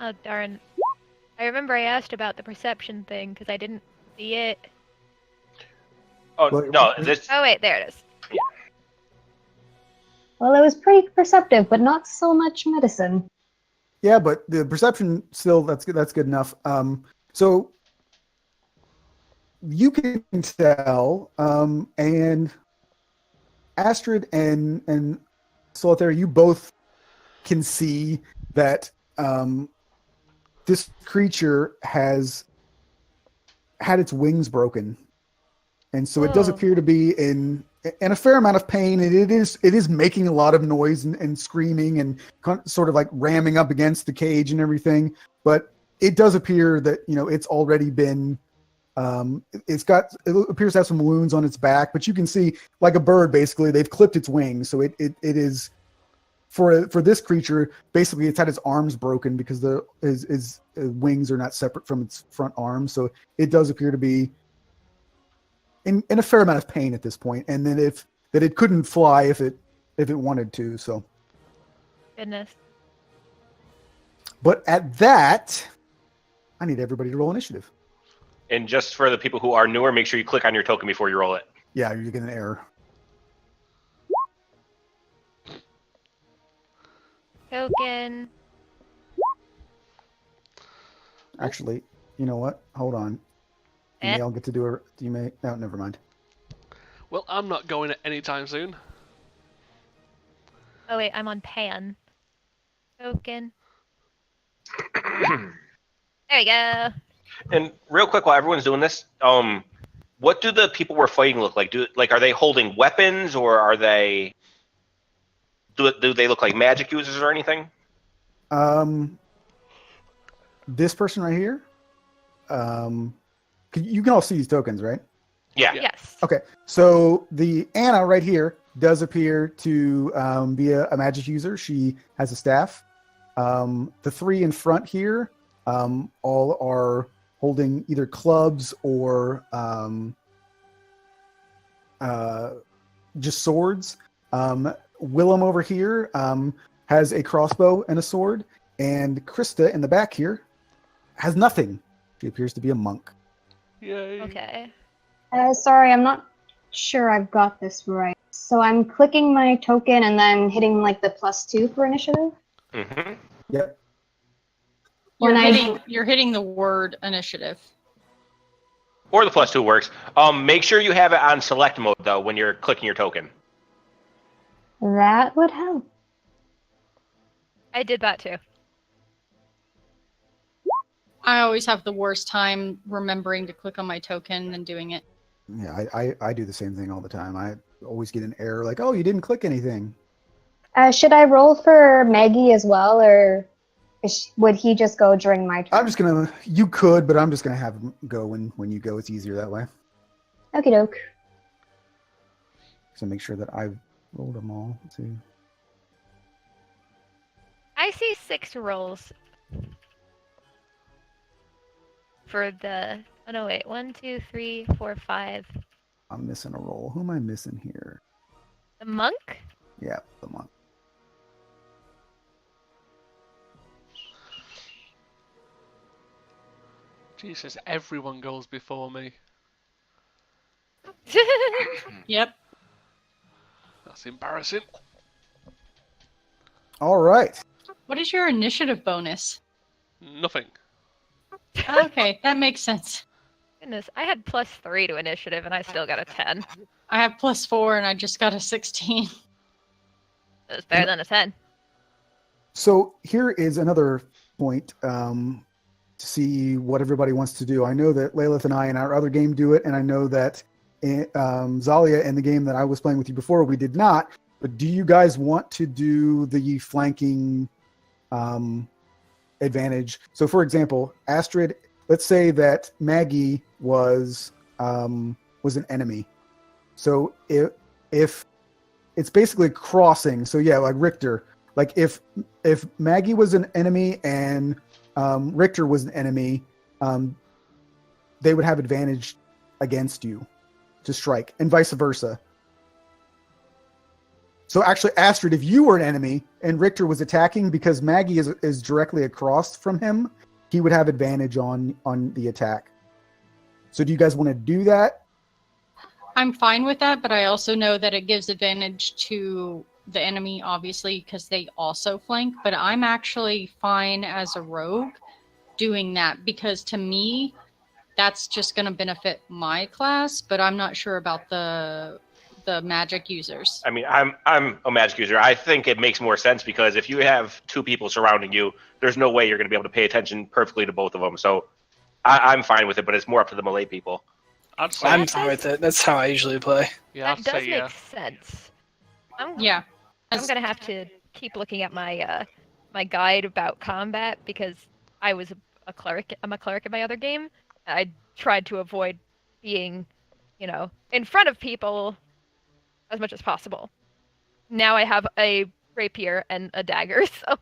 Oh darn. I remember I asked about the perception thing because I didn't see it. Oh Well, no, this Oh wait, there it is. Well, it was pretty perceptive, but not so much medicine. Yeah, but the perception still that's good enough. So you can tell, and Astrid and Solitaire, you both can see that this creature has had its wings broken, and so it does Whoa. appear to be in a fair amount of pain, and it is making a lot of noise and screaming and sort of like ramming up against the cage and everything. But it does appear that it's already been. It appears to have some wounds on its back, but you can see, like a bird, basically they've clipped its wings, so it is for this creature. Basically, it's had its arms broken because his wings are not separate from its front arms, so it does appear to be in a fair amount of pain at this point, and then that it couldn't fly if it wanted to. So, Goodness. but at that, I need everybody to roll initiative. and just for the people who are newer, make sure you click on your token before you roll it. Yeah, you're getting an error. Token. Actually, you know what? Hold on. You may all get to do it. You may. No, never mind. Well, I'm not going anytime soon. Oh wait, I'm on pan. Token. There we go. And real quick, while everyone's doing this, what do the people we're fighting look like? Are they holding weapons, or are they? Do they look like magic users or anything? This person right here. You can all see these tokens, right? Yeah. Yes. Okay, so the Anna right here does appear to be a magic user. She has a staff. The three in front here all are holding either clubs or just swords. Willem over here has a crossbow and a sword, and Krista in the back here has nothing. She appears to be a monk. Yay. Okay. Sorry, I'm not sure I've got this right. So I'm clicking my token and then hitting like the +2 for initiative. Mm-hmm. Yep. You're When you're hitting the word initiative. Or the +2 works. Make sure you have it on select mode though when you're clicking your token. That would help. I did that too. I always have the worst time remembering to click on my token and doing it. Yeah, I do the same thing all the time. I always get an error like, oh, you didn't click anything. Should I roll for Maggie as well, or would he just go during my turn? You could, but I'm just gonna have him go when you go. It's easier that way. Okie doke. So make sure that I've rolled them all. Let's see. I I see 6 rolls for the. Oh no, wait. 1, 2, 3, 4, 5. I'm missing a roll. Who am I missing here? The monk? Yeah, the monk. Jesus, everyone goes before me. Yep. That's embarrassing. All right. What is your initiative bonus? Nothing. Okay, that makes sense. Goodness, I had +3 to initiative and I still got a 10. I have +4 and I just got a 16. That's better than a 10. So here is another point to see what everybody wants to do. I know that Lalith and I in our other game do it, and I know that Zalia in the game that I was playing with you before, we did not. But do you guys want to do the flanking advantage? So, for example, Astrid, let's say that Maggie was an enemy. So if it's basically crossing, so yeah, like Richter, like if Maggie was an enemy and Richter was an enemy, they would have advantage against you to strike, and vice versa. So actually, Astrid, if you were an enemy and Richter was attacking, because Maggie is directly across from him, he would have advantage on the attack. So do you guys want to do that? I'm fine with that, but I also know that it gives advantage to the enemy, obviously, because they also flank. But I'm actually fine as a rogue doing that, because to me, that's just going to benefit my class, but I'm not sure about the magic users. I mean, I'm a magic user. I think it makes more sense because if you have 2 people surrounding you, there's no way you're going to be able to pay attention perfectly to both of them. So I'm fine with it, but it's more up to the melee people. I'd say, I'm fine with it. That's how I usually play. yeah, That I'd does say make yeah. sense. I'm Yeah. gonna have to keep looking at my my guide about combat because I was a cleric. I'm a cleric in my other game. I tried to avoid being, in front of people as much as possible. Now I have a rapier and a dagger, so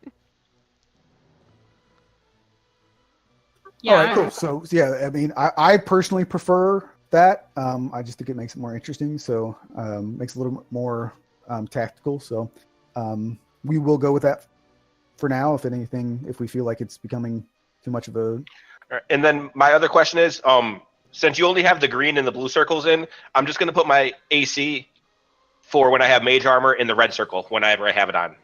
Yeah. All right, cool. So yeah, I mean, I personally prefer that. I just think it makes it more interesting. So makes it a little bit more tactical. So we will go with that for now. If anything, if we feel like it's becoming too much of a. All right. And then my other question is, since you only have the green and the blue circles in, I'm just going to put my AC for when I have mage armor in the red circle whenever I have it on.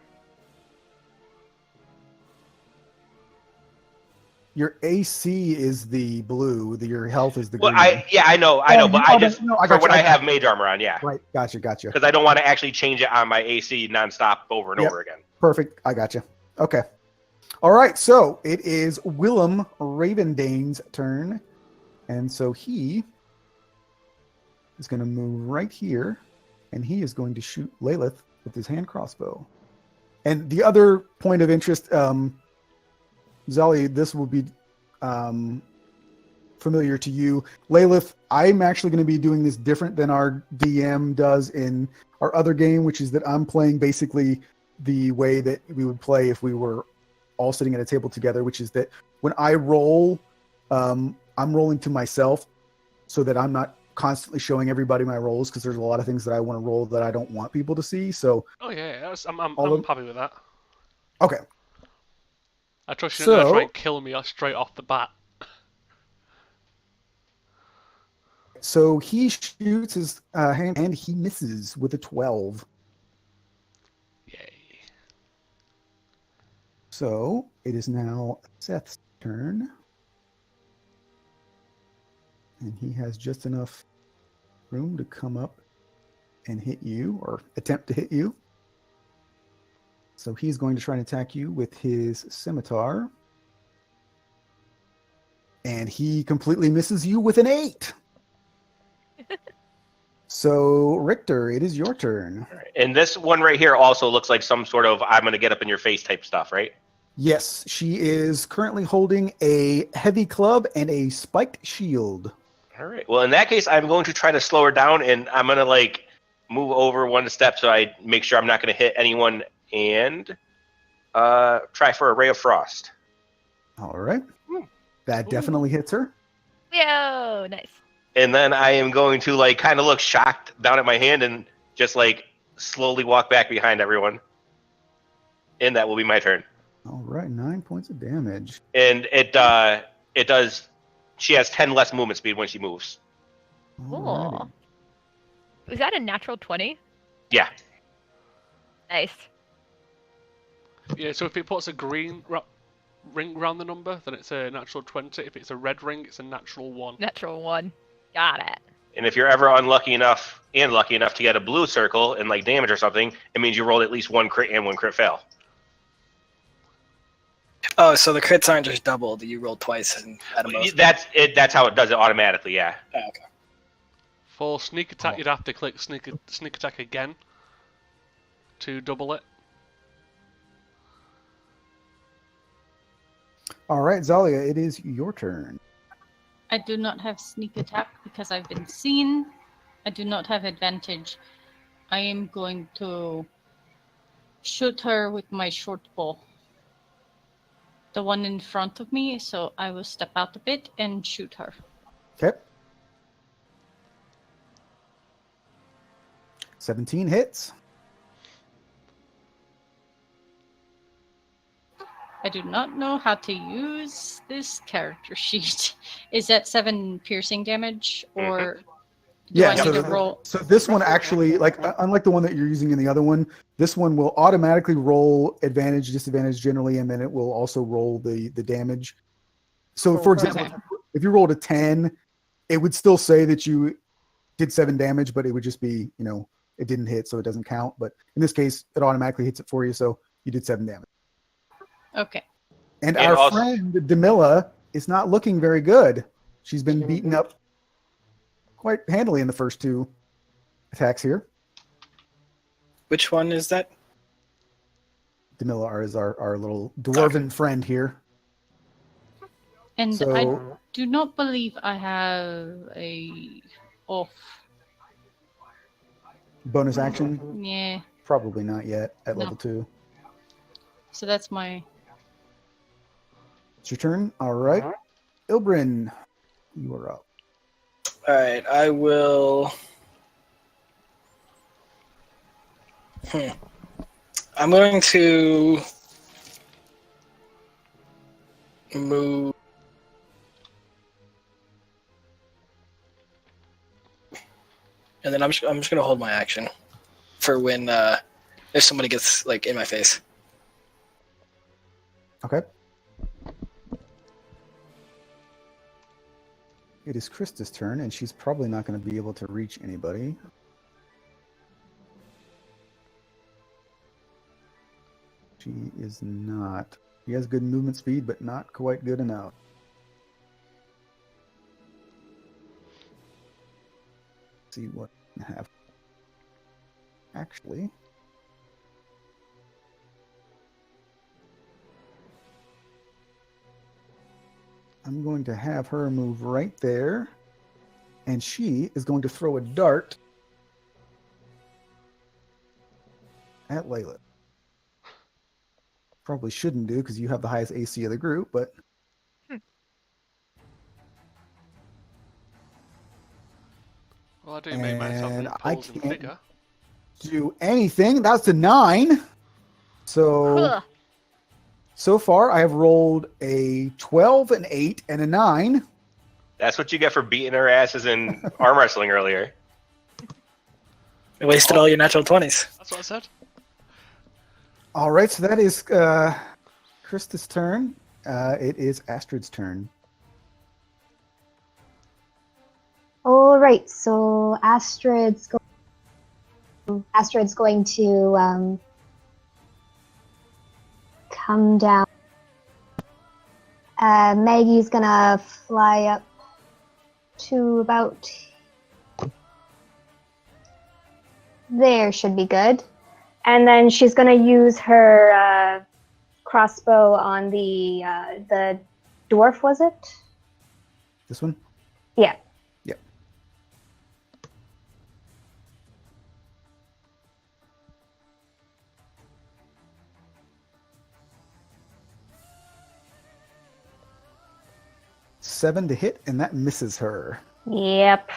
Your AC is the blue. Your health is the Well, green. I know, but I just for when I have mage armor on, yeah, Right, gotcha. because I don't want to actually change it on my AC nonstop over and Yep. over again. Perfect. I gotcha. Okay. All right. So it is Willem Ravendane's turn. And so he is going to move right here. And he is going to shoot Lalith with his hand crossbow. And the other point of interest, Zali, this will be familiar to you. Lalith, I'm actually going to be doing this different than our DM does in our other game, which is that I'm playing basically the way that we would play if we were all sitting at a table together, which is that when I roll, I'm rolling to myself so that I'm not constantly showing everybody my rolls, because there's a lot of things that I want to roll that I don't want people to see. So Oh yeah, I'm happy with that. okay. I trust you're not gonna So- try and kill me straight off the bat. So he shoots his hand and he misses with a 12. Yay. So it is now Seth's turn. And he has just enough room to come up and hit you, or attempt to hit you. So he's going to try and attack you with his scimitar. And he completely misses you with an 8. So Richter, it is your turn. All right. And this one right here also looks like some sort of I'm going to get up in your face type stuff, right? Yes, she is currently holding a heavy club and a spiked shield. All right. Well, in that case, I'm going to try to slow her down, and I'm going to move over one step so I make sure I'm not going to hit anyone. And Try for a ray of frost. All right. That definitely hits her. Yo, nice. And then I am going to like kind of look shocked down at my hand and just like slowly walk back behind everyone. And that will be my turn. All right, 9 points of damage. And it does. She has 10 less movement speed when she moves. Alrighty. Cool. Was that a natural 20? Yeah. Nice. Yeah, so if it puts a green ring around the number, then it's a natural 20. If it's a red ring, it's a natural 1. Natural 1. Got it. And if you're ever unlucky enough and lucky enough to get a blue circle and like damage or something, it means you rolled at least 1 crit and 1 crit fail. Oh, so the crits aren't just doubled. You roll twice and at a most. That's it. That's how it does it automatically. Yeah. Oh, okay. For sneak attack, you'd have to click sneak attack again to double it. All right, Zalia, it is your turn. I do not have sneak attack because I've been seen. I do not have advantage. I am going to shoot her with my short bow. The one in front of me, so I will step out a bit and shoot her. Okay. 17 hits. I do not know how to use this character sheet. Is that 7 piercing damage, or do I need to roll? So this one actually, like unlike the one that you're using in the other one, this one will automatically roll advantage, disadvantage generally, and then it will also roll the damage. So for example, if you rolled a 10, it would still say that you did 7 damage, but it would just be, it didn't hit, so it doesn't count. But in this case, it automatically hits it for you, so you did 7 damage. Okay. And our friend Demilla is not looking very good. She's been beaten up quite handily in the first 2 attacks here. Which one is that? Demilla is our little dwarven friend here. And So- I do not believe I have a off. Bonus action? Yeah. Probably not yet at No. level 2. So that's my. It's your turn. All right. Ilbrin, you are up. All right, I will. I'm going to move. And then I'm just going to hold my action for when if somebody gets like in my face. Okay. It is Krista's turn, and she's probably not going to be able to reach anybody. She is not. She has good movement speed, but not quite good enough. Let's see what I have. Actually, I'm going to have her move right there, and she is going to throw a dart at Layla. Probably shouldn't do because you have the highest AC of the group, but Well, I do make myself And an I imposing can't- figure. do anything. That's a 9. So Ugh. so far I have rolled a 12, an 8, and a 9. That's what you get for beating her asses in arm wrestling earlier. You wasted all your natural 20s. That's what I said. All right, so that is Krista's turn. It is Astrid's turn. All right, so Astrid's going to come down. Maggie's gonna fly up to about there, should be good. And then she's gonna use her crossbow on the dwarf, was it? This one? Yeah. Yep. 7 to hit, and that misses her. Yep.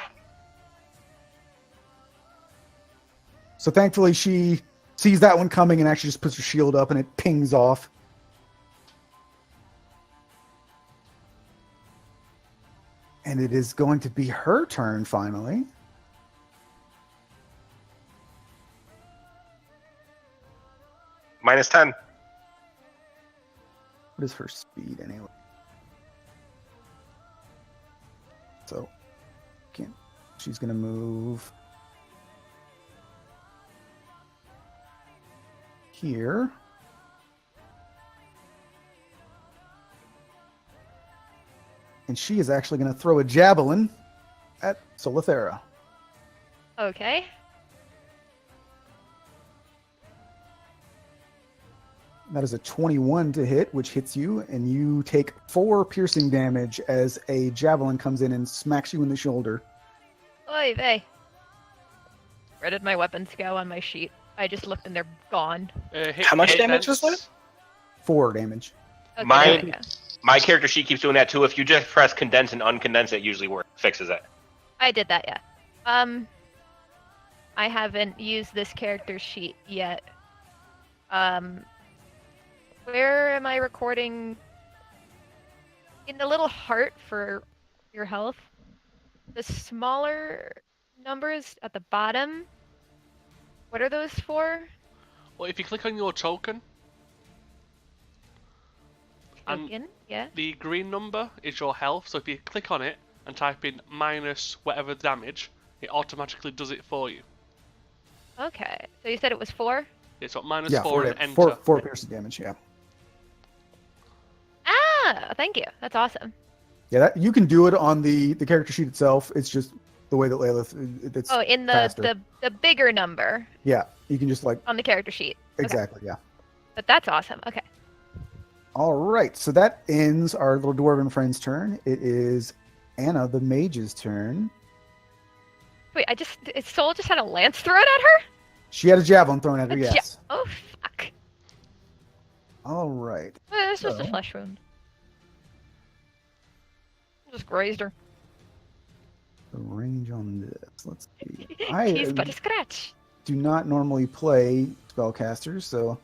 So thankfully, she sees that one coming and actually just puts her shield up, and it pings off. And it is going to be her turn finally. -10. What is her speed anyway? So, can't. She's gonna move here. And she is actually going to throw a javelin at Solithera. Okay. That is a 21 to hit, which hits you, and you take 4 piercing damage as a javelin comes in and smacks you in the shoulder. Oy vey. Where did my weapons go on my sheet? I just looked and they're gone. How much damage was that? 4 damage. Okay, Mine- there we go. My character sheet keeps doing that too. If you just press condense and uncondense, it usually fixes it. I did that, yeah. I haven't used this character sheet yet. Where am I recording? In the little heart for your health, the smaller numbers at the bottom, what are those for? Well, if you click on your token, and Token, yeah. the green number is your health, so if you click on it and type in minus whatever damage, it automatically does it for you. Okay, so you said it was 4? It's got minus Yeah, 4 4, and enter. 4 piercing damage, yeah. Ah, thank you. That's awesome. Yeah, that, you can do it on the character sheet itself. It's just the way that Layla, it's Oh, in faster. the bigger number Yeah, you can just like, on the character sheet. Okay. exactly, yeah. But that's awesome. Okay. All right, so that ends our little dwarven friend's turn. It is Anna, the mage's turn. Wait, Soul just had a lance thrown at her? She had a javelin thrown at her, A ja- yes. Oh, fuck. All right. It's just a So- flesh wound. Just grazed her. The range on this, let's see. He's but a scratch. Do not normally play spellcasters, so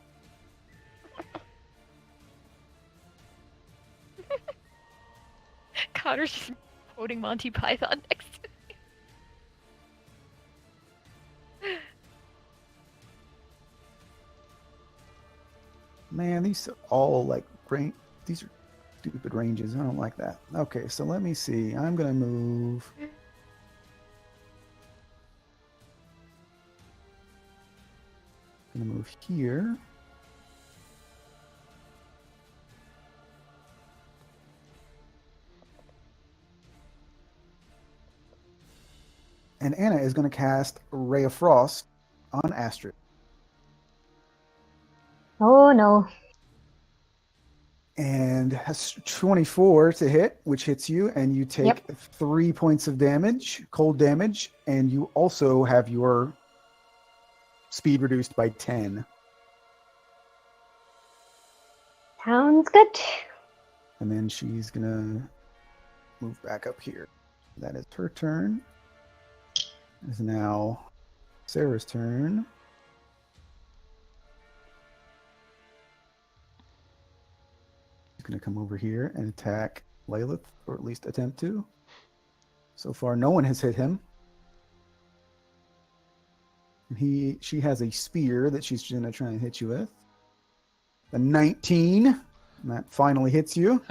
Connor's just quoting Monty Python next to me. man, these are all like these are stupid ranges. I don't like that. Okay, so let me see. I'm gonna move. Gonna move here. And Anna is going to cast Ray of Frost on Astrid. Oh no. And has 24 to hit, which hits you, and you take Yep. 3 points of damage, cold damage, and you also have your speed reduced by 10. Sounds good. And then she's going to move back up here. That is her turn. It is now Sarah's turn. She's going to come over here and attack Lilith, or at least attempt to. So far, no one has hit him. And she has a spear that she's going to try and hit you with. A 19. And that finally hits you.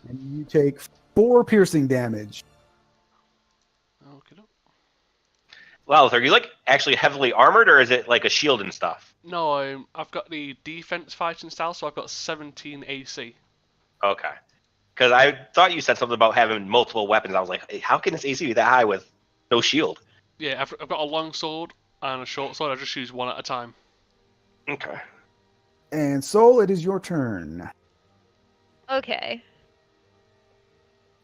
And you take 4 piercing damage. Okay. Lilith, are you like actually heavily armored, or is it like a shield and stuff? No, I've got the defense fighting style, so I've got 17 AC. Okay. Because I thought you said something about having multiple weapons. I was like, hey, how can this AC be that high with no shield? Yeah, I've got a long sword and a short sword. I just use one at a time. Okay. And Soul, it is your turn. Okay.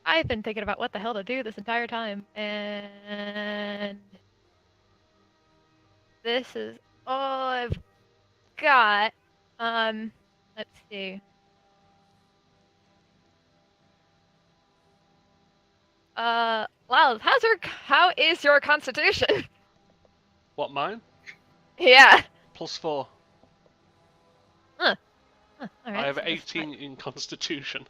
I've been thinking about what the hell to do this entire time, and this is all I've got. Let's see. Lyle, how is your constitution? What, mine? Yeah. +4. All right. I have so 18 in Constitution.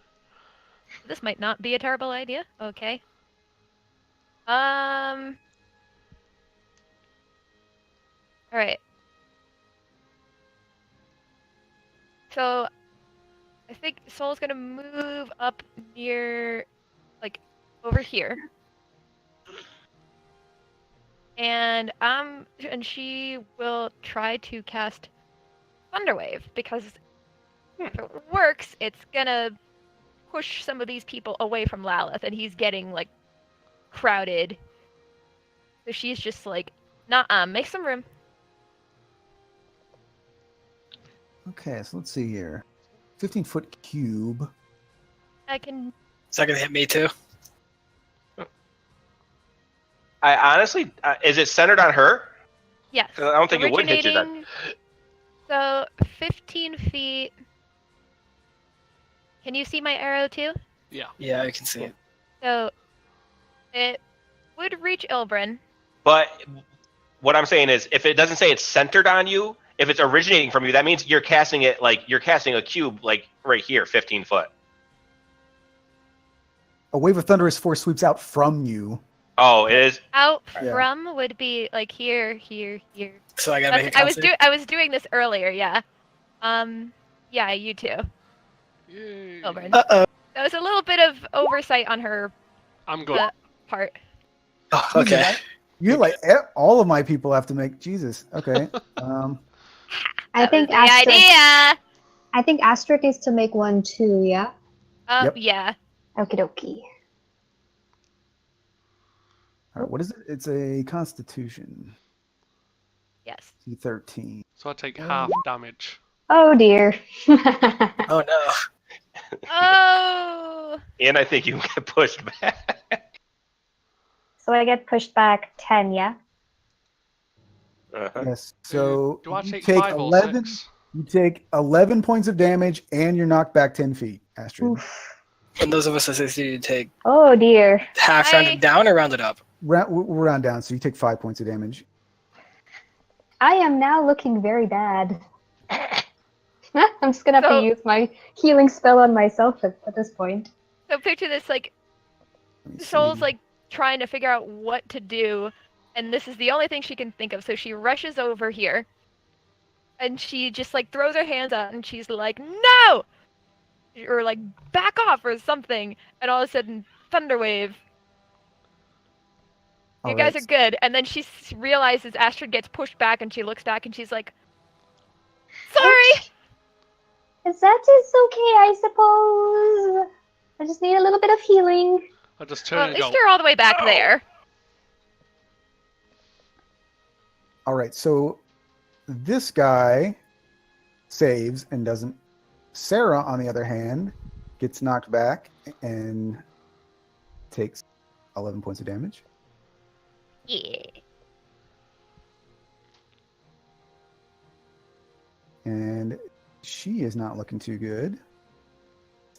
This might not be a terrible idea. Okay. All right. So, I think Soul's gonna move up near, like, over here. And she will try to cast Thunderwave because if it works, it's gonna push some of these people away from Lalith, and he's getting like crowded. So she's just like, nah, make some room. Okay, so let's see here. 15-foot cube. I can. Is that gonna hit me too? I honestly, is it centered on her? Yes. 'Cause I don't think it would hit you then. Originating- So 15 feet. Can you see my arrow too? Yeah. Yeah, I can see it. So it would reach Ilbrin. But what I'm saying is, if it doesn't say it's centered on you, if it's originating from you, that means you're casting it like you're casting a cube like right here, 15 foot. A wave of thunderous force sweeps out from you. Oh, it is. Out Yeah. from would be like here, here, here. So I gotta make a I was constitution. doing this earlier, yeah. Yeah, you too. Yay. Ilbrin. Uh-oh. That was a little bit of oversight on her I'm good. part. Oh, okay. You're like, all of my people have to make Jesus. Okay. I That think was the idea. I think Astric is to make one too, yeah? Yep. Yeah. Okie dokie. All right, what is it? It's a Constitution. Yes. C13. So I take half damage. Oh dear. Oh no. Oh. And I think you get pushed back. So I get pushed back 10, yeah? Uh-huh. Yes. So Do I you take take 5 or 11. 6? You take 11 points of damage, and you're knocked back 10 feet. Astrid. Oof. And those of us that succeeded to take Oh dear. half rounded down or rounded up. We'll round down, so you take 5 points of damage. I am now looking very bad. I'm just gonna have So- to use my healing spell on myself at this point. So picture this, like, Let me Soul's see. like trying to figure out what to do, and this is the only thing she can think of. So she rushes over here, and she just like throws her hands out, and she's like, "No!" or like "Back off" or something. And all of a sudden, Thunderwave. You All guys right. are good. And then she realizes Astrid gets pushed back, and she looks back, and she's like, "Sorry." Is that is okay, I suppose. I just need a little bit of healing. I just turn Well, at and least go, you're all the way back there. All right, so this guy saves and doesn't. Sarah, on the other hand, gets knocked back and takes 11 points of damage. Yeah. And she is not looking too good.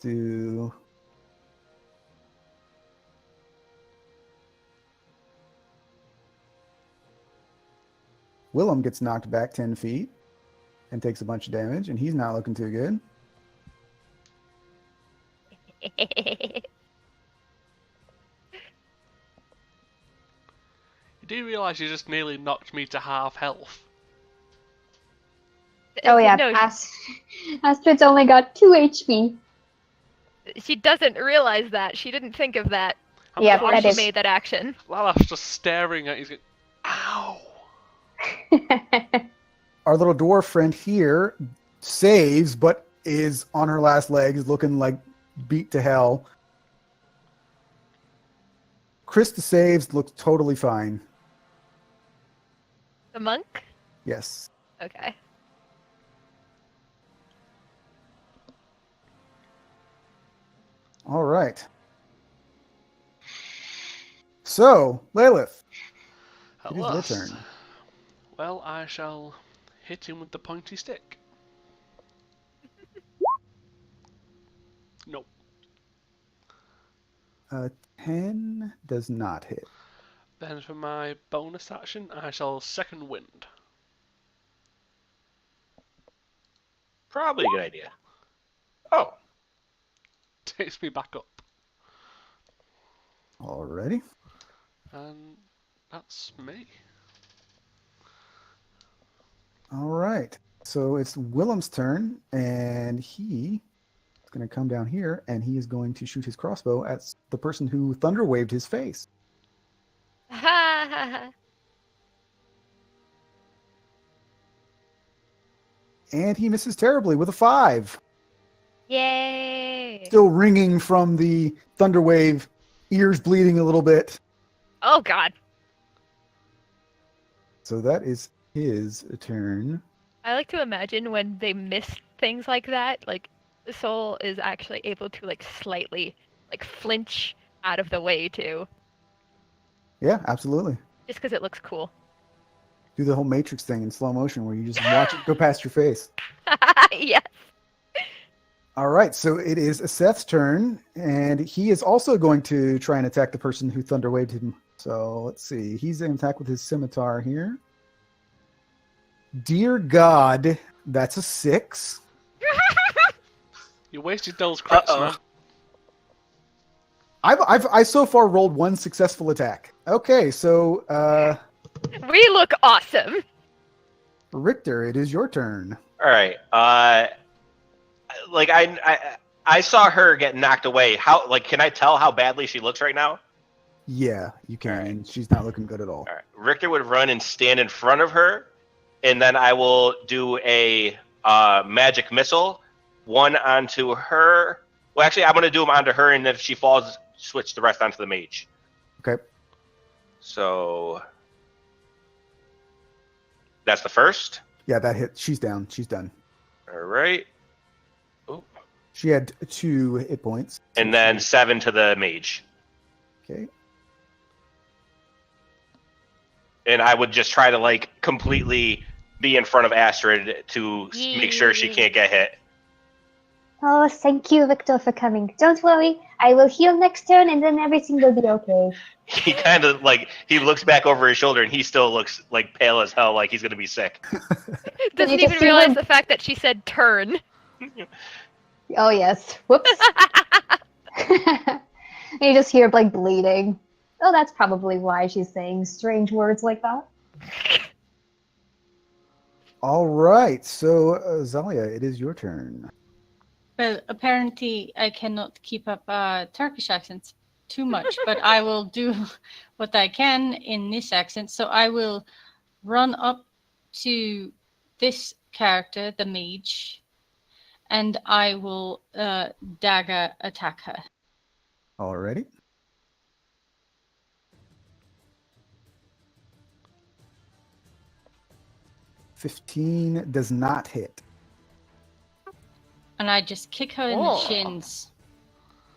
To Willem gets knocked back 10 feet and takes a bunch of damage, and he's not looking too good. you do realise you just nearly knocked me to half health. Oh yeah, No, Astrid's only got 2 HP. she doesn't realize that. She didn't think of that Yeah, before that she is- made that action. Lalaf's just staring at you. He's going, ow! Our little dwarf friend here saves, but is on her last legs, looking like beat to hell. Krista saves, looks totally fine. The monk? Yes. Okay. All right. So, Lilith, At it is your last. turn. Well, I shall hit him with the pointy stick. Nope. 10 does not hit. Then for my bonus action, I shall second wind. Probably a good idea. Oh, Takes me back up. Alrighty. And that's me. All right. So it's Willem's turn, and he is going to come down here, and he is going to shoot his crossbow at the person who thunder waved his face. Ha ha ha. And he misses terribly with a 5. Yay! Still ringing from the thunder wave, ears bleeding a little bit. Oh god. So that is his turn. I like to imagine when they miss things like that, like the soul is actually able to like slightly like flinch out of the way too, Yeah, absolutely. just because it looks cool. Do the whole Matrix thing in slow motion where you just watch it go past your face. Yes. All right, so it is Seth's turn, and he is also going to try and attack the person who thunder waved him. So let's see. He's going to attack with his scimitar here. Dear God, that's a 6. You wasted those crits, man. I've so far rolled 1 successful attack. Okay, so We look awesome. Richter, it is your turn. all right. Like I saw her get knocked away. How like can I tell how badly she looks right now? Yeah, you can. Alright. She's not looking good at all. All right. Richter would run and stand in front of her, and then I will do a magic missile, one onto her. Well, actually, I'm going to do them onto her, and then if she falls, switch the rest onto the mage. Okay. So that's the first. Yeah, that hit. She's down. She's done. All right. She had 2 hit points. And then 7 to the mage. Okay. And I would just try to like completely be in front of Astrid to make sure she can't get hit. Oh, thank you, Victor, for coming. Don't worry, I will heal next turn, and then everything will be okay. He kind of like he looks back over his shoulder and he still looks like pale as hell, like he's gonna be sick. Doesn't you just even see realize them- the fact that she said turn. Oh yes. Whoops. You just hear like bleeding. Oh, that's probably why she's saying strange words like that. All right. So, Zalia, it is your turn. Well, apparently I cannot keep up Turkish accents too much, but I will do what I can in this accent. So I will run up to this character, the mage, and I will dagger attack her. Alrighty. $15 does not hit. And I just kick her in the Oh. shins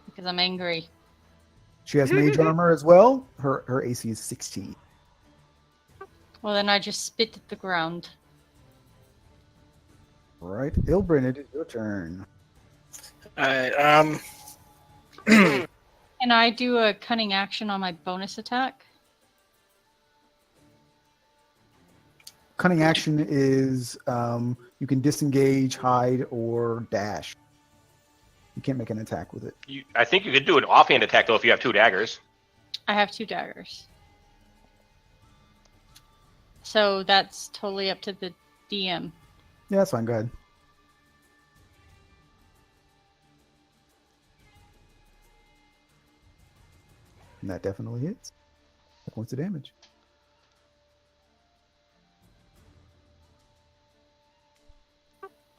because I'm angry. She has mage armor as well. Her AC is 16. Well, then I just spit at the ground. All right, Ilbrin, it is your turn. Alright, Can I do a cunning action on my bonus attack? Cunning action is you can disengage, hide, or dash. You can't make an attack with it. I think you could do an offhand attack though if you have 2 daggers. I have 2 daggers. So that's totally up to the DM. Yeah, that's fine. Go ahead. And that definitely hits. Points of damage.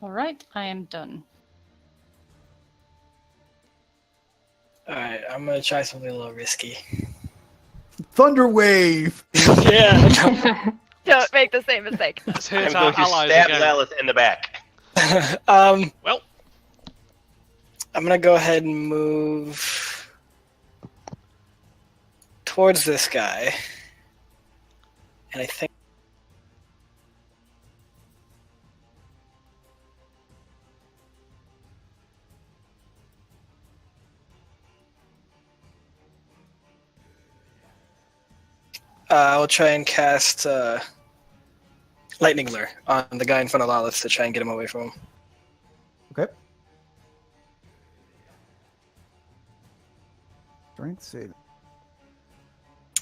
All right, I am done. alright, I'm gonna try something a little risky. Thunder wave. Yeah. Don't make the same mistake. Let's I'm hit going our to allies stab again. Lalith in the back. Well, I'm gonna go ahead and move towards this guy. And I think I'll try and cast Lightning Lure on the guy in front of Lilith to try and get him away from him. Okay. Strength save.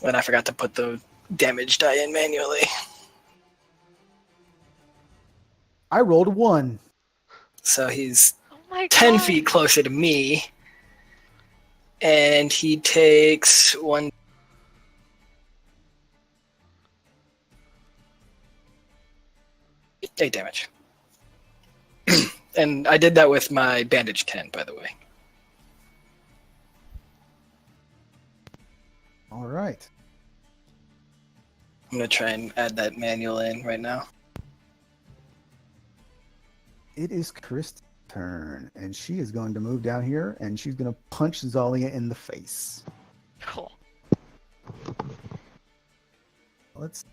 And I forgot to put the damage die in manually. I rolled a 1. So he's Oh my 10 god. feet closer to me. And he takes 1. Eight damage. And I did that with my bandage 10, by the way. All right. I'm going to try and add that manual in right now. It is Krista's turn, and she is going to move down here, and she's going to punch Zalia in the face. Cool. Let's.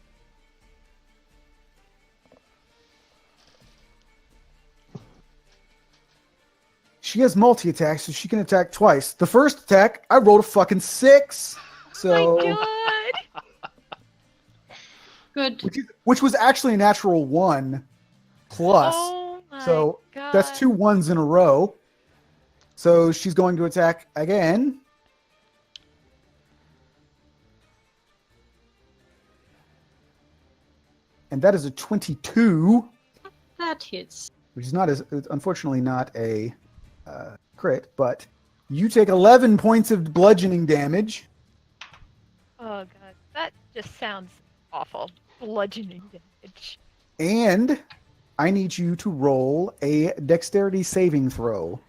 She has multi-attack, so she can attack twice. The first attack, I rolled a fucking 6. So, Oh my god. Good. which was actually a natural 1 plus. Oh my So god. that's 2 1s in a row. So she's going to attack again. And that is a 22, That hits. which is not as unfortunately not a crit, but you take 11 points of bludgeoning damage. Oh god. That just sounds awful. Bludgeoning damage. And I need you to roll a dexterity saving throw.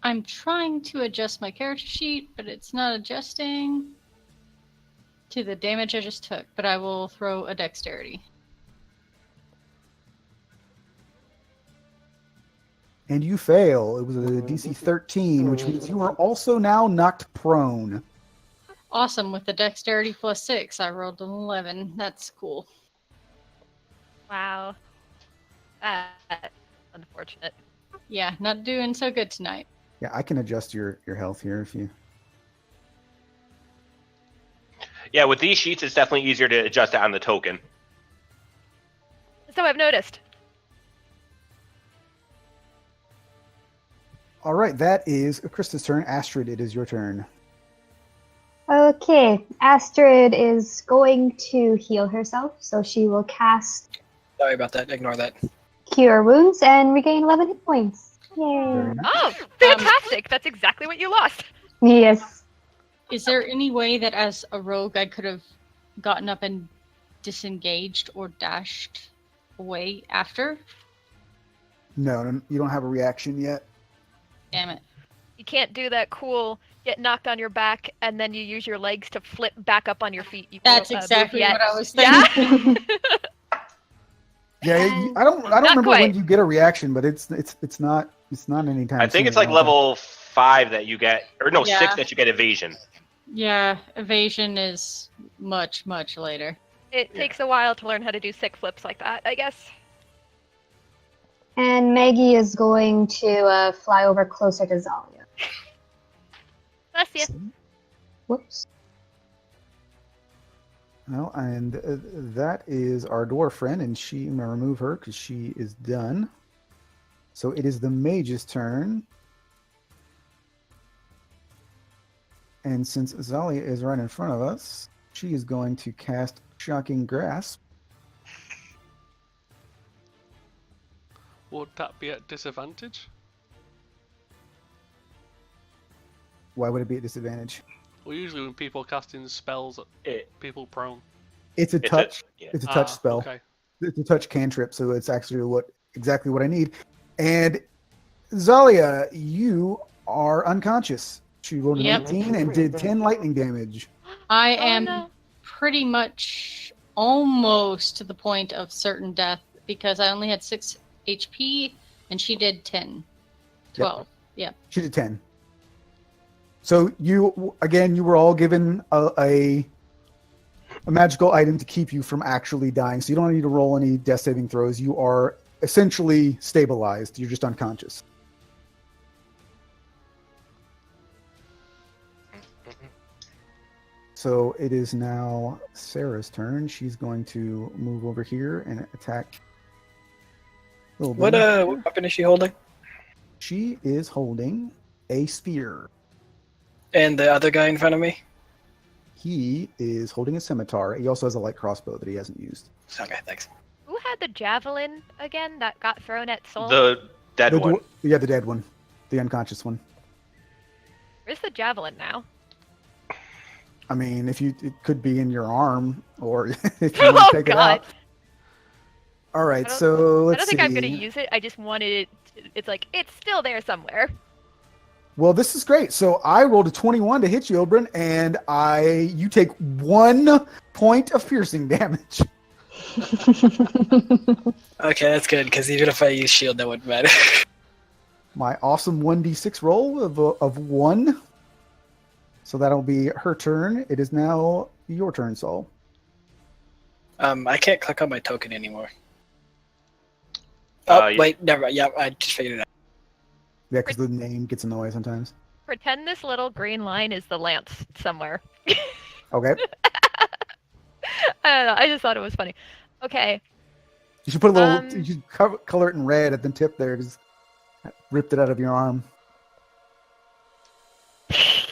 I'm trying to adjust my character sheet, but it's not adjusting to the damage I just took. But I will throw a dexterity. And you fail. It was a DC 13, which means you are also now knocked prone. Awesome. With the dexterity plus 6, I rolled an 11. That's cool. Wow. That's unfortunate. Yeah, not doing so good tonight. Yeah, I can adjust your health here if you... Yeah, with these sheets, it's definitely easier to adjust it on the token. So I've noticed. All right, that is Krista's turn. Astrid, it is your turn. Okay, Astrid is going to heal herself, so she will cast Sorry about that. Ignore that. Cure Wounds and regain 11 hit points. Yay! Very nice. Oh, fantastic! That's exactly what you lost. Yes. Is there any way that as a rogue I could have gotten up and disengaged or dashed away after? No, you don't have a reaction yet. Damn it. You can't do that cool get knocked on your back and then you use your legs to flip back up on your feet. You That's won't, move exactly yet. what I was thinking. Yeah. Yeah, I don't remember quite. when you get a reaction, but it's not anytime. I think soon, it's like don't level 5 that you get, or no, Yeah. 6 that you get evasion. Yeah, evasion is much, much later. It takes a while to learn how to do sick flips like that, I guess. And Maggie is going to fly over closer to Zalia. Bless you. think. Whoops. Well, and that is our dwarf friend, and I'm going to remove her because she is done. So it is the mage's turn. And since Zalia is right in front of us, she is going to cast Shocking Grasp. Would that be at disadvantage? Why would it be at disadvantage? Well, usually when people casting spells at It, people prone. It's a it's touch. yeah. It's a touch spell. Okay. It's a touch cantrip, so it's actually exactly what I need. And Zalia, you are unconscious. She rolled an Yep. 18 and did 10 lightning damage. I Oh, am no. pretty much almost to the point of certain death because I only had 6 HP and she did 10. 12. Yep. She did 10. So you were all given a a magical item to keep you from actually dying. So you don't need to roll any death saving throws. You are essentially stabilized. You're just unconscious. So it is now Sarah's turn. She's going to move over here and attack. Little What Benny. what weapon is she holding? She is holding a spear. And the other guy in front of me? He is holding a scimitar. He also has a light crossbow that he hasn't used. Okay, thanks. Who had the javelin again that got thrown at Soul? The dead one. Yeah, the dead one. The unconscious one. Where's the javelin now? I mean, it could be in your arm, or if you want Oh to take it god! out. All right, I don't- so I let's don't think see. I'm gonna use it. I just wanted it. It's like it's still there somewhere. Well, this is great. So I rolled a 21 to hit you, Oberon, and you take 1 point of piercing damage. Okay, that's good, because even if I use shield, that wouldn't matter. My awesome 1d6 roll of 1. So that'll be her turn. It is now your turn, Saul. I can't click on my token anymore. Oh, Yeah. wait, never mind. Yeah, I just figured it out. Yeah, because the name gets in the way sometimes. Pretend this little green line is the lance somewhere. Okay. I don't know. I just thought it was funny. Okay. You should put a little. Um, You should color it in red at the tip there, because ripped it out of your arm.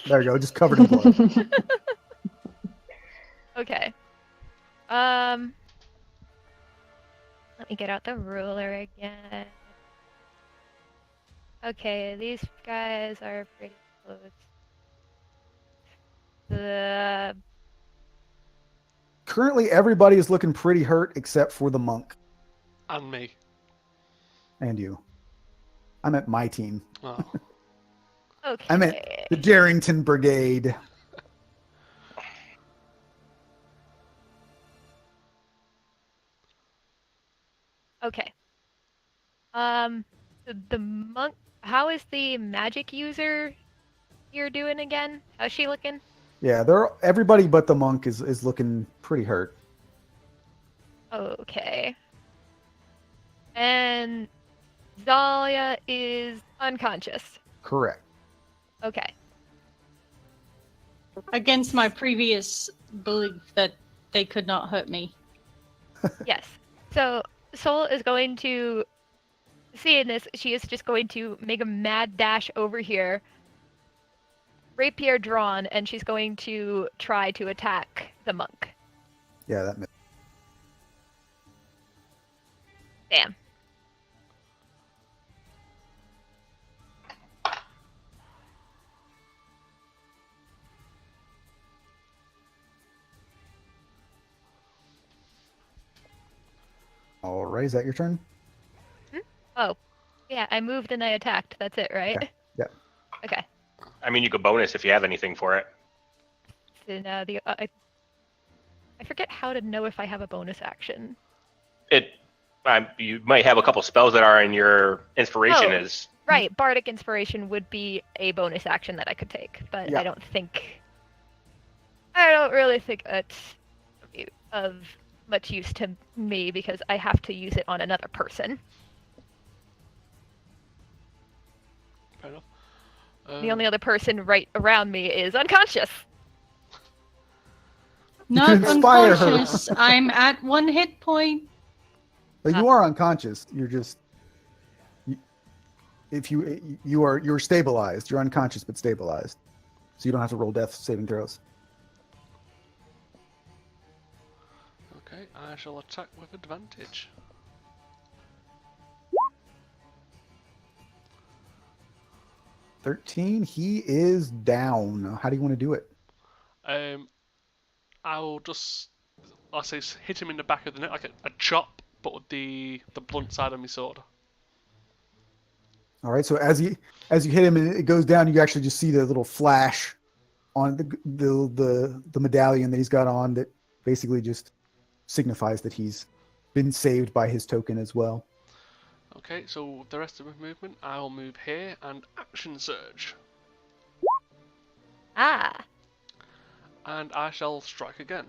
There you go. Just covered in blood. Okay. Let me get out the ruler again. Okay, these guys are pretty close. The Currently, everybody is looking pretty hurt except for the monk And me. and you. I'm at my team. Oh. okay. I'm at the Darrington Brigade. Okay. The monk. How is the magic user here doing again? How's she looking? Yeah, everybody but the monk is looking pretty hurt. Okay. And Zalia is unconscious. Correct. Okay. Against my previous belief that they could not hurt me. Yes. So Soul is going to seeing this, she is just going to make a mad dash over here. Rapier drawn, and she's going to try to attack the monk. Yeah, that. Damn. All right, is that your turn? Oh, yeah, I moved and I attacked. That's it, right? Okay. Yeah. Okay. I mean, you could bonus if you have anything for it. So now I forget how to know if I have a bonus action. You might have a couple spells that are in your inspiration Oh. is Right, Bardic Inspiration would be a bonus action that I could take, but Yeah. I don't really think it's of much use to me because I have to use it on another person. Fair enough. The only other person right around me is unconscious. Not Inspire her. unconscious. I'm at 1 hit point. But you are unconscious. You're just. You're stabilized. You're unconscious but stabilized, so you don't have to roll death saving throws. Okay, I shall attack with advantage. $13. He is down. How do you want to do it? I will just, I'll say, hit him in the back of the neck like a chop, but with the blunt side of my sword. All right. So as you hit him and it goes down, you actually just see the little flash on the medallion that he's got on that basically just signifies that he's been saved by his token as well. Okay, so the rest of my movement, I will move here and action surge, Ah, and I shall strike again.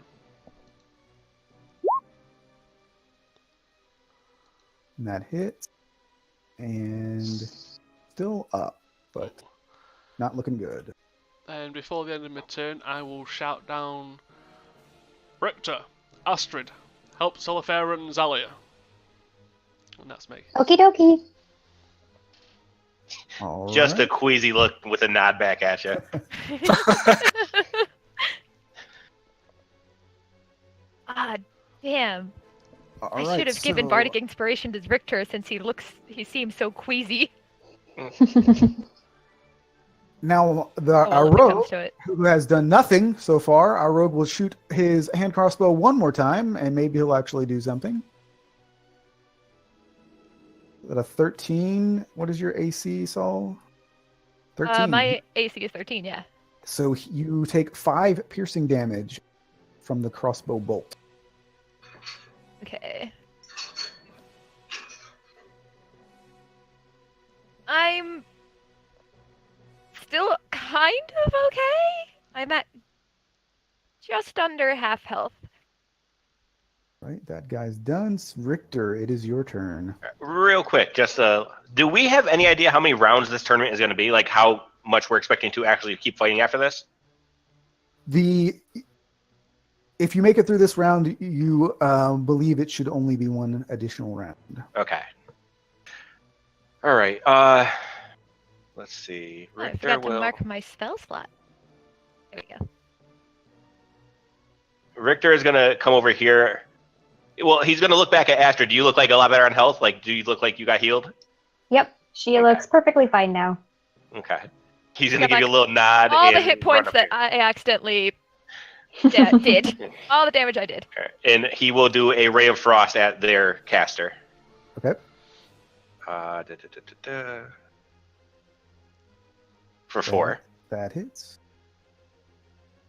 And that hits. And still up, but not looking good. And before the end of my turn, I will shout down Richter, Astrid, help Solifera and Zalia. And that's me. Okie dokie. All Just a right. queasy look with a nod back at you. Ah, damn. All I right, should have given so- bardic inspiration to Richter since he seems so queasy. Now, Well, our if it comes rogue, to it. who has done nothing so far, our rogue will shoot his hand crossbow one more time, and maybe he'll actually do something. Is that a 13? What is your AC, Saul? 13. My AC is 13, yeah. So you take 5 piercing damage from the crossbow bolt. Okay. I'm still kind of okay. I'm at just under half health. Right, that guy's done. Richter, it is your turn. Real quick, just do we have any idea how many rounds this tournament is going to be? Like how much we're expecting to actually keep fighting after this? If you make it through this round, you believe it should only be one additional round. Okay. All right. Let's see. Oh, I Richter forgot to will. mark my spell slot. There we go. Richter is going to come over here. Well, he's going to look back at Astrid. Do you look like a lot better on health? Like, do you look like you got healed? Yep, she looks perfectly fine now. Okay. He's going Yeah, to give you a like, little nod. All the and hit run points up that here. I accidentally did. All the damage I did. Okay. And he will do a ray of frost at their caster. Okay. For 4. That hits.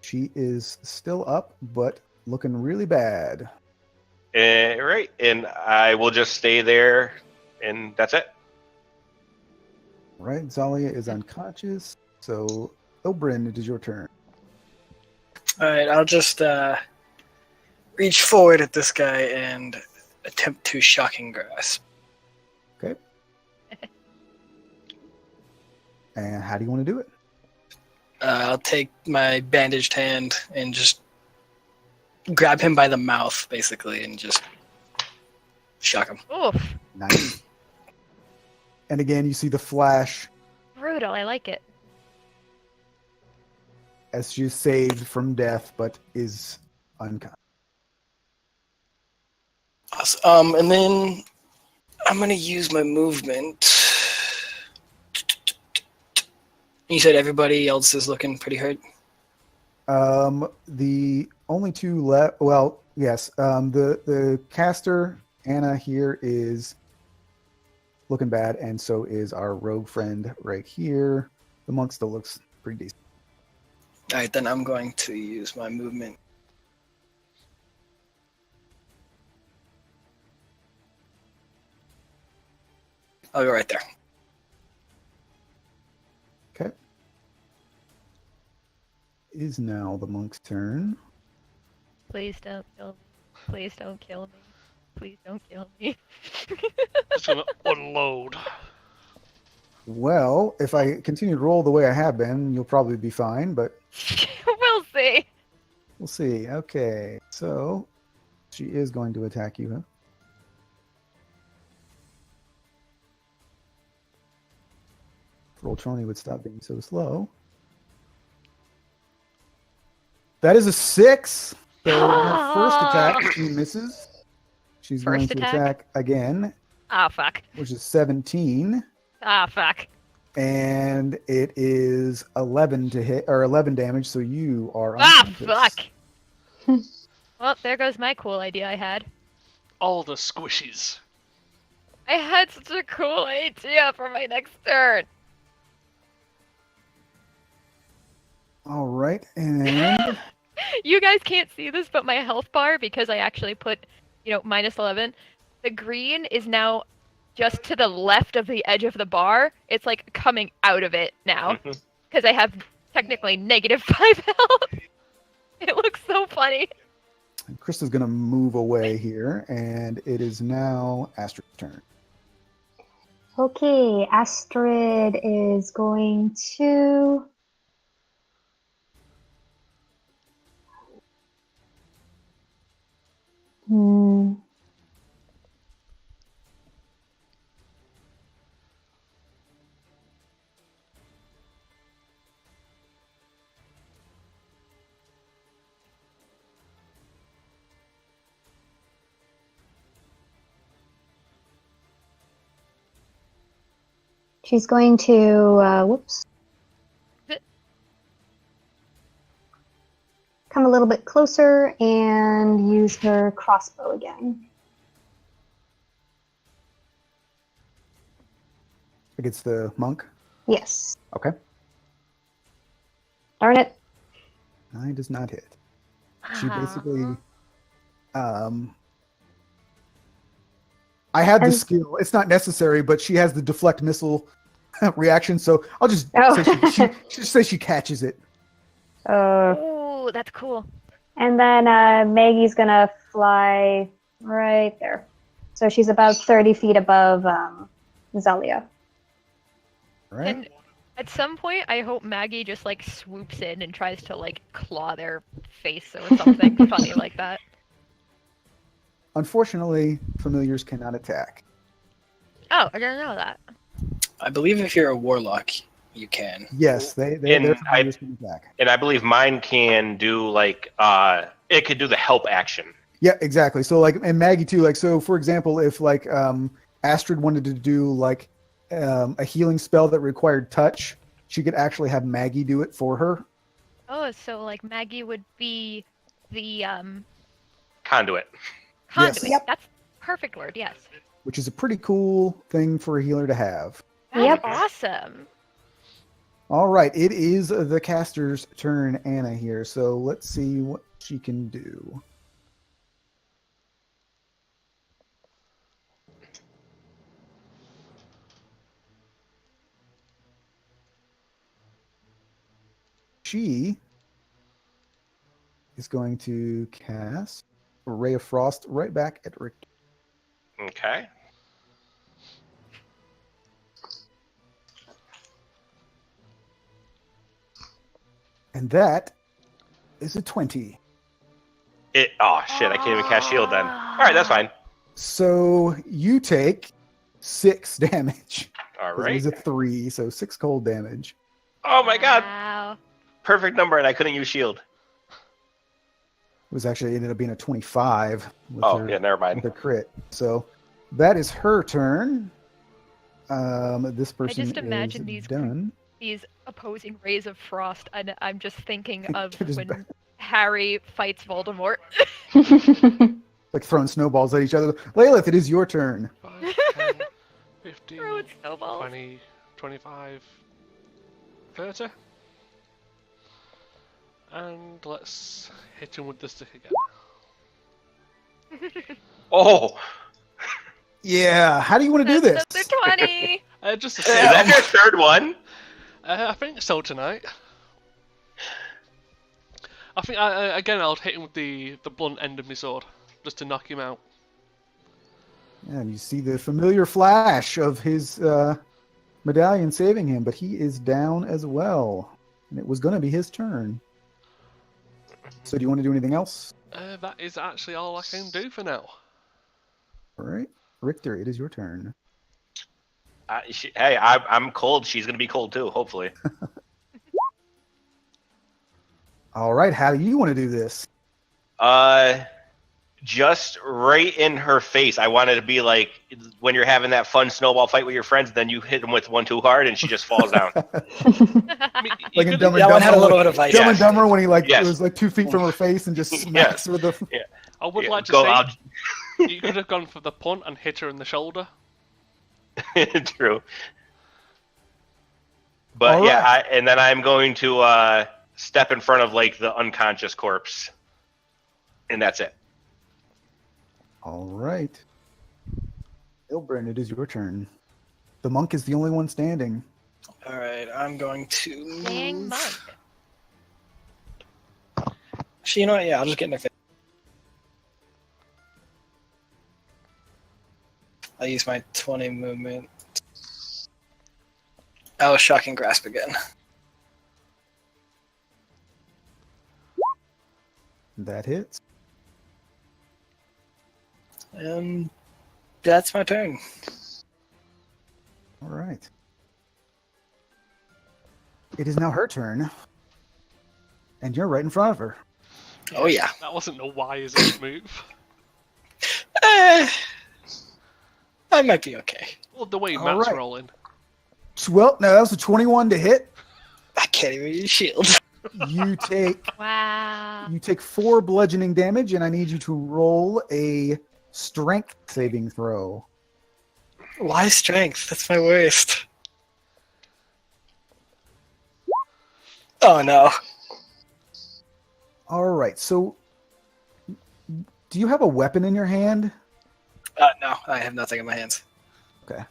She is still up, but looking really bad. Right. And I will just stay there, and that's it. Right, Zalia is unconscious. So, Oberyn, it is your turn. All right, I'll just reach forward at this guy and attempt to shocking grasp. Okay. And how do you want to do it? I'll take my bandaged hand and just grab him by the mouth, basically, and just shock him. Oof. Nice. And again, you see the flash Brutal. I like it. as she's saved from death, but is unconscious. Awesome. And then I'm going to use my movement. You said everybody else is looking pretty hurt? The only 2 left. Well, yes. The caster Anna here is looking bad, and so is our rogue friend right here. The monk still looks pretty decent. All right, then I'm going to use my movement. I'll go right there. Okay. It is now the monk's turn. Please don't kill me. Please don't kill me. Please don't kill me. Just gonna unload. Well, if I continue to roll the way I have been, you'll probably be fine, but We'll see. we'll see. Okay, so she is going to attack you, huh? Roltroni would stop being so slow. That is a 6. So her first attack, she misses. She's going First to attack? attack again, Ah, fuck. which is 17. Ah, fuck. And it is 11 to hit, or 11 damage, so you are Ah, unconscious. fuck. Well, there goes my cool idea I had. All the squishies. I had such a cool idea for my next turn. All right, and You guys can't see this, but my health bar, because I actually put, minus 11, the green is now just to the left of the edge of the bar. It's like coming out of it now. Because I have technically negative 5 health. It looks so funny. Krista's going to move away here, and it is now Astrid's turn. Okay, Astrid is going to. Hmm. She's going to, whoops, come a little bit closer and use her crossbow again. Against the monk. Yes. Okay. Darn it. Does not hit. She basically, I had the And- skill. It's not necessary, but she has the deflect missile reaction, so I'll just Oh. say she just say she catches it. Oh, that's cool. And then Maggie's gonna fly right there. So she's about 30 feet above Zelia. Right? And at some point, I hope Maggie just like swoops in and tries to like claw their face or something funny like that. Unfortunately, familiars cannot attack. Oh, I didn't know that. I believe if you're a warlock, you can. Yes, their familiars can attack. And I believe mine can do like it could do the help action. Yeah, exactly. So like, and Maggie too. Like, so for example, if like Astrid wanted to do like a healing spell that required touch, she could actually have Maggie do it for her. Oh, so like Maggie would be the Conduit. conduit. Yep. That's perfect word. Yes. Which is a pretty cool thing for a healer to have. That's Yep. awesome. All right, it is the caster's turn, Anna here. So let's see what she can do. She is going to cast a Ray of Frost right back at Rick. Okay. And that is a 20. Oh shit! I can't even cast shield then. All right, that's fine. So you take 6 damage. All 'Cause It right. was a 3, so 6 cold damage. Oh my god! Wow. Perfect number, and I couldn't use shield. It was actually ended up being a 25 with Oh her, yeah, never mind. with her crit. So that is her turn. This person just imagine is these done. These opposing rays of frost, and I'm just thinking of Just when Harry fights Voldemort. Like throwing snowballs at each other. Lalith, it is your turn. 5, 10, 15, Throwing snowballs. 20, 25, 30. And let's hit him with the stick again. Oh, Yeah. How do you want to do this? That's another 20. Just a is that your third one? I think so tonight. I think again I'll hit him with the blunt end of my sword just to knock him out. And you see the familiar flash of his medallion saving him, but he is down as well. And it was going to be his turn. So do you want to do anything else? That is actually all I can do for now. All right. Richter, it is your turn. Hey, I'm cold. She's gonna be cold too. Hopefully. All right. How do you want to do this? Just right in her face. I wanted to be like when you're having that fun snowball fight with your friends, then you hit them with one too hard, and she just falls down. I mean, you Like in could- Dumb and That one had a Dumber, little like- bit of ice. Dumb and Dumber when he like Yes. it was like 2 feet from her face and just smacks her with the. I would Yeah, like to go say out. you could have gone for the punt and hit her in the shoulder. True. But All yeah, right. and then I'm going to step in front of like the unconscious corpse, and that's it. All right. Ilbrin, it is your turn. The monk is the only one standing. All right, I'm going to. Dang monk. Actually, you know what? Yeah, I'll just get in their face. I'll use my 20 movement I'll shocking grasp again. That hits. And that's my turn. All right. It is now her turn. And you're right in front of her. Oh yeah. That wasn't a wise move. I might be okay. Well, the way All Matt's right. rolling. Well, no, that was a 21 to hit. I can't even use shield. You take Wow. 4 bludgeoning damage, and I need you to roll a strength saving throw. Why strength? That's my worst. Oh no. All right. So, do you have a weapon in your hand? No, I have nothing in my hands. Okay.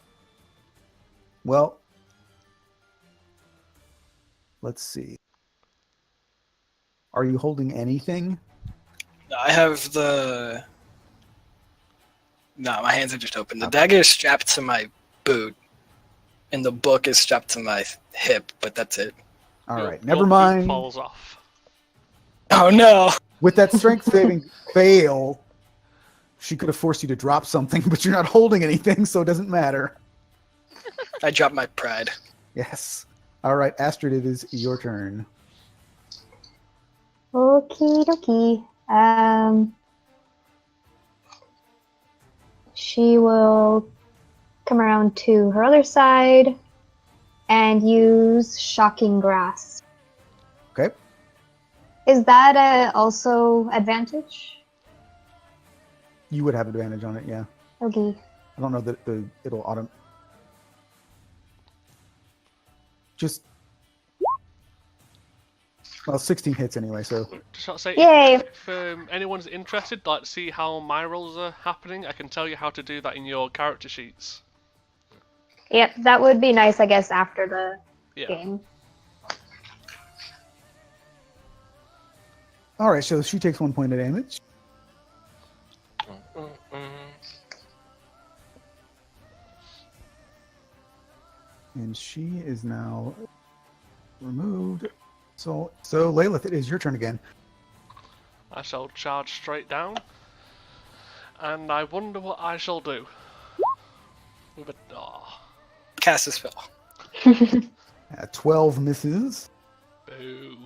Well, let's see. Are you holding anything? I have the. No, my hands are just open. The dagger is strapped to my boot, and the book is strapped to my hip, but that's it. All Your- right. Never your boot mind. Falls off. Oh no! With that strength saving fail, she could have forced you to drop something, but you're not holding anything, so it doesn't matter. I dropped my pride. Yes. All right, Astrid, it is your turn. Okie dokie. She will come around to her other side and use Shocking Grasp. Okay. Is that also advantage? You would have advantage on it, yeah. Okay. I don't know that it'll auto. Just. Well, 16 hits anyway, so. Just want to say, Yay! if anyone's interested, like to see how my rolls are happening, I can tell you how to do that in your character sheets. Yep, that would be nice, I guess, after the Yeah. game. All right, so she takes 1 point of damage. And she is now removed. So Layla, it is your turn again. I shall charge straight down, and I wonder what I shall do. With a Cast a spell. 12 misses. boo.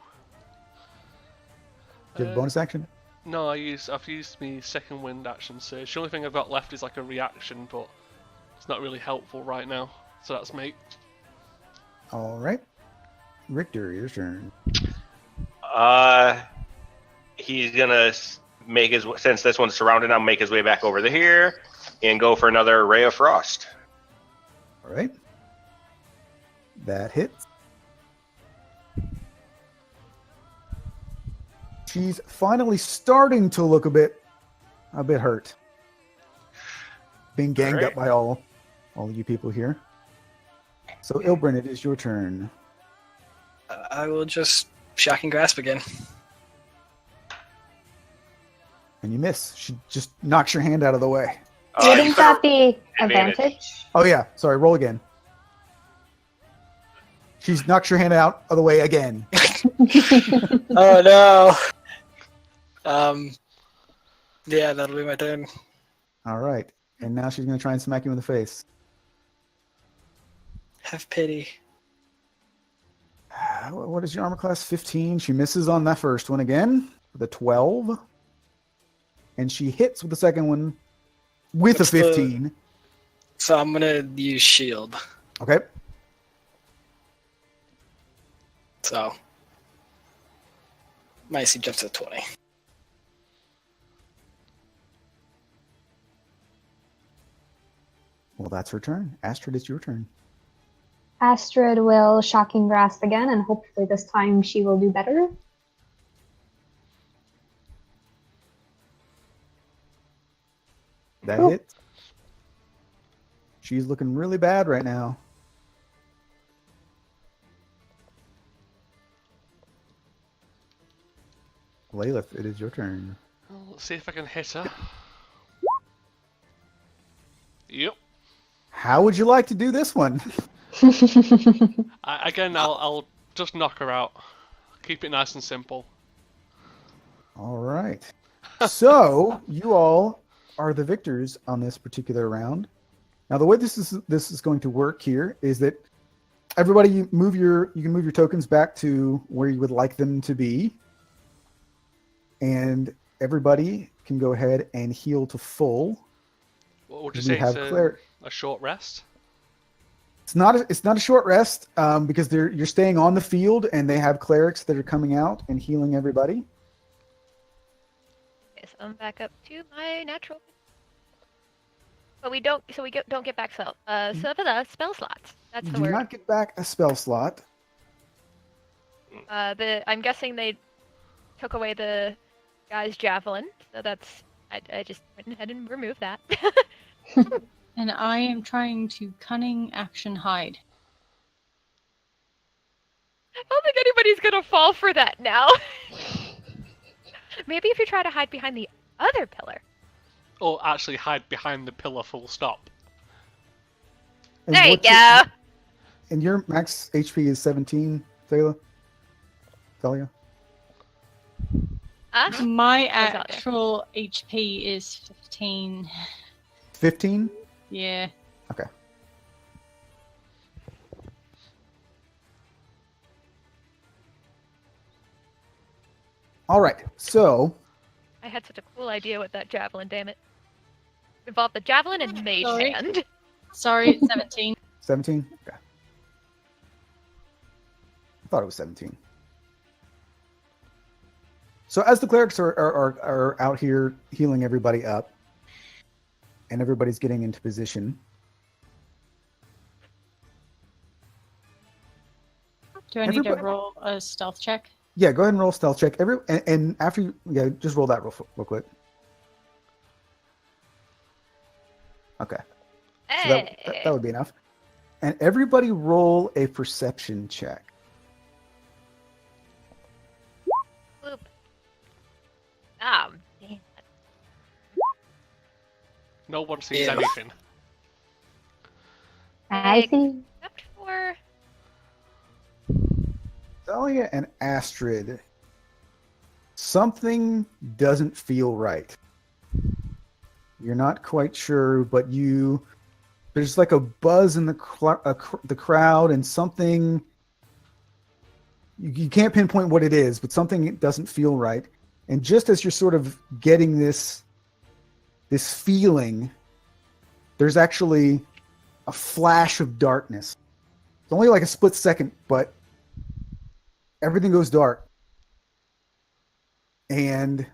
Do you have a bonus action? No, I've used my second wind action surge. The only thing I've got left is like a reaction, but it's not really helpful right now. So that's me. All right. Richter, your turn. He's gonna make his, since this one's surrounded, I'll make his way back over to here and go for another Ray of Frost. All right. That hits. She's finally starting to look a bit hurt. Being ganged Alright. up by all you people here. So Ilbrin, it is your turn. I will just shocking grasp again. And you miss. She just knocks your hand out of the way. Wouldn't you that could've- be advantage. advantage? Oh yeah, sorry, roll again. She's knocks your hand out of the way again. Oh no. Yeah, that'll be my turn. All right. And now she's going to try and smack you in the face. Have pity. What is your armor class? 15. She misses on that first one again with a 12. And she hits with the second one with What's a 15. So I'm gonna use shield. Okay. So my AC jumps to 20. Well, that's her turn. Astrid, it's your turn. Astrid will Shocking Grasp again, and hopefully this time she will do better. That Oh. hits. She's looking really bad right now. Layla, it is your turn. Well, let's see if I can hit her. Yep. How would you like to do this one? I'll just knock her out. Keep it nice and simple. All right. So you all are the victors on this particular round. Now the way this is going to work here is that everybody you can move your tokens back to where you would like them to be, and everybody can go ahead and heal to full. What would you We say? have It's a short rest? It's not a short rest because you're staying on the field, and they have clerics that are coming out and healing everybody. Okay, so I'm back up to my natural. But we don't get back spell. So for the spell slots. That's You the do word. not get back a spell slot. I'm guessing they took away the guy's javelin, so that's I just went ahead and removed that. And I am trying to cunning action hide. I don't think anybody's gonna fall for that now. Maybe if you try to hide behind the other pillar. Or actually hide behind the pillar full stop. And There you what's go. And your max HP is 17, Thalia? Huh? My What's out there? actual HP is 15. 15? Yeah. Okay. All right. So I had such a cool idea with that javelin, damn it. Involved the javelin and mage Sorry. hand. Sorry, 17. 17? Okay. I thought it was 17. So as the clerics are out here healing everybody up, and everybody's getting into position, Do I need to Everybody- roll a stealth check? yeah, go ahead and roll a stealth check. And after you, just roll that real quick. Okay. So that would be enough. And everybody roll a perception check. Boop. Damn. No one sees Yeah. anything. I see. Except for Thalia and Astrid, something doesn't feel right. You're not quite sure, but there's like a buzz in the crowd, and something you can't pinpoint what it is, but something doesn't feel right. And just as you're sort of getting this feeling, there's actually a flash of darkness. It's only like a split second, but everything goes dark. And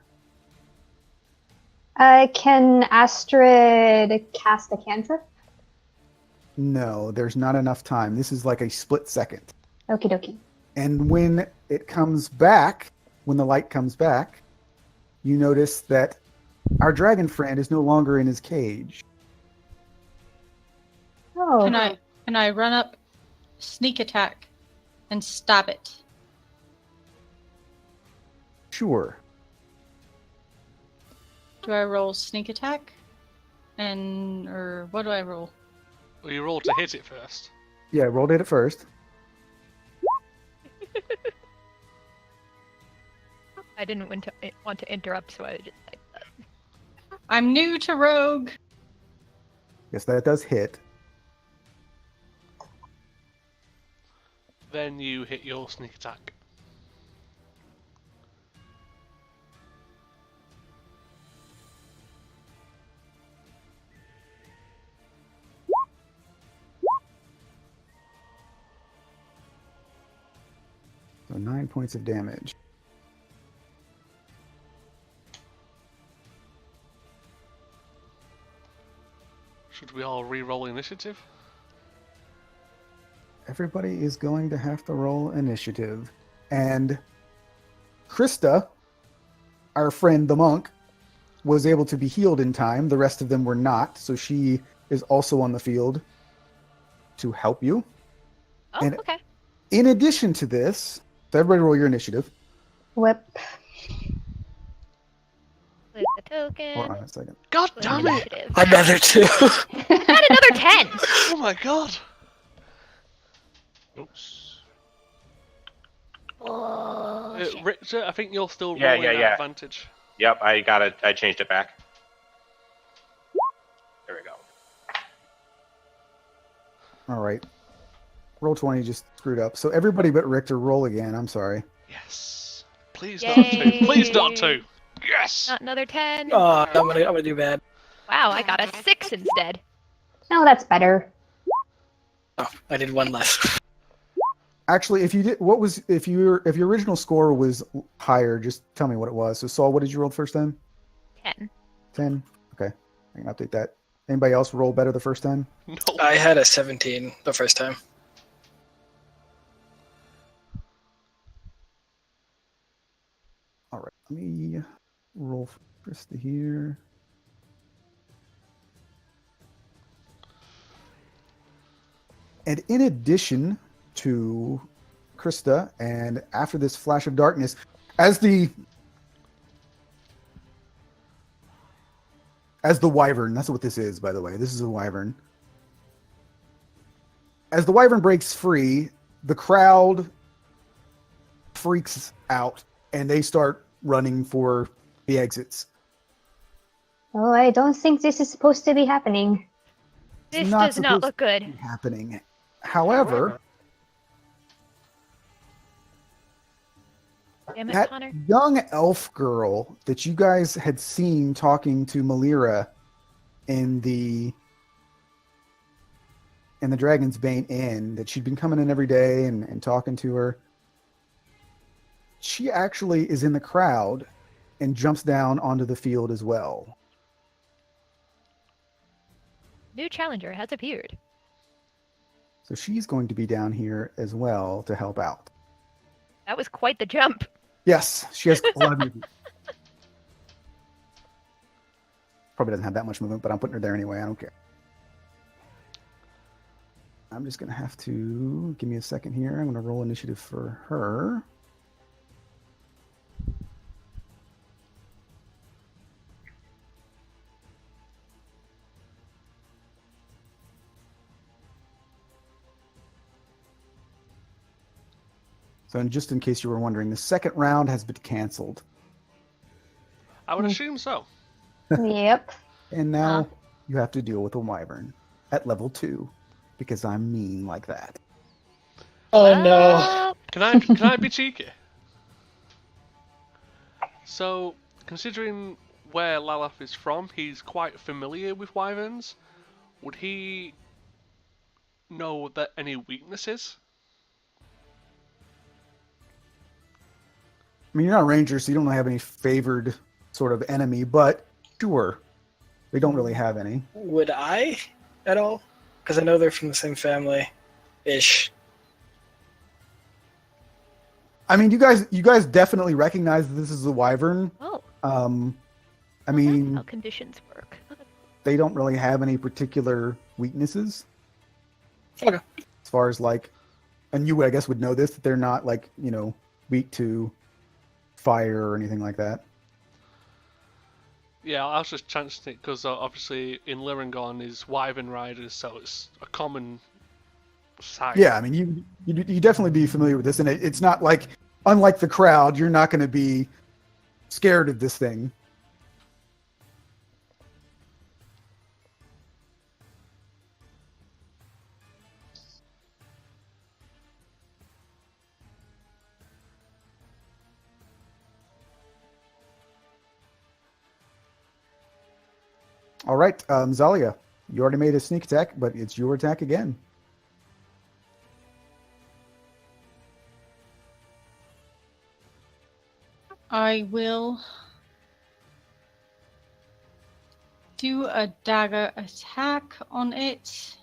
Can Astrid cast a cantrip? no, there's not enough time. This is like a split second. Okie dokie. And when it comes back, when the light comes back, you notice that our dragon friend is no longer in his cage. Oh, Can I run up, sneak attack, and stab it? Sure. Do I roll sneak attack? Or what do I roll? Well, you roll to hit it first. Yeah, rolled it at first. I didn't want to interrupt, so I just typed that. I'm new to rogue. Yes, that does hit. Then you hit your sneak attack. So 9 points of damage. Should we all re-roll initiative? Everybody is going to have to roll initiative. And Krista, our friend the monk, was able to be healed in time. The rest of them were not. So she is also on the field to help you. Oh, And- okay. In addition to this, so everybody roll your initiative. whip. Click the token. Hold on a second. God Click damn it! initiative. Another 2. Add another 10! Oh my god! Oops. Oh, shit. Richter, I think you're still Yeah, rolling yeah, at yeah. advantage. Yep, I got it. I changed it back. There we go. All right. Roll 20 just screwed up. So everybody but Richter roll again. I'm sorry. Yes. Please not Yay. 2. Please not 2. Yes. Not another 10. Oh, I'm gonna do bad. Wow, I got a 6 instead. No, that's better. Oh, I did one less. Actually, if you did, what was if your original score was higher, just tell me what it was. So Saul, what did you roll the first time? 10. 10. Okay, I can update that. Anybody else roll better the first time? No. I had a 17 the first time. All right, let me roll for Krista here. And in addition to Krista, and after this flash of darkness, as the wyvern, that's what this is, by the way. This is a wyvern. As the wyvern breaks free, the crowd freaks out and they start running for the exits. Oh, I don't think this is supposed to be happening. It's This not does not supposed look to good. be happening. However, Damn it, that Connor. young elf girl that you guys had seen talking to Malira in the Dragon's Bane Inn, that she'd been coming in every day and talking to her, she actually is in the crowd and jumps down onto the field as well. New challenger has appeared. So she's going to be down here as well to help out. That was quite the jump. Yes, she has a lot of movement. Probably doesn't have that much movement, but I'm putting her there anyway. I don't care. I'm just going to have to give me a second here. I'm going to roll initiative for her. So, just in case you were wondering, the second round has been canceled. I would assume so. Yep. And now Huh. you have to deal with a wyvern at level 2 because I'm mean like that. Oh no. Well, Can I be cheeky? So, considering where Lalaf is from, he's quite familiar with wyverns. Would he know that any weaknesses? I mean, you're not a ranger, so you don't have any favored sort of enemy, but sure. They don't really have any. Would I at all? Because I know they're from the same family ish. I mean, you guys definitely recognize that this is a wyvern. oh, I that's mean, how conditions work. they don't really have any particular weaknesses. Okay. As far as like, and you, I guess, would know this, that they're not like, weak to fire or anything like that. Yeah, I was just chancing it because obviously in Lirangon is wyvern riders, so it's a common sight. Yeah, I mean, you definitely be familiar with this, and it's not like, unlike the crowd, you're not going to be scared of this thing. All right, Zalia, you already made a sneak attack, but it's your attack again. I will do a dagger attack on it.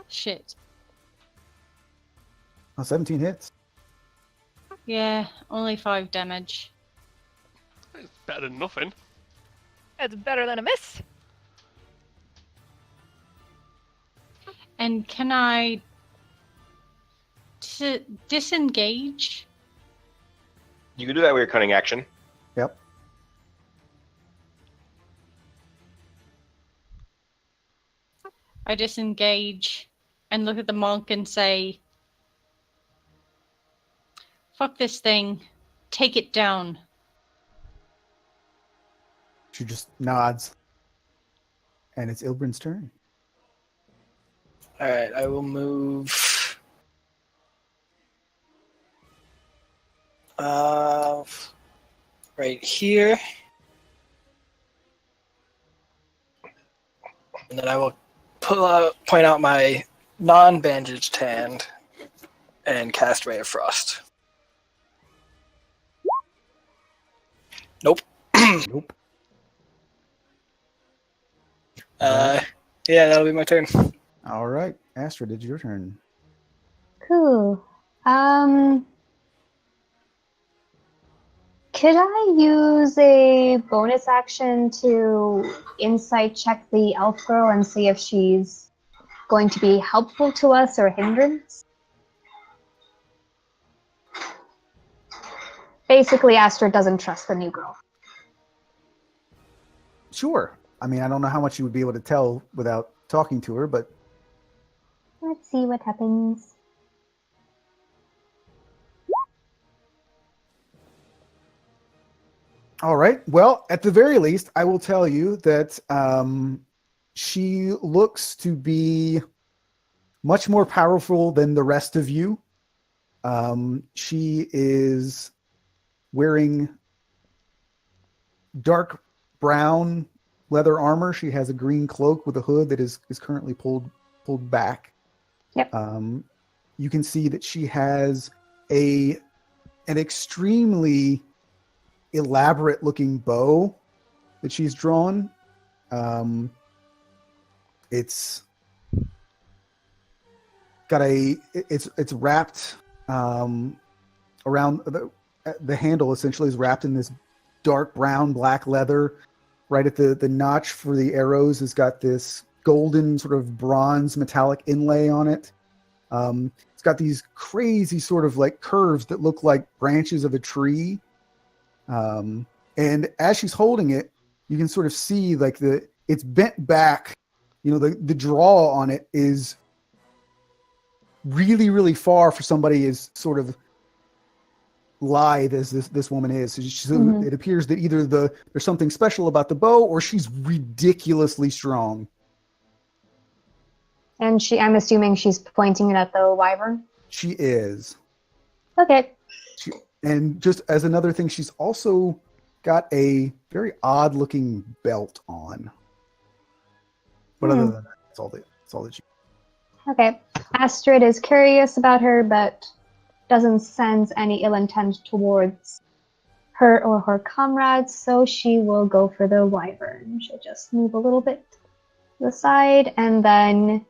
Shit. Oh, 17 hits. Yeah, only 5 damage. It's better than nothing. That's better than a miss. And can I disengage? You can do that with your cunning action. Yep. I disengage and look at the monk and say, "Fuck this thing. Take it down." She just nods. And it's Ilbrin's turn. All right, I will move. Right here. And then I will point out my non-bandaged hand and cast Ray of Frost. Nope. Nope. Yeah, that'll be my turn. All right. Astrid, it's your turn. Cool. Could I use a bonus action to insight check the elf girl and see if she's going to be helpful to us or a hindrance? Basically, Astrid doesn't trust the new girl. Sure. I mean, I don't know how much you would be able to tell without talking to her, but Let's see what happens. all right. Well, at the very least, I will tell you that she looks to be much more powerful than the rest of you. She is wearing dark brown leather armor. She has a green cloak with a hood that is currently pulled back. Yep. You can see that she has an extremely elaborate looking bow that she's drawn. It's got it's wrapped around the handle. Essentially is wrapped in this dark brown black leather. Right at the notch for the arrows has got this golden sort of bronze metallic inlay on it. It's got these crazy sort of like curves that look like branches of a tree. And as she's holding it, you can sort of see like it's bent back. You know, the draw on it is really, really far for somebody as sort of lithe as this woman is. So it appears that either there's something special about the bow or she's ridiculously strong. And I'm assuming she's pointing it at the wyvern? She is. Okay. And just as another thing, she's also got a very odd looking belt on. But other than that, that's all that she. Okay. Astrid is curious about her, but doesn't sense any ill intent towards her or her comrades, so she will go for the wyvern. She'll just move a little bit to the side and then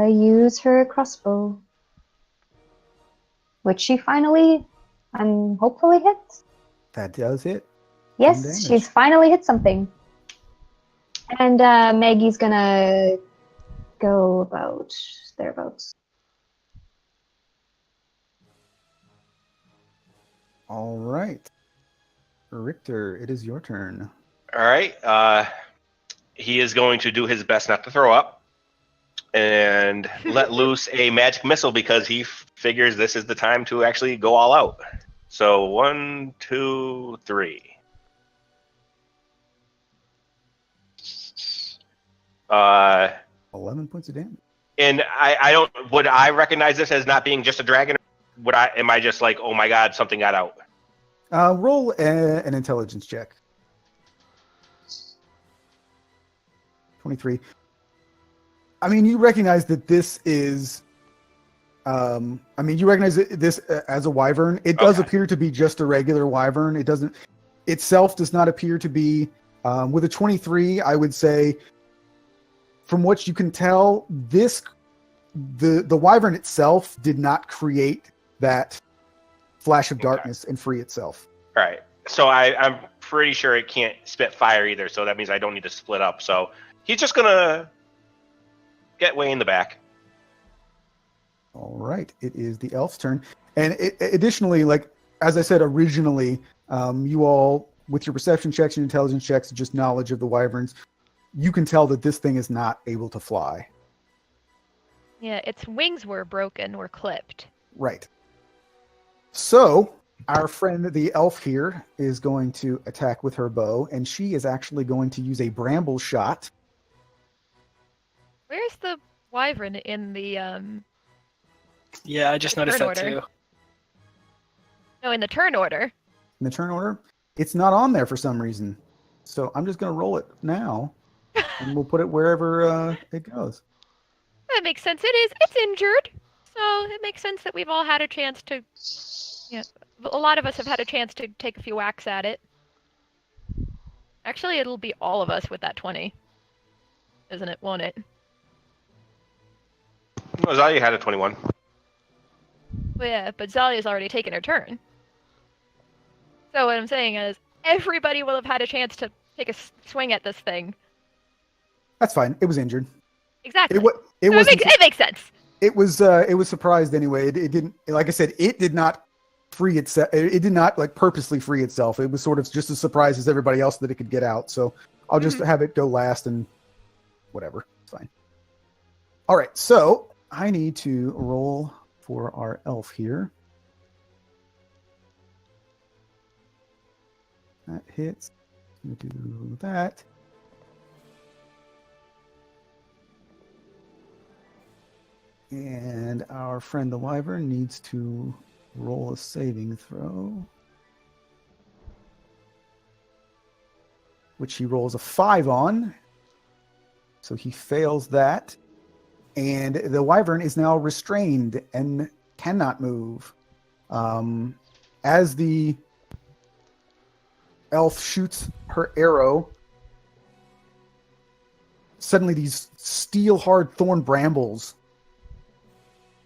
use her crossbow, which she finally and hopefully hits. That does it. Yes, she's finally hit something. And Maggie's gonna go about thereabouts. All right. Richter, it is your turn. All right. He is going to do his best not to throw up and let loose a magic missile because he figures this is the time to actually go all out. So 1, 2, 3. 11 points of damage. And I don't. Would I recognize this as not being just a dragon? Would I? Am I just like, oh my god, something got out? Roll an intelligence check. 23. I mean, you recognize that this is. You recognize this as a wyvern. It does appear to be just a regular wyvern. It doesn't. Itself does not appear to be. With a 23, I would say. From what you can tell, the wyvern itself did not create that flash of darkness and free itself. All right. So I'm pretty sure it can't spit fire either. So that means I don't need to split up. So he's just gonna get way in the back. All right. It is the elf's turn. And additionally, like as I said originally, you all with your perception checks and intelligence checks, just knowledge of the wyverns, you can tell that this thing is not able to fly. Yeah, its wings were broken or clipped. Right. So our friend the elf here is going to attack with her bow, and she is actually going to use a bramble shot. Where's the wyvern in the Yeah, I just noticed turn that order. too. No, in the turn order. In the turn order, it's not on there for some reason. So I'm just going to roll it now, and we'll put it wherever it goes. That makes sense. It's injured. So it makes sense that we've all had a chance to, a lot of us have had a chance to take a few whacks at it. Actually, it'll be all of us with that 20. Isn't it? Won't it? Zalia had a 21. Well, yeah, but Zalia's already taken her turn. So what I'm saying is, everybody will have had a chance to take a swing at this thing. That's fine. It was injured. Exactly. It makes sense. It was surprised anyway. It didn't, like I said, it did not free itself. It did not like purposely free itself. It was sort of just as surprised as everybody else that it could get out. So I'll just have it go last and whatever. It's fine. All right. So I need to roll for our elf here. That hits. We'll do that. And our friend the wyvern needs to roll a saving throw, which he rolls a 5 on. So he fails that. And the wyvern is now restrained and cannot move. As the elf shoots her arrow, suddenly these steel-hard thorn brambles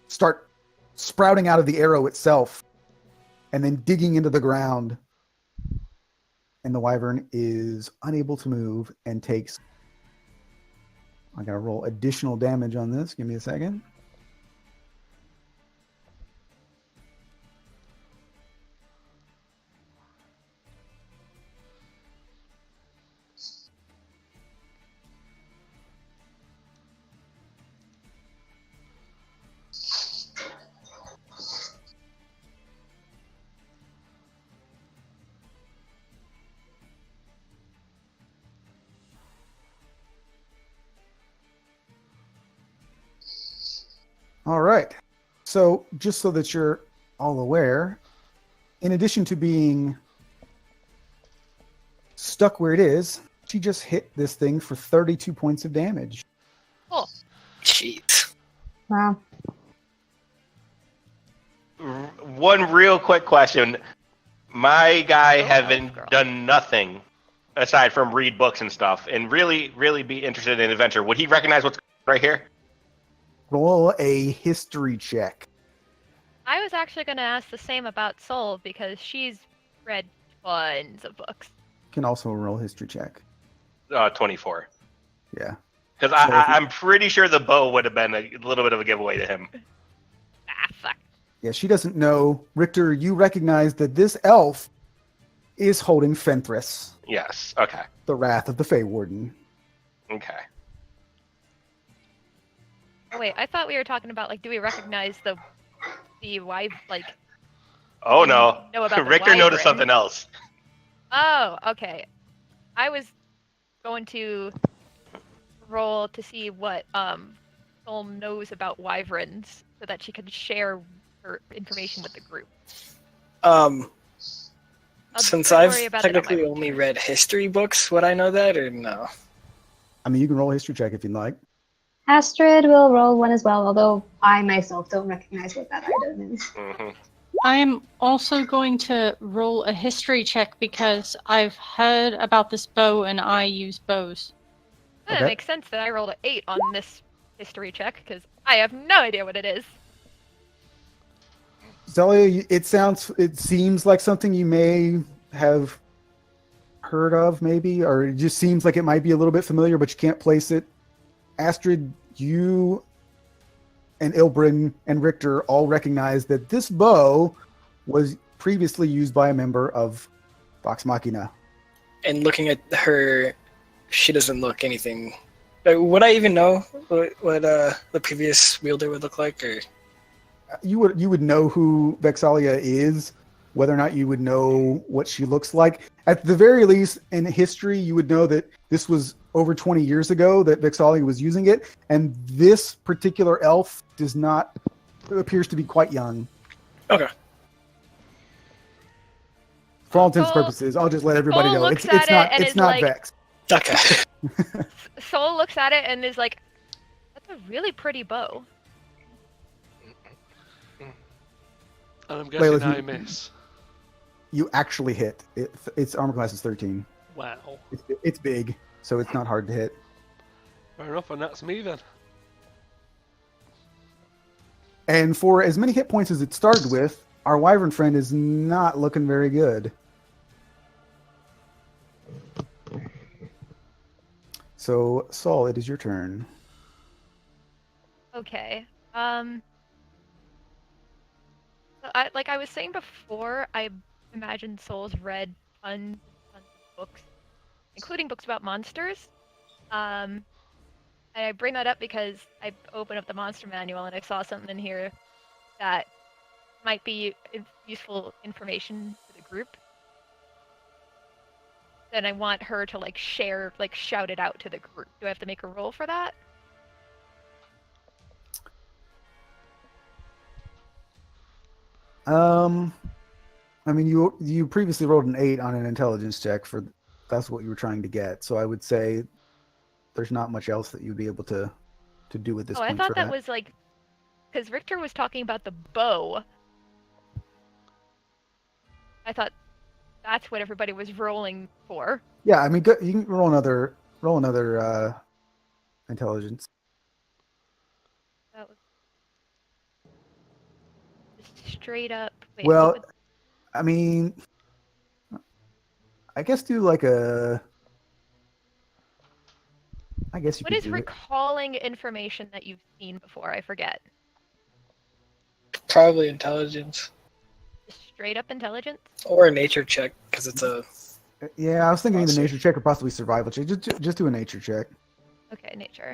start sprouting out of the arrow itself and then digging into the ground. And the wyvern is unable to move and takes... I gotta roll additional damage on this. Give me a second. All right. So just so that you're all aware, in addition to being stuck where it is, she just hit this thing for 32 points of damage. Cool. Jeez. Wow. One real quick question. My guy Oh, haven't girl. done nothing aside from read books and stuff and really, really be interested in adventure. Would he recognize what's right here? Roll a history check. I was actually going to ask the same about Soul because she's read tons of books. You can also roll a history check. 24. Yeah. Because So if you- I'm pretty sure the bow would have been a little bit of a giveaway to him. Ah, fuck. Yeah, she doesn't know. Richter, you recognize that this elf is holding Fenthras, Yes. Okay. the wrath of the Fey Warden. Okay. Oh, wait, I thought we were talking about, like, do we recognize the wife, like... Oh no. Know about the Richter noticed wyvern. something else. Oh, okay. I was going to roll to see what Soul knows about wyverns so that she can share her information with the group. Um, I'll since don't I've worry about it on my technically roll. only read history books, would I know that or no? I mean, you can roll a history check if you'd like. Astrid will roll one as well, although I myself don't recognize what that item is. Hmm. I am also going to roll a history check because I've heard about this bow and I use bows. It Okay. makes sense that I rolled an 8 on this history check because I have no idea what it is. Zelia, it seems like something you may have heard of, maybe, or it just seems like it might be a little bit familiar, but you can't place it. Astrid, you and Ilbrin and Richter all recognize that this bow was previously used by a member of Vox Machina. And looking at her she doesn't look anything. Would I even know what the previous wielder would look like, or You would know who Vexalia is, whether or not you would know what she looks like. At the very least, in history, you would know that this was over 20 years ago that Vexalia was using it, and this particular elf appears to be quite young. okay? For all intents and Soul- purposes, I'll just let everybody Soul know looks it's at it not and it's is not like- Vex. Okay. Soul looks at it and is like, "That's a really pretty bow." And I'm guessing Layla, I miss. You actually hit. Its armor class is 13. Wow. It's big, so it's not hard to hit. Fair enough, and that's me then. And for as many hit points as it started with, our wyvern friend is not looking very good. So, Saul, it is your turn. Okay. So like I was saying before, I imagined Soul's read tons of books, including books about monsters. And I bring that up because I opened up the monster manual and I saw something in here that might be useful information for the group. Then I want her to shout it out to the group. Do I have to make a roll for that? I mean, you previously rolled an 8 on an intelligence check that's what you were trying to get. So I would say there's not much else that you'd be able to do at this Oh, point. I thought for that was like, because Richter was talking about the bow. I thought that's what everybody was rolling for. Yeah, I mean, you can roll another intelligence. That was just straight up. Wait, Well, what would- I mean, I guess do like a. I guess you what could is do it. recalling information that you've seen before? I forget. Probably intelligence Just straight up intelligence. or a nature check because it's a. Yeah, I was thinking either Awesome. nature check or possibly survival check. Just do a nature check. Okay, nature.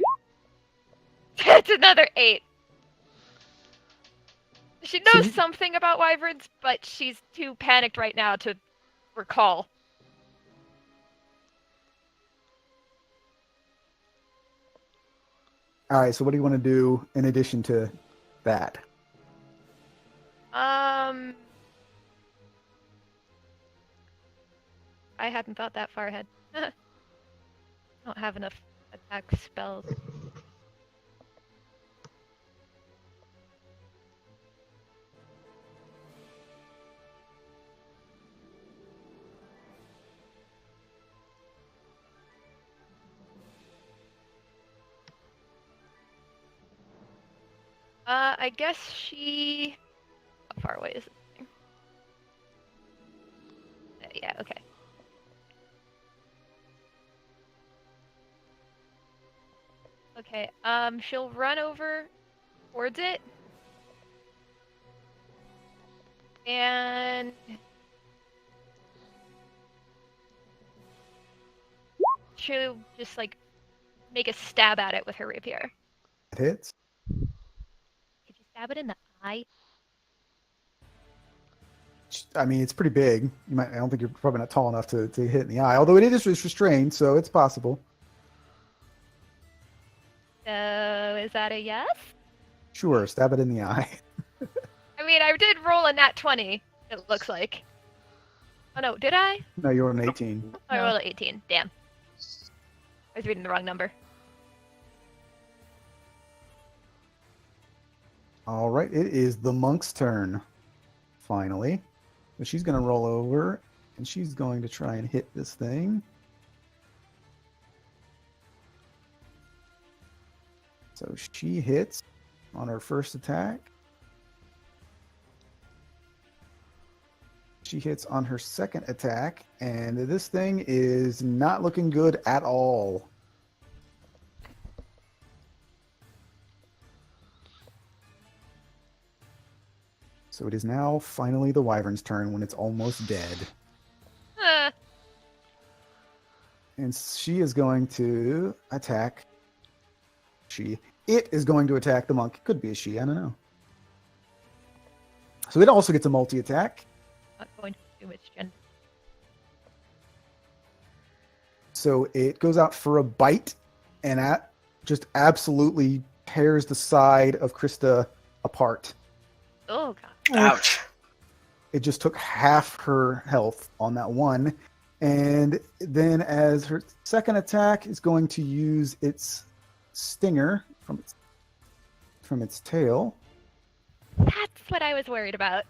It's another 8. She knows you- something about wyverns, but she's too panicked right now to recall. All right, so what do you want to do in addition to that? I hadn't thought that far ahead. I don't have enough attack spells. I guess she... How far away is this thing? Yeah, okay. Okay, she'll run over towards it. And... she'll just, like, make a stab at it with her rapier. It hits. Could you stab it in the eye? I mean, it's pretty big. I don't think you're probably not tall enough to hit in the eye. Although it is restrained, so it's possible. So, is that a yes? Sure, stab it in the eye. I mean, I did roll a nat 20, it looks like. Oh no, did I? No, you're an 18. Oh, I No. rolled an 18. Damn. I was reading the wrong number. All right, it is the monk's turn. Finally. So she's going to roll over, and she's going to try and hit this thing. So she hits on her first attack. She hits on her second attack, and this thing is not looking good at all. So it is now finally the wyvern's turn when it's almost dead. Uh, and she is going to attack. It is going to attack the monk. Could be a she. I don't know. So it also gets a multi-attack. Not going to assume it's gender. So it goes out for a bite, and just absolutely tears the side of Krista apart. Oh god. Ouch. It just took half her health on that one. And then as her second attack is going to use its stinger from its tail. That's what I was worried about.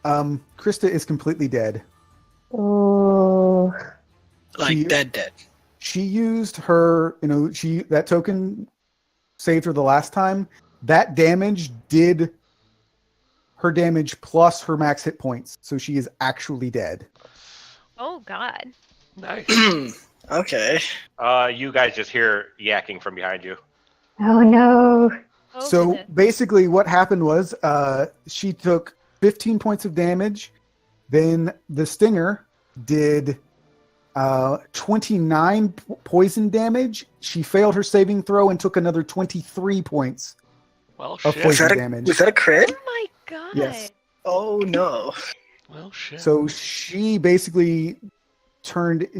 Krista is completely dead. Ooh. Like dead. She used her, that token saved her the last time. That damage did her damage plus her max hit points. So she is actually dead. Oh god. Nice. Okay. You guys just hear yakking from behind you. Oh no. Oh, So goodness. basically what happened was she took 15 points of damage. Then the stinger did 29 poison damage. She failed her saving throw and took another 23 points Well, of shit. poison damage. Was that a crit? Oh my god. Yes. Oh no. Well, shit. So she basically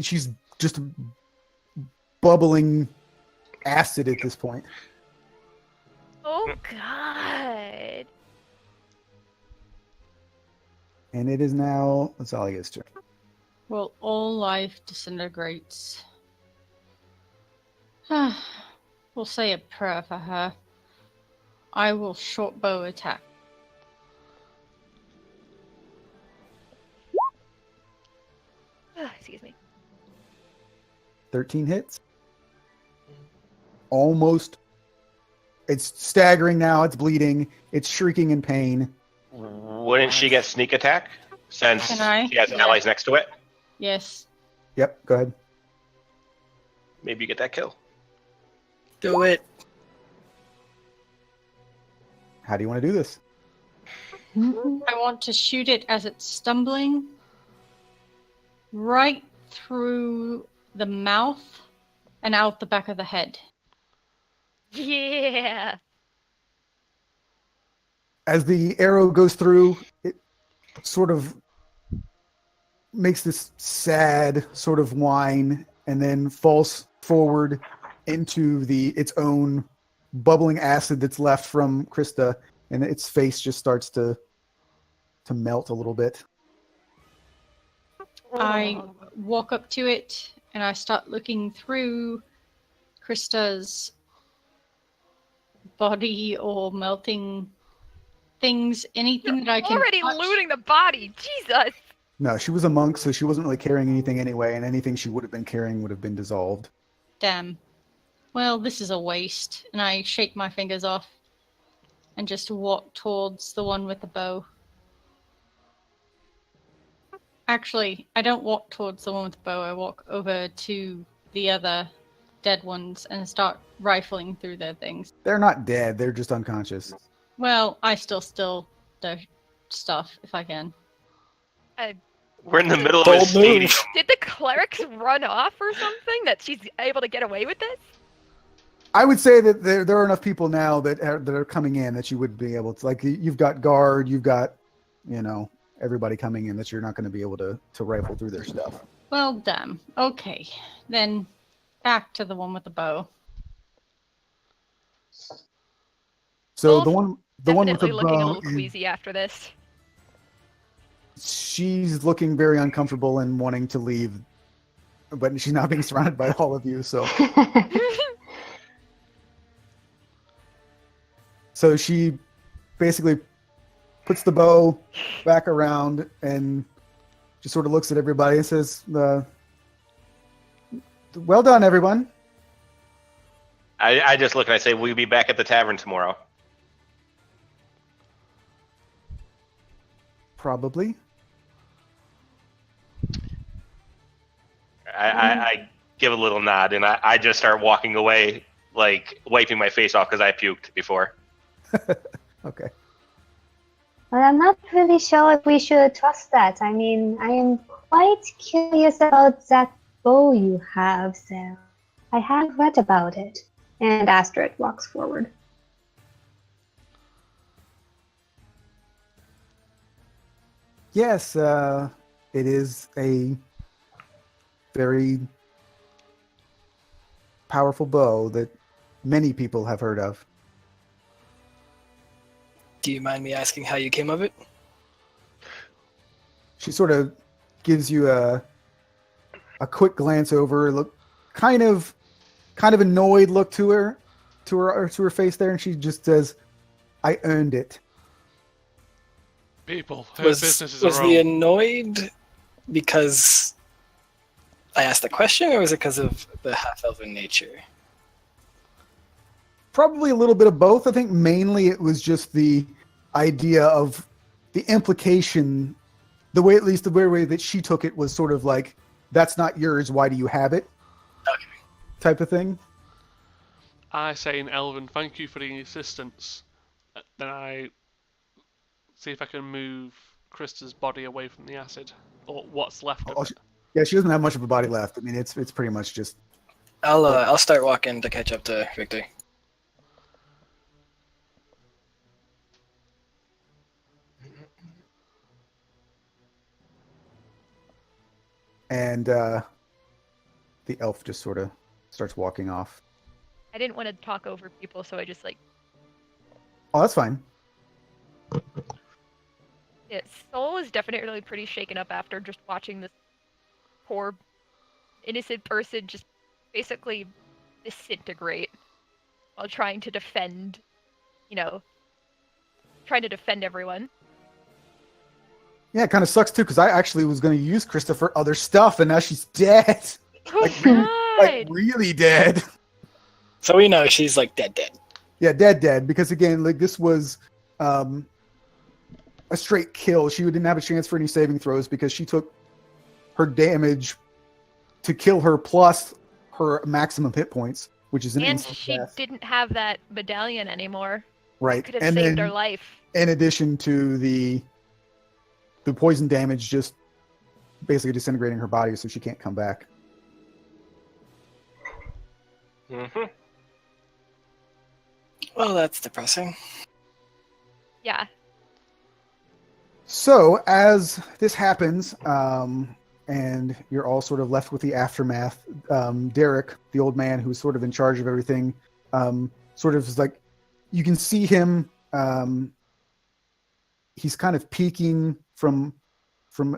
she's just bubbling acid at this point. Oh god. And it is now Azalia's turn. Well, all life disintegrates. We'll say a prayer for her. I will short bow attack. Excuse me. 13 hits. Almost. It's staggering now. It's bleeding. It's shrieking in pain. Wouldn't she get sneak attack since Can I? she has Yeah. allies next to it? Yes. Yep, go ahead. Maybe you get that kill. Do it. How do you want to do this? I want to shoot it as it's stumbling right through the mouth and out the back of the head. Yeah. As the arrow goes through, it sort of makes this sad sort of whine and then falls forward into its own bubbling acid that's left from Krista, and its face just starts to melt a little bit. I walk up to it and I start looking through Krista's body or melting things, anything that I can Already touch. looting the body. Jesus. No, she was a monk, so she wasn't really carrying anything anyway, and anything she would have been carrying would have been dissolved. Damn. Well, this is a waste. And I shake my fingers off and just walk towards the one with the bow. Actually, I don't walk towards the one with the bow. I walk over to the other dead ones and start rifling through their things. They're not dead, they're just unconscious. Well, I still their stuff if I can. We're in the middle of a Bold stadium. move. Did the clerics run off or something that she's able to get away with this? I would say that there are enough people now that are coming in that you would be able to, like, you've got guard, you've got, everybody coming in that you're not going to be able to rifle through their stuff. Well, damn. Okay. Then back to the one with the bow. So Wolf the one with the Definitely looking a bow, little queasy after this. she's looking very uncomfortable and wanting to leave, but she's not being surrounded by all of you. So she basically puts the bow back around and just sort of looks at everybody and says, "Well done, everyone." I just look and I say, we'll be back at the tavern tomorrow. Probably. I give a little nod and I just start walking away, like wiping my face off because I puked before. Okay. But I'm not really sure if we should trust that. I mean, I am quite curious about that bow you have there. I have read about it. And Astrid walks forward. Yes, it is a very powerful bow that many people have heard of. Do you mind me asking how you came of it? She sort of gives you a quick glance over, look kind of annoyed look to her face there, and she just says, "I earned it." People, her Was business is was her the own. annoyed because I asked the question, or was it because of the half-elven nature? Probably a little bit of both. I think mainly it was just the idea of the implication, the way that she took it was sort of like, "That's not yours. Why do you have it?" Okay. Type of thing. I say in Elven, thank you for the assistance. Then I see if I can move Krista's body away from the acid, or what's left of it. Yeah, she doesn't have much of a body left. I mean, it's pretty much just. I'll start walking to catch up to Victor. And the elf just sort of starts walking off. I didn't want to talk over people, so I just like. Oh, that's fine. Yeah, Soul is definitely pretty shaken up after just watching this poor innocent person just basically disintegrate while trying to defend, trying to defend everyone. Yeah, it kind of sucks too, because I actually was going to use Krista for other stuff, and now she's dead. Oh Like, God! really dead. So we know she's like dead. Yeah, dead. Because again, like this was a straight kill. She didn't have a chance for any saving throws because she took her damage to kill her plus her maximum hit points, which is an And instant she death. didn't have that medallion anymore. Right. Could have And saved then, her life. in addition to the poison damage, just basically disintegrating her body, so she can't come back. Mm-hmm. Well, that's depressing. Yeah. So as this happens, and you're all sort of left with the aftermath, Derek, the old man who's sort of in charge of everything, sort of is like, you can see him. He's kind of peeking from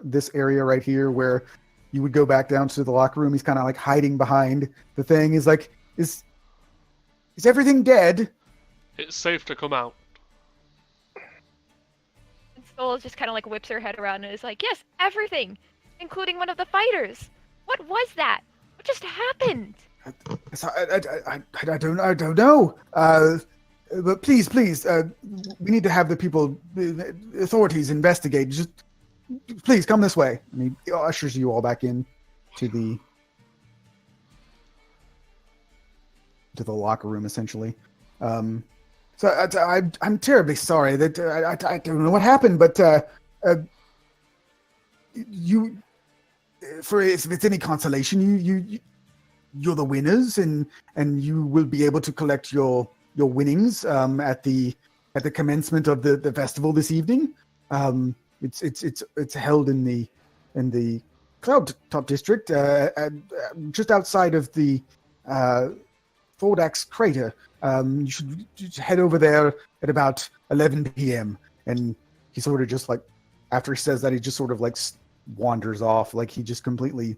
this area right here where you would go back down to the locker room. He's kind of like hiding behind the thing. He's like, is everything dead? It's safe to come out. And Soul just kind of like whips her head around and is like, yes, everything, including one of the fighters. What was that? What just happened? I don't know. But please, we need to have the authorities investigate. Just please come this way. And he ushers you all back in to the locker room, essentially. So I'm terribly sorry that I don't know what happened, but you, for if it's any consolation, you're the winners, and you will be able to collect your winnings at the commencement of the festival this evening. It's held in the Cloud Top District, just outside of the Fordax crater. You should head over there at about 11 p.m. And he sort of just like, after he says that, he just sort of like wanders off, like he just completely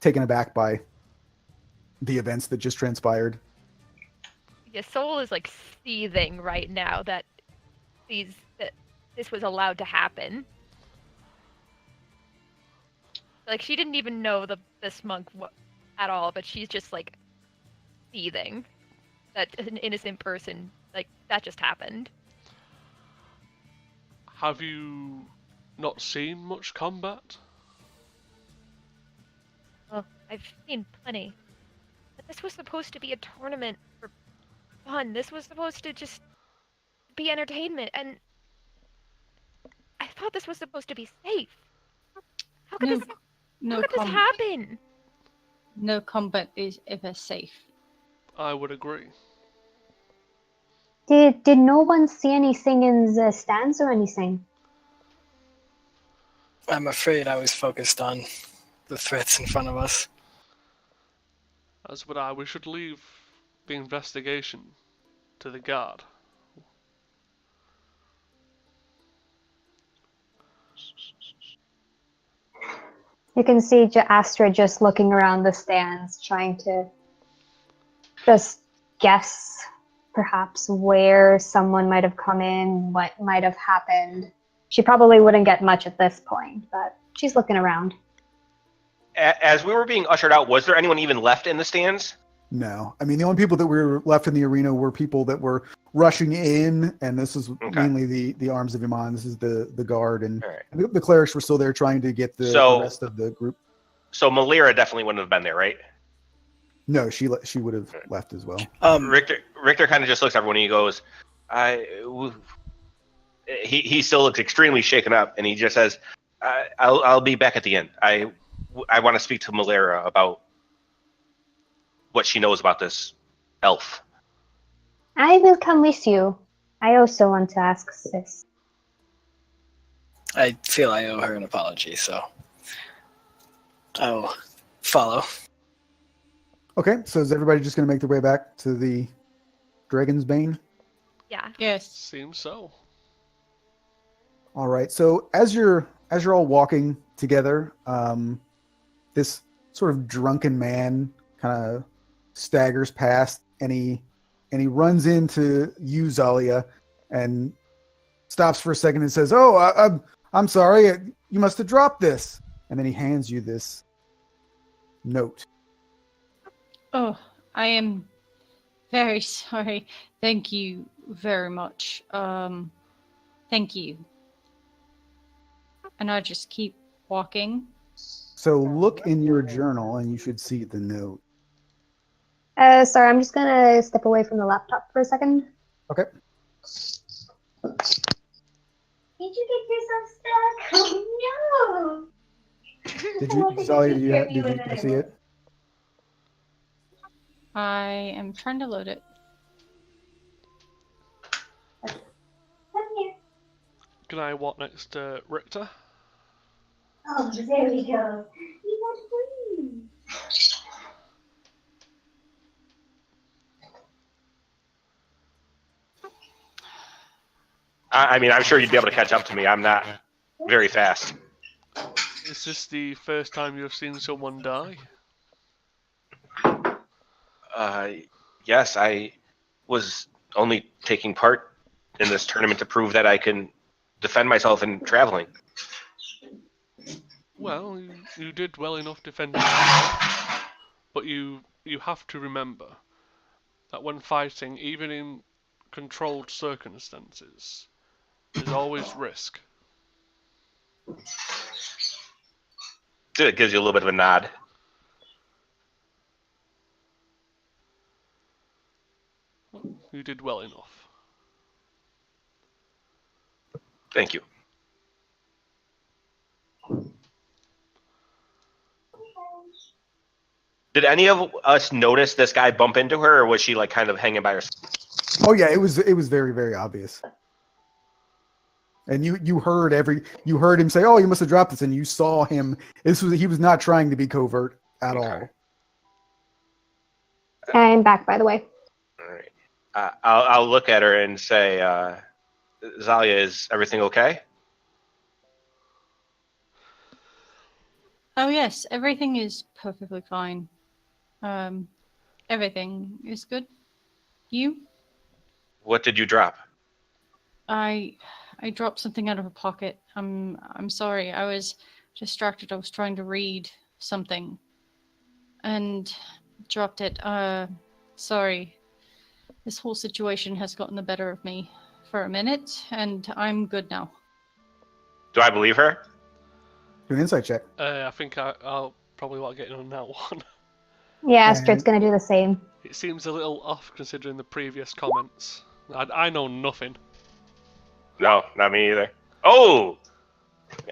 taken aback by the events that just transpired. Yeah, Soul is like seething right now that this was allowed to happen. Like she didn't even know this monk at all, but she's just like seething that an innocent person, like, that just happened. Have you not seen much combat? Well, I've seen plenty. But this was supposed to be a tournament for fun. This was supposed to just be entertainment, and thought this was supposed to be safe. How could No, this? no, How could this happen? no combat is ever safe. I would agree. Did no one see anything in the stands or anything? I'm afraid I was focused on the threats in front of us. As would I. We should leave the investigation to the guard. You can see Astrid just looking around the stands, trying to just guess perhaps where someone might have come in, what might have happened. She probably wouldn't get much at this point, but she's looking around. As we were being ushered out, was there anyone even left in the stands? No. I mean, the only people that were left in the arena were people that were rushing in, and this is mainly the arms of Iman. This is the guard, and Right. the clerics were still there trying to get the rest of the group. So Malira definitely wouldn't have been there, right? No, she would have left as well. Richter kind of just looks at everyone and he goes, he still looks extremely shaken up, and he just says, I'll be back at the end. I want to speak to Malira about what she knows about this elf. I will come with you. I also want to ask Sis. I feel I owe her an apology, so I'll follow. Okay, so is everybody just going to make their way back to the Dragon's Bane? Yeah. Yes. Seems so. All right. So as you're all walking together, this sort of drunken man kind of staggers past, and he runs into you, Zalia, and stops for a second and says, "Oh, I'm sorry. You must have dropped this." And then he hands you this note. Oh, I am very sorry. Thank you very much. Thank you. And I just keep walking. So look in your journal, and you should see the note. Sorry, I'm just gonna step away from the laptop for a second. Okay. Did you get yourself stuck? Oh no! Did you, Zalia? Did you see it? I am trying to load it. Come here. Can I walk next to Richter? Oh, there we go. You want to breathe. I mean, I'm sure you'd be able to catch up to me. I'm not very fast. Is this the first time you've seen someone die? Yes, I was only taking part in this tournament to prove that I can defend myself in traveling. Well, you did well enough defending yourself, but you have to remember that when fighting, even in controlled circumstances, there's always risk. It gives you a little bit of a nod. You did well enough. Thank you. Did any of us notice this guy bump into her, or was she like kind of hanging by herself? Oh yeah, it was very, very obvious. And you heard him say, "Oh, you must have dropped this," and you saw him. He was not trying to be covert at all. I'm back, by the way. All right. I'll look at her and say, Zalia, is everything okay? Oh yes, everything is perfectly fine. Everything is good. You? What did you drop? I dropped something out of a pocket. I'm sorry. I was distracted. I was trying to read something and dropped it. Sorry. This whole situation has gotten the better of me for a minute, and I'm good now. Do I believe her? Do an insight check. I think I'll probably want to get in on that one. Yeah, Astrid's gonna do the same. It seems a little off considering the previous comments. I know nothing. No, not me either. Oh,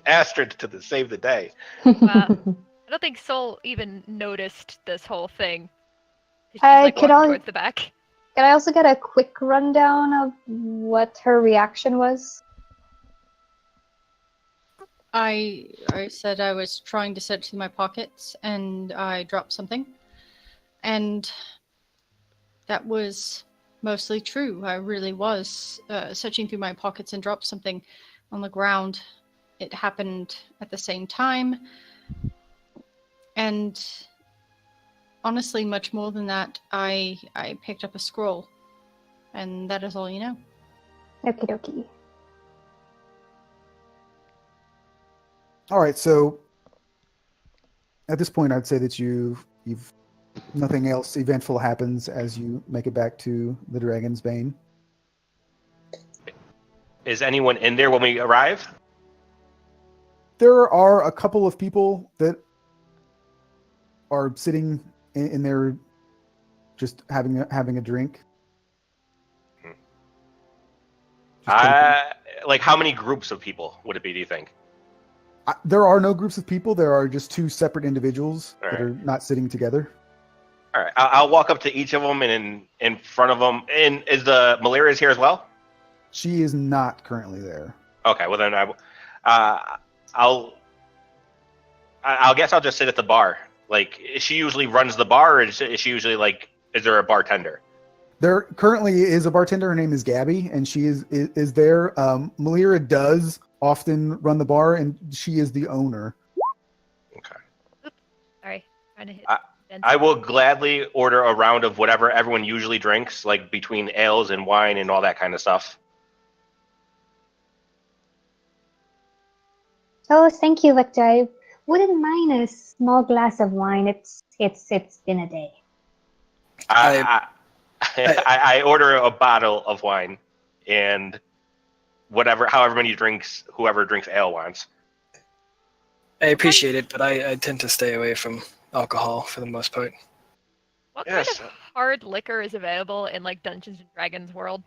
Astrid to the save the day. I don't think Soul even noticed this whole thing. She's like could walking I towards the back. Can I also get a quick rundown of what her reaction was? I said I was trying to search through my pockets and I dropped something. And that was mostly true. I really was searching through my pockets and dropped something on the ground. It happened at the same time. And honestly, much more than that, I picked up a scroll. And that is all you know. Okie dokie. All right, so at this point, I'd say that you've nothing else eventful happens as you make it back to the Dragon's Bane. Is anyone in there when we arrive? There are a couple of people that are sitting in there, just having a drink. Just taking- Like how many groups of people would it be? Do you think? There are no groups of people. There are just two separate individuals All that right. are not sitting together. All right, I'll walk up to each of them and in front of them. And is the Malaria's here as well? She is not currently there. Okay, well then I'll guess I'll just sit at the bar. Like, she usually runs the bar, or is she usually like? Is there a bartender? There currently is a bartender. Her name is Gabby, and she is there. Malira does often run the bar, and she is the owner. Okay. Sorry, trying to hit. I will gladly order a round of whatever everyone usually drinks, like between ales and wine and all that kind of stuff. Oh, thank you, Victor. I wouldn't mind a small glass of wine. It's been a day. I order a bottle of wine and however many drinks whoever drinks ale wants. I appreciate it, but I tend to stay away from alcohol for the most part. What Yes. kind of hard liquor is available in like Dungeons and Dragons world?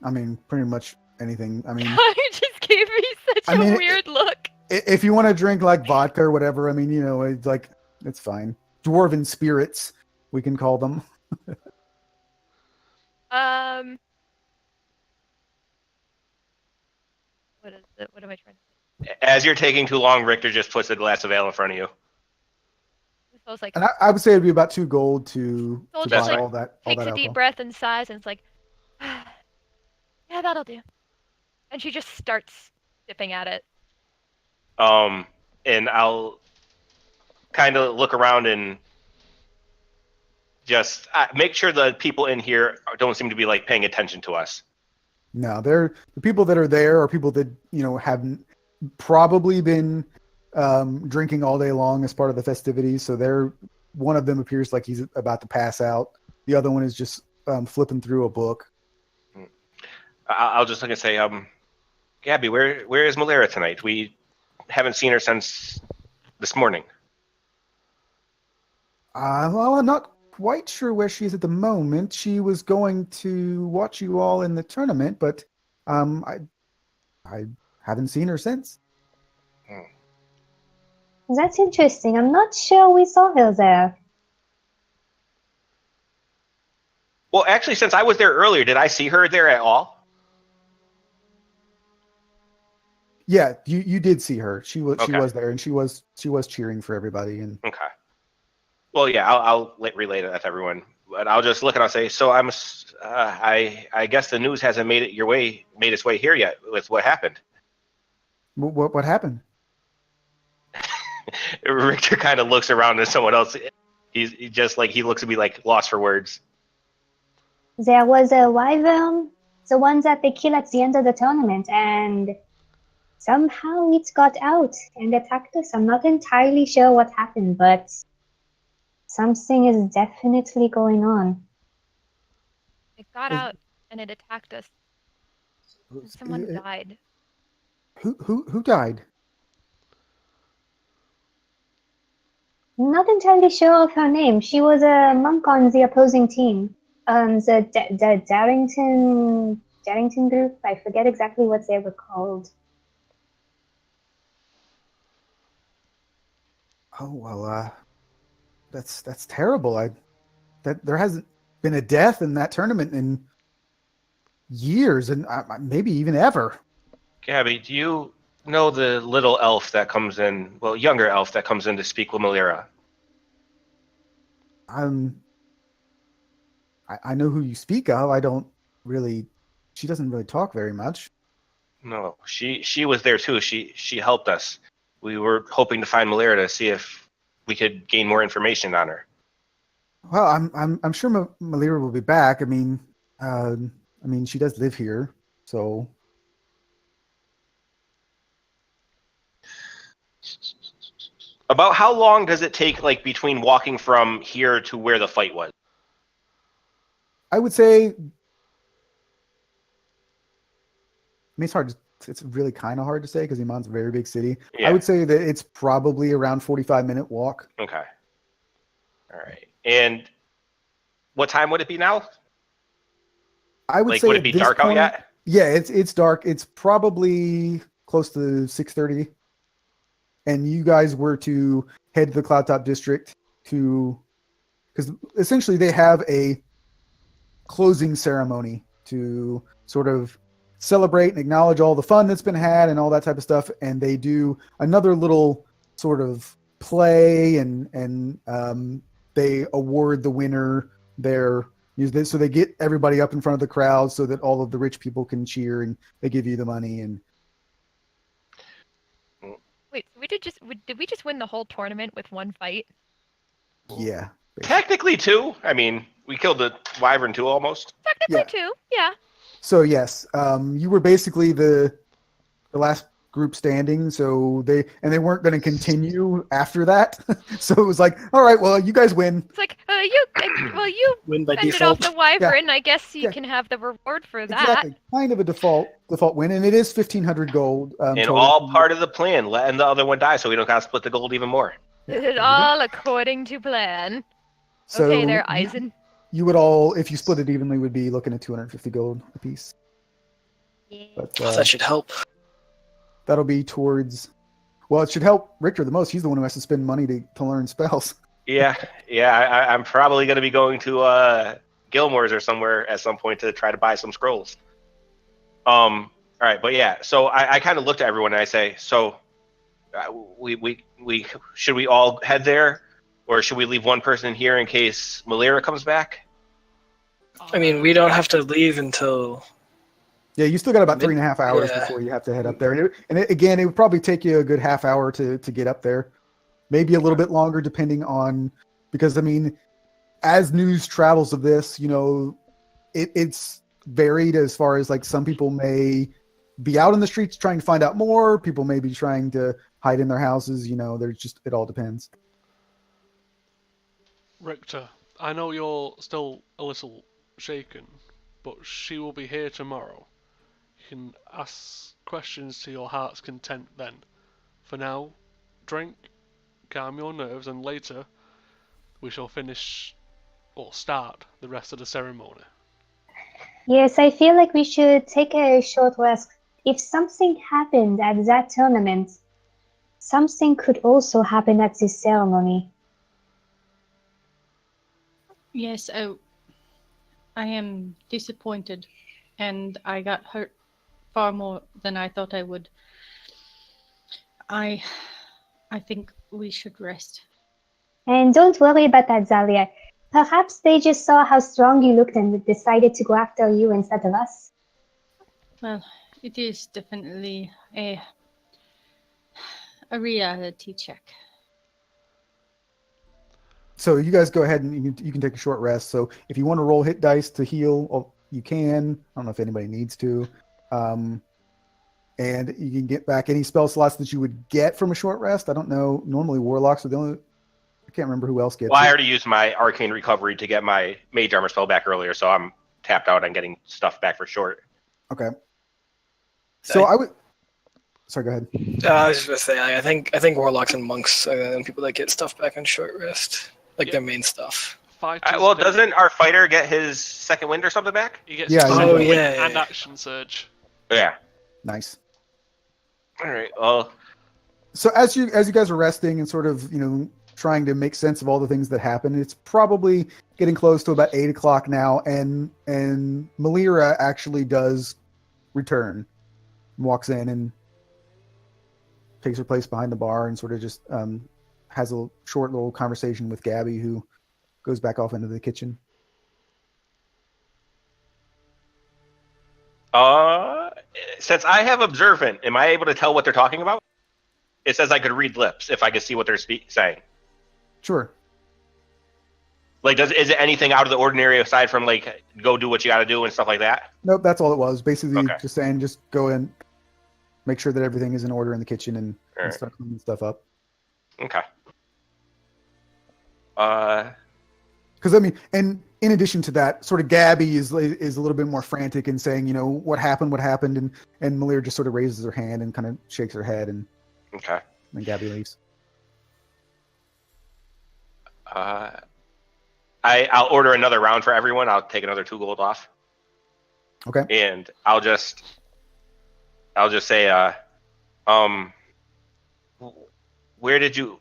I mean, pretty much anything. I mean, You just gave me such a weird look. if you want to drink like vodka or whatever, I mean, it's like it's fine. Dwarven spirits, we can call them. What is it? What am I trying to say? As you're taking too long, Richter just puts a glass of ale in front of you. So it's like And I would say it'd be about 2 gold to Soul buy just, like, all that takes a alcohol. deep breath and sighs, and it's like, yeah, that'll do. And she just starts sipping at it. And I'll kind of look around and just make sure the people in here don't seem to be like paying attention to us. No, the people that are there are people that have probably been drinking all day long as part of the festivities. So one of them appears like he's about to pass out. The other one is just flipping through a book. I'll just look and say, Gabby, where is Malera tonight? We haven't seen her since this morning. Well, I'm not quite sure where she is at the moment. She was going to watch you all in the tournament, but I haven't seen her since. That's interesting. I'm not sure we saw her there. Well, actually, since I was there earlier, did I see her there at all? Yeah, you did see her. She was there, and she was cheering for everybody. And okay. Well, yeah, I'll relay that to everyone. But I'll just look and I'll say, so I guess the news hasn't made its way here yet with what happened. What happened? Richter kind of looks around at someone else. He looks at me like lost for words. There was a wyvern, the one that they kill at the end of the tournament, and somehow it got out and attacked us. I'm not entirely sure what happened, but something is definitely going on. It got out and it attacked us. And someone died. Who died? Not entirely sure of her name. She was a monk on the opposing team. The Darrington Darrington group. I forget exactly what they were called. Oh well, that's terrible. That there hasn't been a death in that tournament in years, and maybe even ever. Gabby, do you know the little elf that comes in? Well, younger elf that comes in to speak with Malira. I know who you speak of. I don't really. She doesn't really talk very much. No, she was there too. She helped us. We were hoping to find Malira to see if we could gain more information on her. Well, I'm sure Malira will be back. I mean, she does live here, so. About how long does it take, like, between walking from here to where the fight was? I would say. I mean, it's hard. It's really kind of hard to say because Iman's a very big city. Yeah. I would say that it's probably around 45-minute walk. Okay. All right. And what time would it be now? I would Like, say would at it be this dark out point- yet? Yeah, it's dark. It's probably close to 6:30. And you guys were to head to the Cloud Top District because essentially they have a closing ceremony to sort of celebrate and acknowledge all the fun that's been had and all that type of stuff. And they do another little sort of play and they award the winner so they get everybody up in front of the crowd so that all of the rich people can cheer and they give you the money. And Wait, did we just win the whole tournament with one fight? yeah. Technically, two. I mean, we killed the wyvern too, almost. Technically, two. Yeah. So yes, you were basically the last group standing. So they weren't going to continue after that. So it was like, all right, well, you guys win. It's like, you Win by fended off default. the wyvern. I guess you Yeah. can have the reward for that. Exactly, kind of a default win, and it is 1,500 gold. And total. all part of the plan, letting the other one die so we don't got to split the gold even more. It is all according to plan. So Okay, there, Eisen. You would all, if you split it evenly, would be looking at 250 gold apiece. Yeah. But Oh, that should help. that'll be towards. Well, it should help Richter the most. He's the one who has to spend money to learn spells. Yeah, I'm probably going to be going to Gilmore's or somewhere at some point to try to buy some scrolls. All right, but yeah, so I kind of looked at everyone and I say, so we should we all head there, or should we leave one person here in case Malira comes back? I mean, we don't have to leave until. Yeah, you still got about 3.5 hours Yeah. before you have to head up there. Again, it would probably take you a good half hour to get up there. Maybe a little bit longer depending on, because I mean, as news travels of this, it's varied as far as like some people may be out in the streets trying to find out more. People may be trying to hide in their houses. It all depends. Richter, I know you're still a little shaken, but she will be here tomorrow. You can ask questions to your heart's content then. For now, drink, calm your nerves, and later we shall start the rest of the ceremony. Yes, I feel like we should take a short rest. If something happened at that tournament, something could also happen at this ceremony. Yes, I am disappointed, and I got hurt far more than I thought I would. I think we should rest. And don't worry about that, Zalia. Perhaps they just saw how strong you looked and decided to go after you instead of us. Well, it is definitely a reality check. So you guys go ahead and you can take a short rest. So if you want to roll hit dice to heal, you can. I don't know if anybody needs to. And you can get back any spell slots that you would get from a short rest. I don't know. Normally warlocks are the only. I can't remember who else gets. Well, I it. already used my arcane recovery to get my mage armor spell back earlier, so I'm tapped out on getting stuff back for short. Okay. So I would. Sorry, go ahead. I was just gonna say, I think warlocks and monks are the people that get stuff back on short rest, like their main stuff. fighters. Well, doesn't our fighter get his second wind or something back? He gets Yeah, his he second does. wind Yeah, and yeah. action surge. Yeah. Nice. All right. Well, So as you guys are resting and sort of trying to make sense of all the things that happened, it's probably getting close to about 8 o'clock now, and Malira actually does return, walks in and takes her place behind the bar and sort of just has a short little conversation with Gabby, who goes back off into the kitchen. Since I have observant, am I able to tell what they're talking about? It says I could read lips if I could see what they're saying. Sure. Like, is it anything out of the ordinary aside from like go do what you got to do and stuff like that? Nope, that's all it was. Basically, Okay. just saying, just go in, make sure that everything is in order in the kitchen, and Alright. start cleaning stuff up. Okay. Because I mean, and in addition to that, sort of Gabby is a little bit more frantic and saying, what happened, and Malir just sort of raises her hand and kind of shakes her head, and Okay. then Gabby leaves. I'll order another round for everyone. I'll take another 2 gold off. Okay. And I'll just say, when did you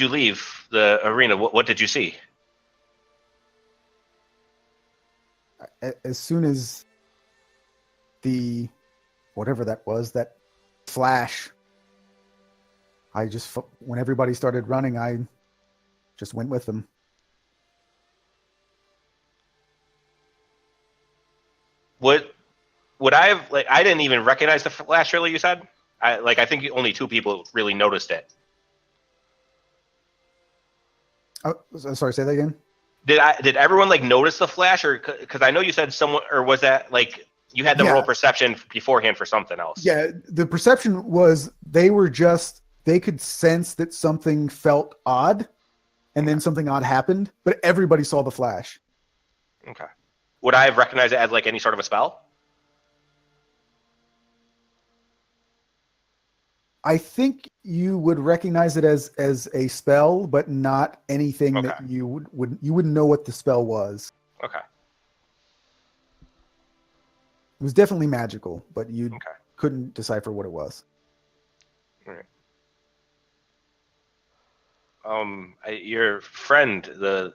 leave the arena? What did you see? As soon as the whatever that was, that flash, when everybody started running, I just went with them. Would I have, like, I didn't even recognize the flash, really, you said? I think only 2 people really noticed it. Oh, sorry, say that again. Did everyone like notice the flash, or because I know you said someone, or was that like you had them Yeah. roll perception beforehand for something else? Yeah, the perception was they could sense that something felt odd, and then something odd happened, but everybody saw the flash. Okay. Would I have recognized it as like any sort of a spell? I think you would recognize it as a spell, but not anything that Okay. you wouldn't know what the spell was. Okay. It was definitely magical, but you Okay. couldn't decipher what it was. Your friend, the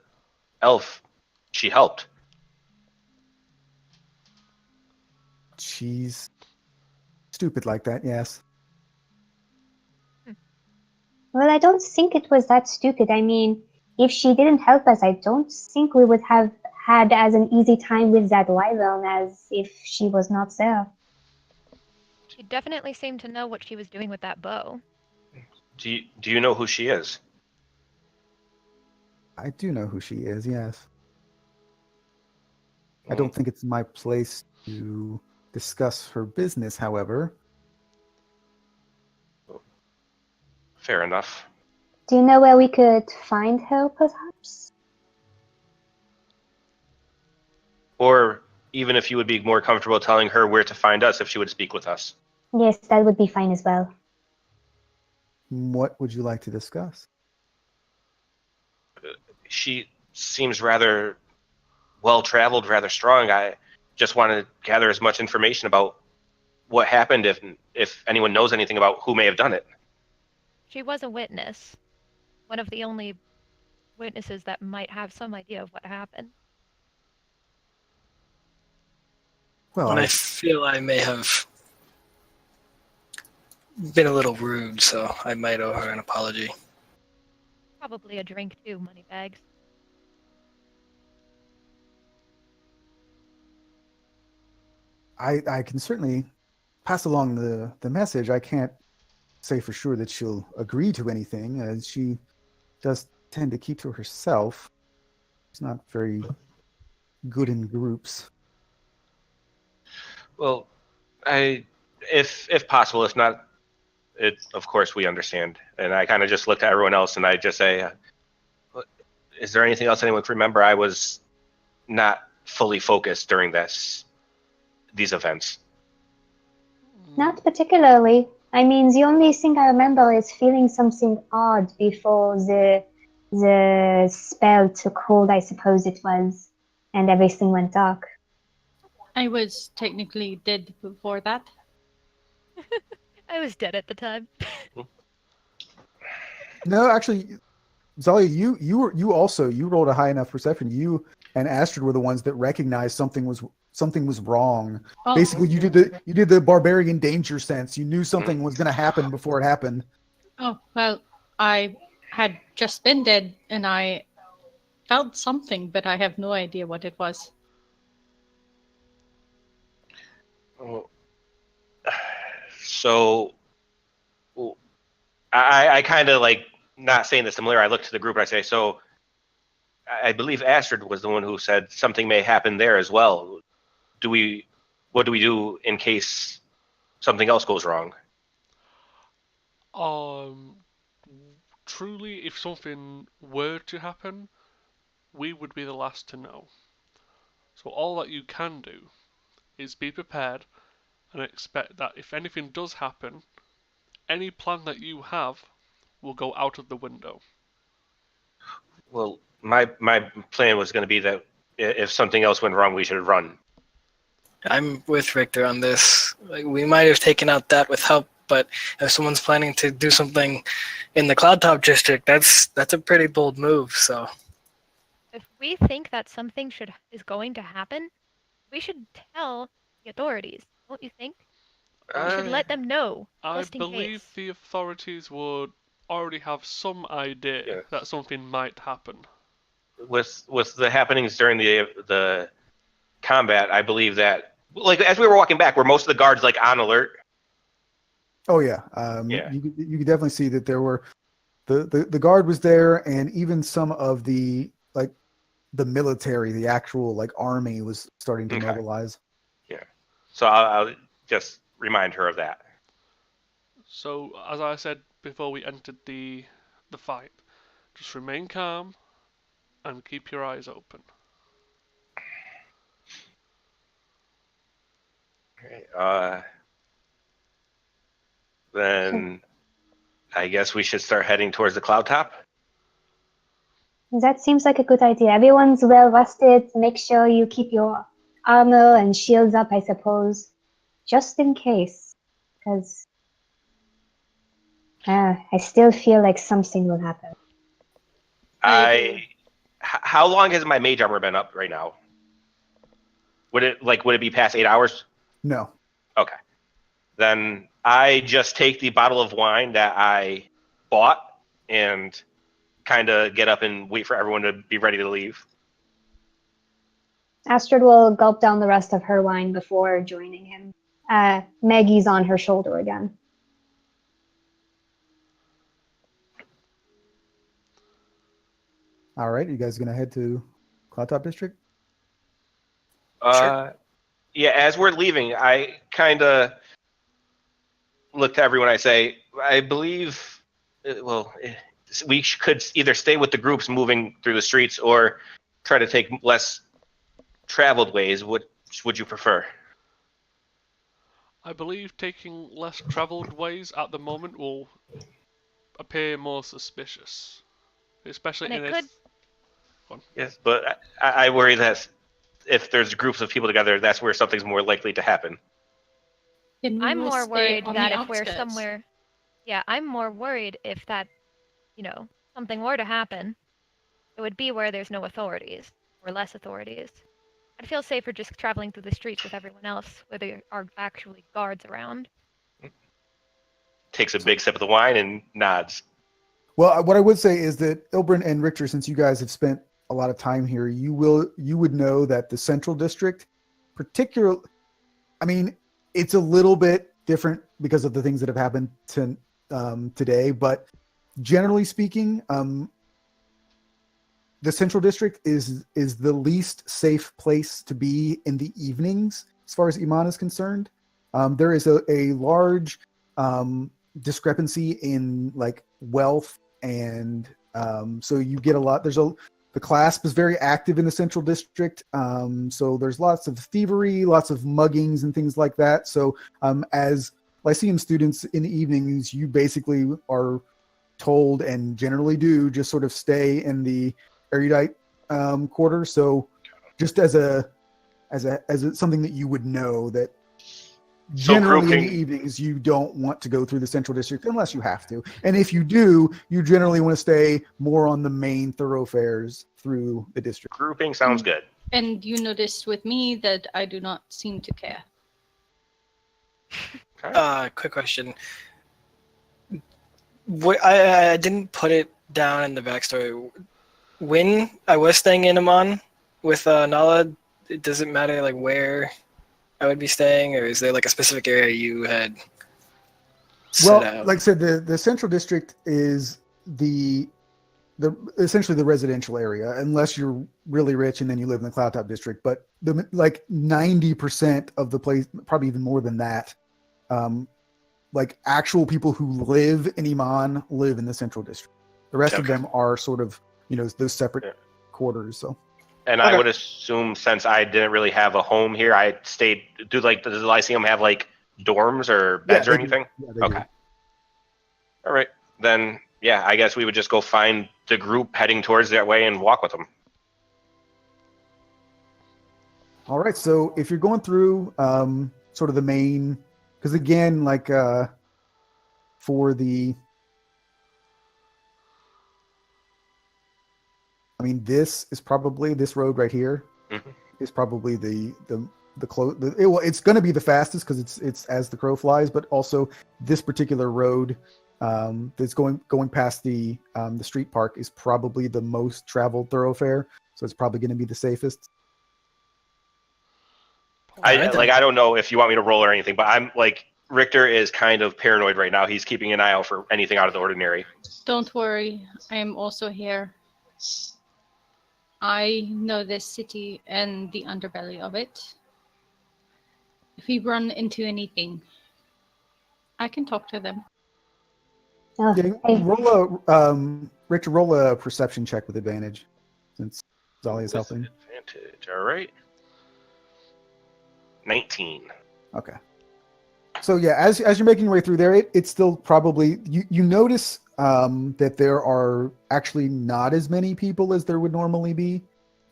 elf, she helped. She's stupid like that, yes. Well, I don't think it was that stupid. I mean, if she didn't help us, I don't think we would have had as an easy time with that wyvern as if she was not there. She definitely seemed to know what she was doing with that bow. Do you know who she is? I do know who she is, yes. I don't think it's my place to discuss her business, however. Fair enough. Do you know where we could find her, perhaps? Or even if you would be more comfortable telling her where to find us if she would speak with us. Yes, that would be fine as well. What would you like to discuss? She seems rather well-traveled, rather strong. I just want to gather as much information about what happened, if anyone knows anything about who may have done it. She was a witness. One of the only witnesses that might have some idea of what happened. Well, And I feel I may have been a little rude, so I might owe her an apology. Probably a drink too, moneybags. I can certainly pass along the message. I can't say for sure that she'll agree to anything, as she does tend to keep to herself. She's not very good in groups. Well, if possible, if not, of course we understand. And I kind of just looked at everyone else and I just say, is there anything else anyone can remember? I was not fully focused during these events. Not particularly. I mean, the only thing I remember is feeling something odd before the the spell took hold, I suppose it was, and everything went dark. I was technically dead before that. I was dead at the time. No, actually, Zalia, you rolled a high enough perception. You and Astrid were the ones that recognized something was wrong. Oh, Basically, you did the barbarian danger sense. You knew something was going to happen before it happened. oh, well, I had just been dead and I felt something, but I have no idea what it was. So I kind of like not saying this similar. I look to the group and I say, so I believe Astrid was the one who said something may happen there as well. What do we do in case something else goes wrong? Truly, if something were to happen, we would be the last to know. So all that you can do is be prepared and expect that if anything does happen, any plan that you have will go out of the window. Well, my plan was going to be that if something else went wrong, we should run. I'm with Victor on this. Like, we might have taken out that with help, but if someone's planning to do something in the Cloud Top district, that's a pretty bold move. So If we think that something is going to happen, we should tell the authorities, don't you think? We should let them know, I just in believe case. the authorities would already have some idea Yeah. that something might happen. With the happenings during the combat, I believe that like as we were walking back, were most of the guards like on alert? Oh yeah, Yeah. You could definitely see that there were the guard was there, and even some of the military, the actual like army, was starting to Okay. mobilize. Yeah. So I'll just remind her of that. So, as I said before we entered the fight, just remain calm and keep your eyes open. Okay. Then I guess we should start heading towards the cloud top. That seems like a good idea. Everyone's well rested. Make sure you keep your armor and shields up, I suppose, just in case. Because I still feel like something will happen. How long has my mage armor been up right now? Would it be past 8 hours? No. Okay. Then I just take the bottle of wine that I bought and kind of get up and wait for everyone to be ready to leave. Astrid will gulp down the rest of her wine before joining him. Maggie's on her shoulder again. All right, you guys gonna head to Cloud Top District? Sure. Yeah, as we're leaving, I kind of look to everyone. I say, I believe, we could either stay with the groups moving through the streets or try to take less traveled ways. Which would you prefer? I believe taking less travelled ways at the moment will appear more suspicious, especially And in it this. could. Yes, but I worry that if there's groups of people together, that's where something's more likely to happen. Then we I'm will more stay worried on that the if we're outskirts. somewhere. Yeah, I'm more worried if that, something were to happen, it would be where there's no authorities, or less authorities. I'd feel safer just traveling through the streets with everyone else, where there are actually guards around. Takes a big sip of the wine and nods. Well, what I would say is that Ilbrin and Richter, since you guys have spent a lot of time here, you would know that the Central District, particularly, I mean, it's a little bit different because of the things that have happened today, but generally speaking, the Central District is the least safe place to be in the evenings as far as Iman is concerned. There is a large discrepancy in like wealth, and so you get a lot. The clasp is very active in the Central District, so there's lots of thievery, lots of muggings and things like that. So as Lyceum students in the evenings, you basically are told and generally do just sort of stay in the erudite quarter. So just as something that you would know that generally in the evenings you don't want to go through the central district unless you have to, and if you do, you generally want to stay more on the main thoroughfares through the district. Grouping sounds good. And you noticed with me that I do not seem to care. Okay. Quick question. I didn't put it down in the backstory. When I was staying in Amman with Nala, does it matter like where I would be staying, or is there like a specific area you had set out? Like I said, the central district is the essentially the residential area, unless you're really rich and then you live in the Cloud Top district. But like 90% of the place, probably even more than that, like actual people who live in Iman live in the central district. The rest of them are sort of, those separate quarters. So. And I would assume, since I didn't really have a home here, I stayed. Does the Lyceum have like dorms or beds or anything? Yeah, okay. All right, then. Yeah, I guess we would just go find the group heading towards that way and walk with them. All right, so if you're going through sort of the main, because again, like for the, this is probably, this road right here is probably the close. It's going to be the fastest because it's as the crow flies, but also this particular road that's going past the street park is probably the most traveled thoroughfare, so it's probably going to be the safest. I don't know if you want me to roll or anything, but I'm like, Richter is kind of paranoid right now. He's keeping an eye out for anything out of the ordinary. Don't worry, I am also here. I know this city and the underbelly of it. If we run into anything, I can talk to them. Richard, roll a perception check with advantage, since Zali is helping. Advantage, all right. 19. Okay. So yeah, as you're making your way through there, it's still probably you notice that there are actually not as many people as there would normally be.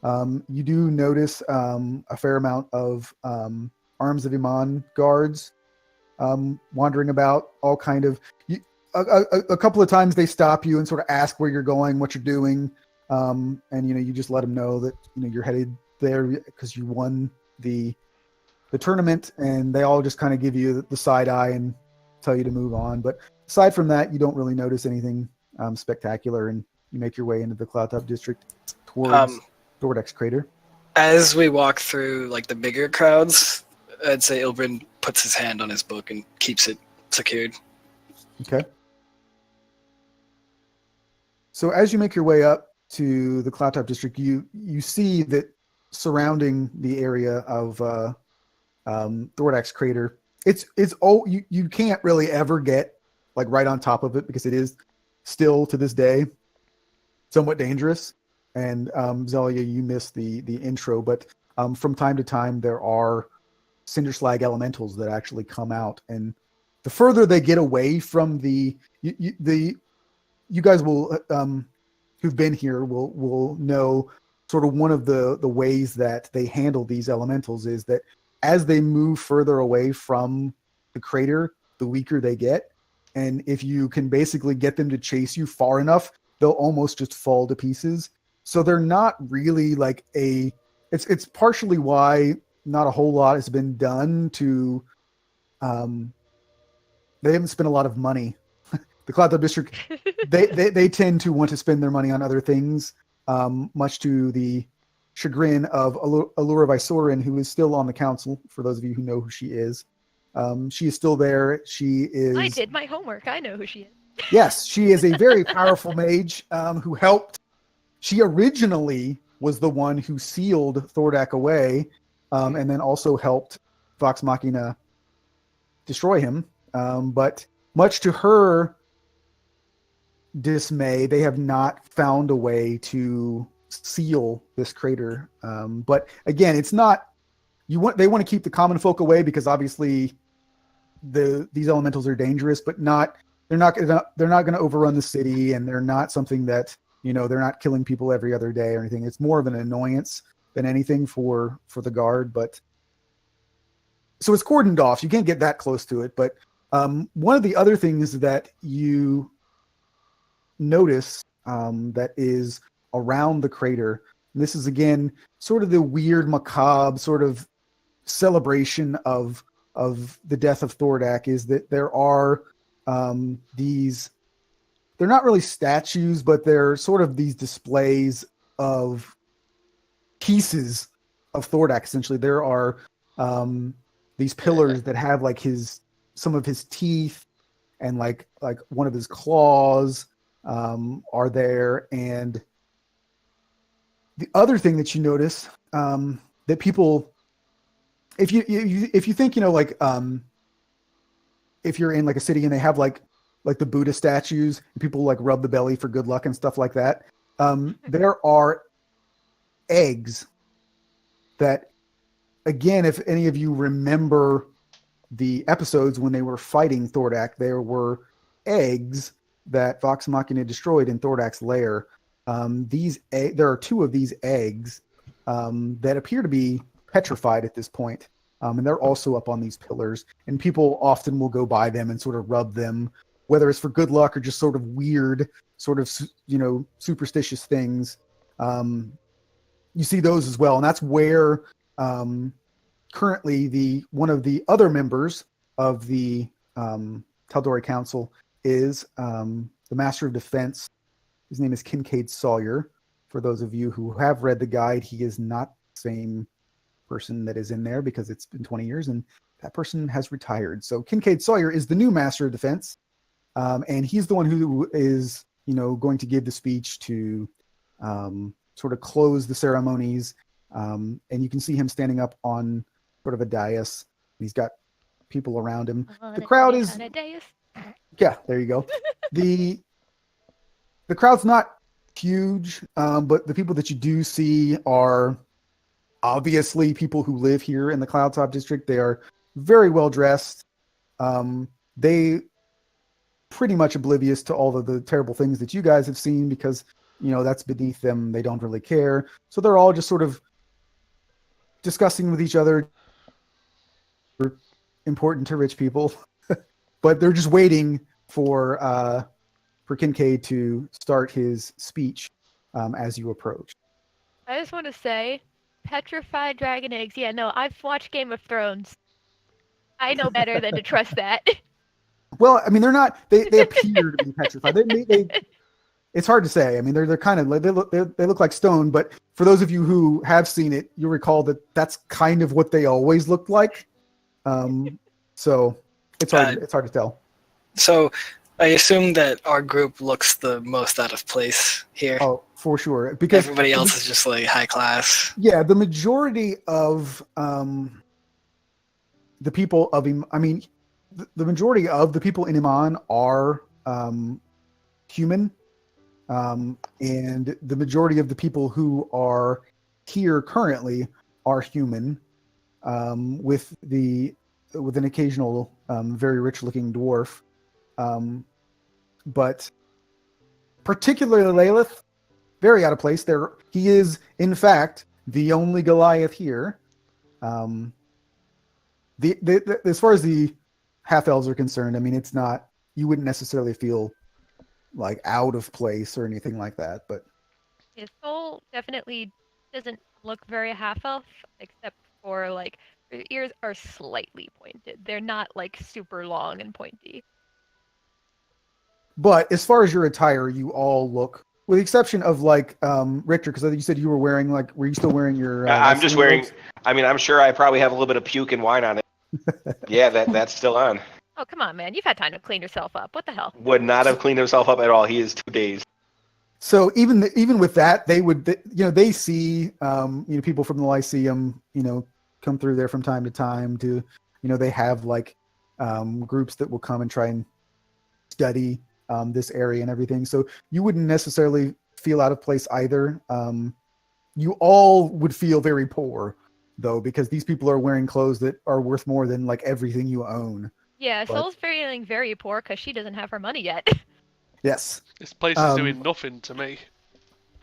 You do notice a fair amount of Arms of Iman guards wandering about, all kind of. A couple of times they stop you and sort of ask where you're going, what you're doing, and you just let them know that you're headed there because you won the tournament, and they all just kind of give you the side eye and tell you to move on. But aside from that, you don't really notice anything spectacular, and you make your way into the Cloud Top district towards Dordex Crater. As we walk through like the bigger crowds, I'd say Ilbrin puts his hand on his book and keeps it secured. Okay. So as you make your way up to the Cloud Top district, you see that surrounding the area of Thordax Crater, you can't really ever get like right on top of it because it is still to this day somewhat dangerous. And Zelia, you missed the intro, but from time to time there are cinder slag elementals that actually come out, and the further they get away from you guys will who've been here will know sort of one of the ways that they handle these elementals is that as they move further away from the crater, the weaker they get. And if you can basically get them to chase you far enough, they'll almost just fall to pieces. So they're not really like it's partially why not a whole lot has been done to, they haven't spent a lot of money. The Cloud Top District, they tend to want to spend their money on other things, much to the chagrin of Allura Visorin, who is still on the council, for those of you who know who she is. She is still there. She is... I did my homework. I know who she is. Yes, she is a very powerful mage who helped. She originally was the one who sealed Thordak away, and then also helped Vox Machina destroy him. But much to her dismay, they have not found a way to seal this crater. But again, it's not they want to keep the common folk away because obviously these elementals are dangerous, but not they're not going to overrun the city, and they're not something that, they're not killing people every other day or anything. It's more of an annoyance than anything for the guard. But so it's cordoned off. You can't get that close to it. But one of the other things that you notice that is around the crater, and this is again sort of the weird, macabre sort of celebration of the death of Thordak, is that there are these, they're not really statues, but they're sort of these displays of pieces of Thordak. Essentially, there are these pillars that have like some of his teeth and like one of his claws are there. And the other thing that you notice that people, if you think, if you're in like a city and they have like the Buddha statues, and people like rub the belly for good luck and stuff like that, there are eggs that, again, if any of you remember the episodes when they were fighting Thordak, there were eggs that Vox Machina destroyed in Thordak's lair. There are 2 of these eggs that appear to be petrified at this point. And they're also up on these pillars, and people often will go by them and sort of rub them, whether it's for good luck or just sort of weird, sort of, superstitious things. You see those as well. And that's where currently one of the other members of the Tal'Dorei Council is the Master of Defense. His name is Kincaid Sawyer. For those of you who have read the guide, he is not the same person that is in there, because it's been 20 years and that person has retired. So Kincaid Sawyer is the new Master of Defense, and he's the one who is going to give the speech to sort of close the ceremonies, and you can see him standing up on sort of a dais. He's got people around him. The crowd is on a dais. Yeah, there you go. The crowd's not huge, but the people that you do see are obviously people who live here in the Cloudtop district. They are very well dressed. They pretty much oblivious to all of the terrible things that you guys have seen, because that's beneath them. They don't really care. So they're all just sort of discussing with each other, important to rich people, but they're just waiting for Kincaid to start his speech as you approach. I just want to say, petrified dragon eggs. Yeah, no, I've watched Game of Thrones. I know better than to trust that. Well, I mean, they're not. They appear to be petrified. It's hard to say. I mean, they're kind of, they look like stone. But for those of you who have seen it, you'll recall that that's kind of what they always looked like. So it's hard to tell. So I assume that our group looks the most out of place here. Oh, for sure. Because everybody else is just like high class. Yeah, the majority of the people of the majority of the people in Iman are human, and the majority of the people who are here currently are human, with an occasional very rich-looking dwarf. But particularly Lalith, very out of place. He is, in fact, the only Goliath here. As far as the half-elves are concerned, I mean, it's not, you wouldn't necessarily feel like out of place or anything like that. But His soul definitely doesn't look very half-elf, except for like her ears are slightly pointed. They're not like super long and pointy. But as far as your attire, you all look, with the exception of like Richter, because you said you were wearing were you still wearing your? I'm just wearing. robes? I mean, I'm sure I probably have a little bit of puke and wine on it. Yeah, that's still on. Oh, come on, man. You've had time to clean yourself up. What the hell? Would not have cleaned himself up at all. He is 2 days. So even with that, they see people from the Lyceum come through there from time to time to they have like groups that will come and try and study this area and everything. So you wouldn't necessarily feel out of place either. You all would feel very poor though, because these people are wearing clothes that are worth more than like everything you own. Yeah, But- Soul's feeling very poor because she doesn't have her money yet. Yes. This place is doing nothing to me.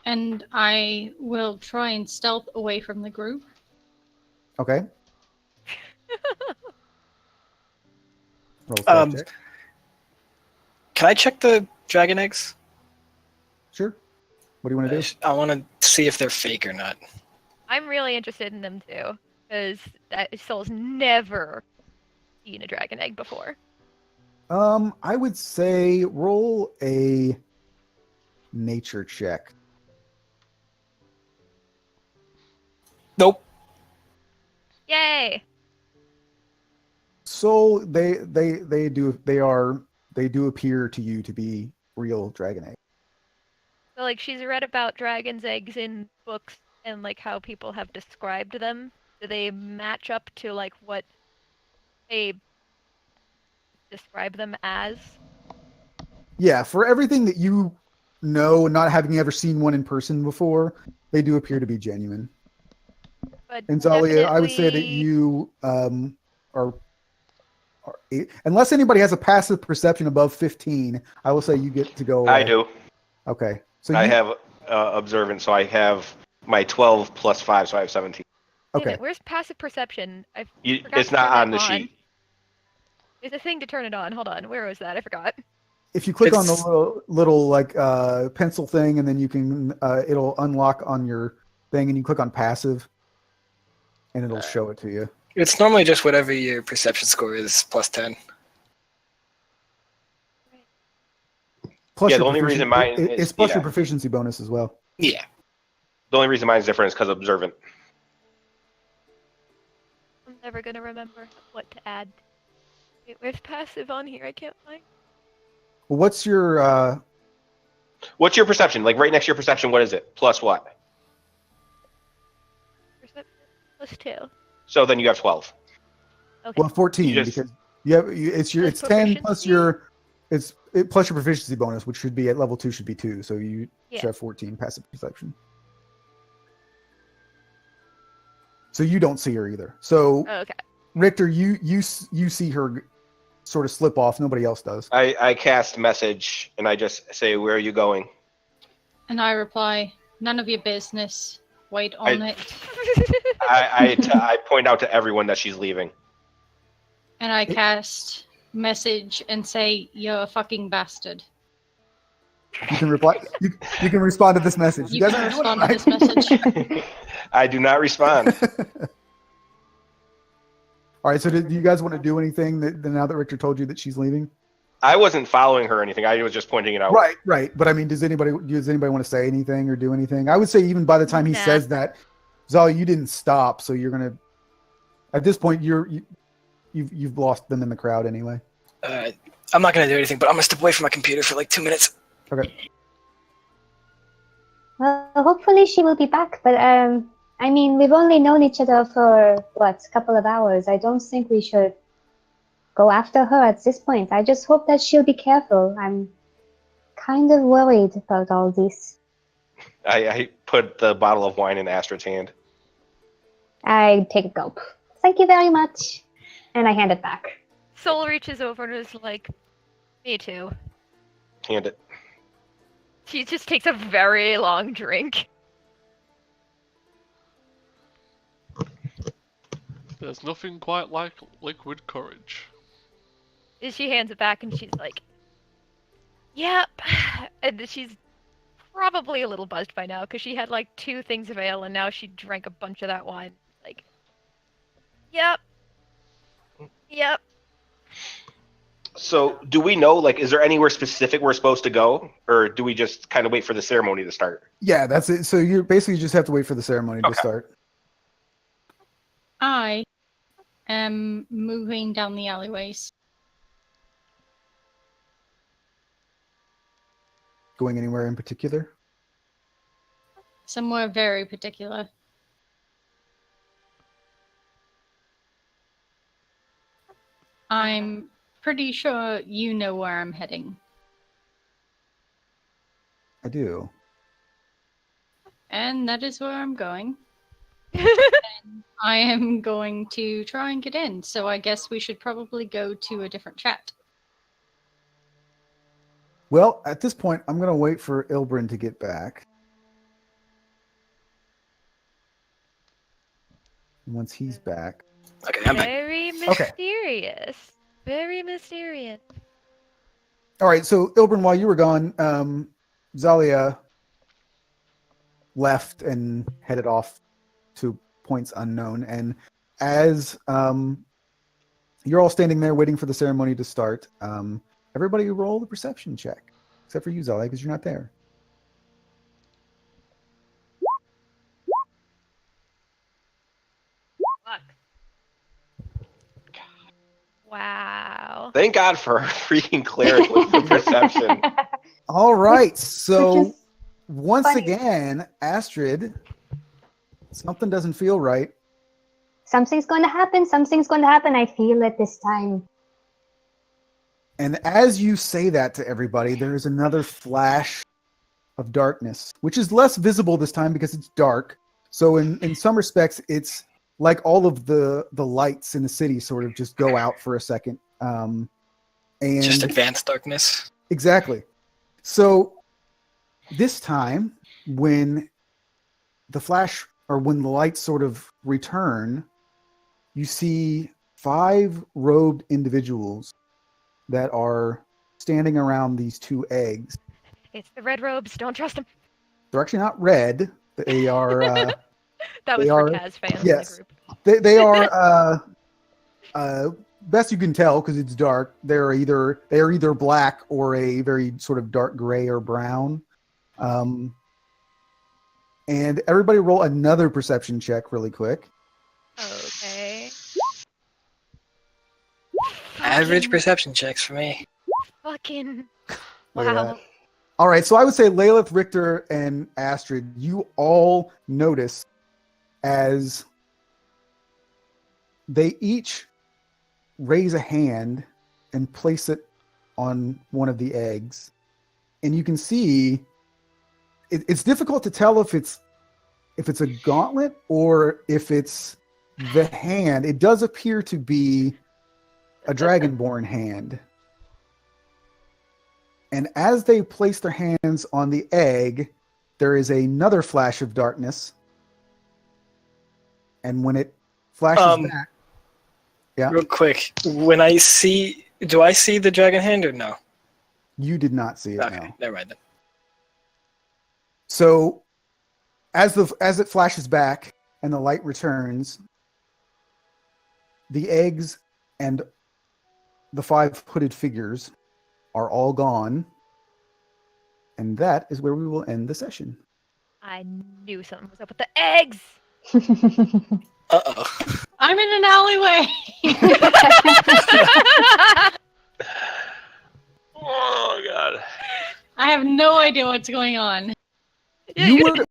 And I will try and stealth away from the group. Okay. Roll stealth check. Can I check the dragon eggs? Sure. What do you want to do? I want to see if they're fake or not. I'm really interested in them too, because Soul's never seen a dragon egg before. I would say roll a nature check. Nope. Yay! So they do appear to you to be real dragon eggs. So like she's read about dragon's eggs in books and like how people have described them. Do they match up to like what they describe them as? Yeah, for everything that you know, not having ever seen one in person before, they do appear to be genuine. But And Zalia, I would say that definitely- you are unless anybody has a passive perception above 15, I will say you get to go away. I do. Okay. So I have observant, so I have my 12 plus 5, so I have 17. Wait a Okay. minute, where's passive perception? I forgot It's to not turn on that the sheet. There's a thing to turn it on. Hold on, where was that? I forgot. If you click on It's- the little like pencil thing, and then you can it'll unlock on your thing, and you click on passive, and it'll show it to you. It's normally just whatever your perception score is plus 10. Plus Yeah, your the only reason mine it's is- plus yeah. your proficiency bonus as well. Yeah. The only reason mine's different is because observant. I'm never gonna remember what to add. Wait, where's passive on here? I can't find. Well, what's your What's your perception? Like right next to your perception, what is it? Plus what? Perception plus 2. So then you have 12. Okay. 14 You just- because it's Plus 10 plus proficiency? your plus your proficiency bonus, which should be at level 2 should be 2, so you Yeah. should have 14 passive perception. So you don't see her either. So Oh, okay. Richter, you see her sort of slip off. Nobody else does. I cast message and I just say, "Where are you going?" And I reply, none of your business. Wait on it. I point out to everyone that she's leaving. And I cast message and say, you're a fucking bastard. You can reply. You can respond to this message. You guys can are doing respond to this it message. I do not respond. All right. So, do you guys want to do anything now that Richter told you that she's leaving? I wasn't following her or anything. I was just pointing it out. Right. But I mean, does anybody want to say anything or do anything? I would say even by the time he Nah. says that, Zal, you didn't stop, so you're gonna. At this point, you've lost them in the crowd anyway. I'm not going to do anything, but I'm going to step away from my computer for like 2 minutes. Okay. Well, hopefully she will be back. But I mean, we've only known each other for a couple of hours. I don't think we should go after her at this point. I just hope that she'll be careful. I'm kind of worried about all this. I put the bottle of wine in Astrid's hand. I take a gulp. Thank you very much, and I hand it back. Soul reaches over and is like, me too. Hand it. She just takes a very long drink. There's nothing quite like liquid courage. And she hands it back and she's like, yep. And she's probably a little buzzed by now because she had like 2 things of ale and now she drank a bunch of that wine. Like, yep. Yep. So, do we know, like, is there anywhere specific we're supposed to go? Or do we just kind of wait for the ceremony to start? Yeah, that's it. So you basically just have to wait for the ceremony to Okay. start. I am moving down the alleyways. Going anywhere in particular? Somewhere very particular. I'm pretty sure you know where I'm heading. I do. And that is where I'm going. I am going to try and get in, so I guess we should probably go to a different chat. Well, at this point, I'm going to wait for Ilbrin to get back. Once he's back. Okay, I'm back. Very Okay. mysterious. Very mysterious. All right, so Ilbrin, while you were gone, Zalia left and headed off to points unknown. And as you're all standing there waiting for the ceremony to start, everybody roll the perception check, except for you, Zalia, because you're not there. Fuck. Wow. Thank God for our freaking cleric with the perception. All right, Which so is once funny. again, Astrid, something doesn't feel right. Something's going to happen. Something's going to happen. I feel it this time. And as you say that to everybody, there is another flash of darkness, which is less visible this time because it's dark. So in some respects, it's like all of the lights in the city sort of just go out for a second. And Just advanced darkness. exactly. So this time, when the flash or when the lights sort of return, you see 5 robed individuals that are standing around these 2 eggs. It's the red robes. Don't trust them. They're actually not red. They are That was They for are- Kaz fans yes. in the group. they are best you can tell because it's dark. They are either black or a very sort of dark gray or brown. And everybody roll another perception check really quick. Okay. Average Fucking- perception checks for me. Fucking. Look at Wow. that. All right, so I would say Lalith, Richter, and Astrid, you all notice as they each raise a hand and place it on one of the eggs. And you can see it's difficult to tell if it's a gauntlet or if it's the hand. It does appear to be a dragonborn hand. And as they place their hands on the egg, there is another flash of darkness. And when it flashes back, yeah, Real quick, when I see, do I see the dragon hand or no? you did not see it. Okay, No. never mind then. So as it flashes back and the light returns, the eggs and the 5 hooded figures are all gone. And that is where we will end the session. I knew something was up with the eggs. Uh-oh. I'm in an alleyway. Oh God. I have no idea what's going on. You were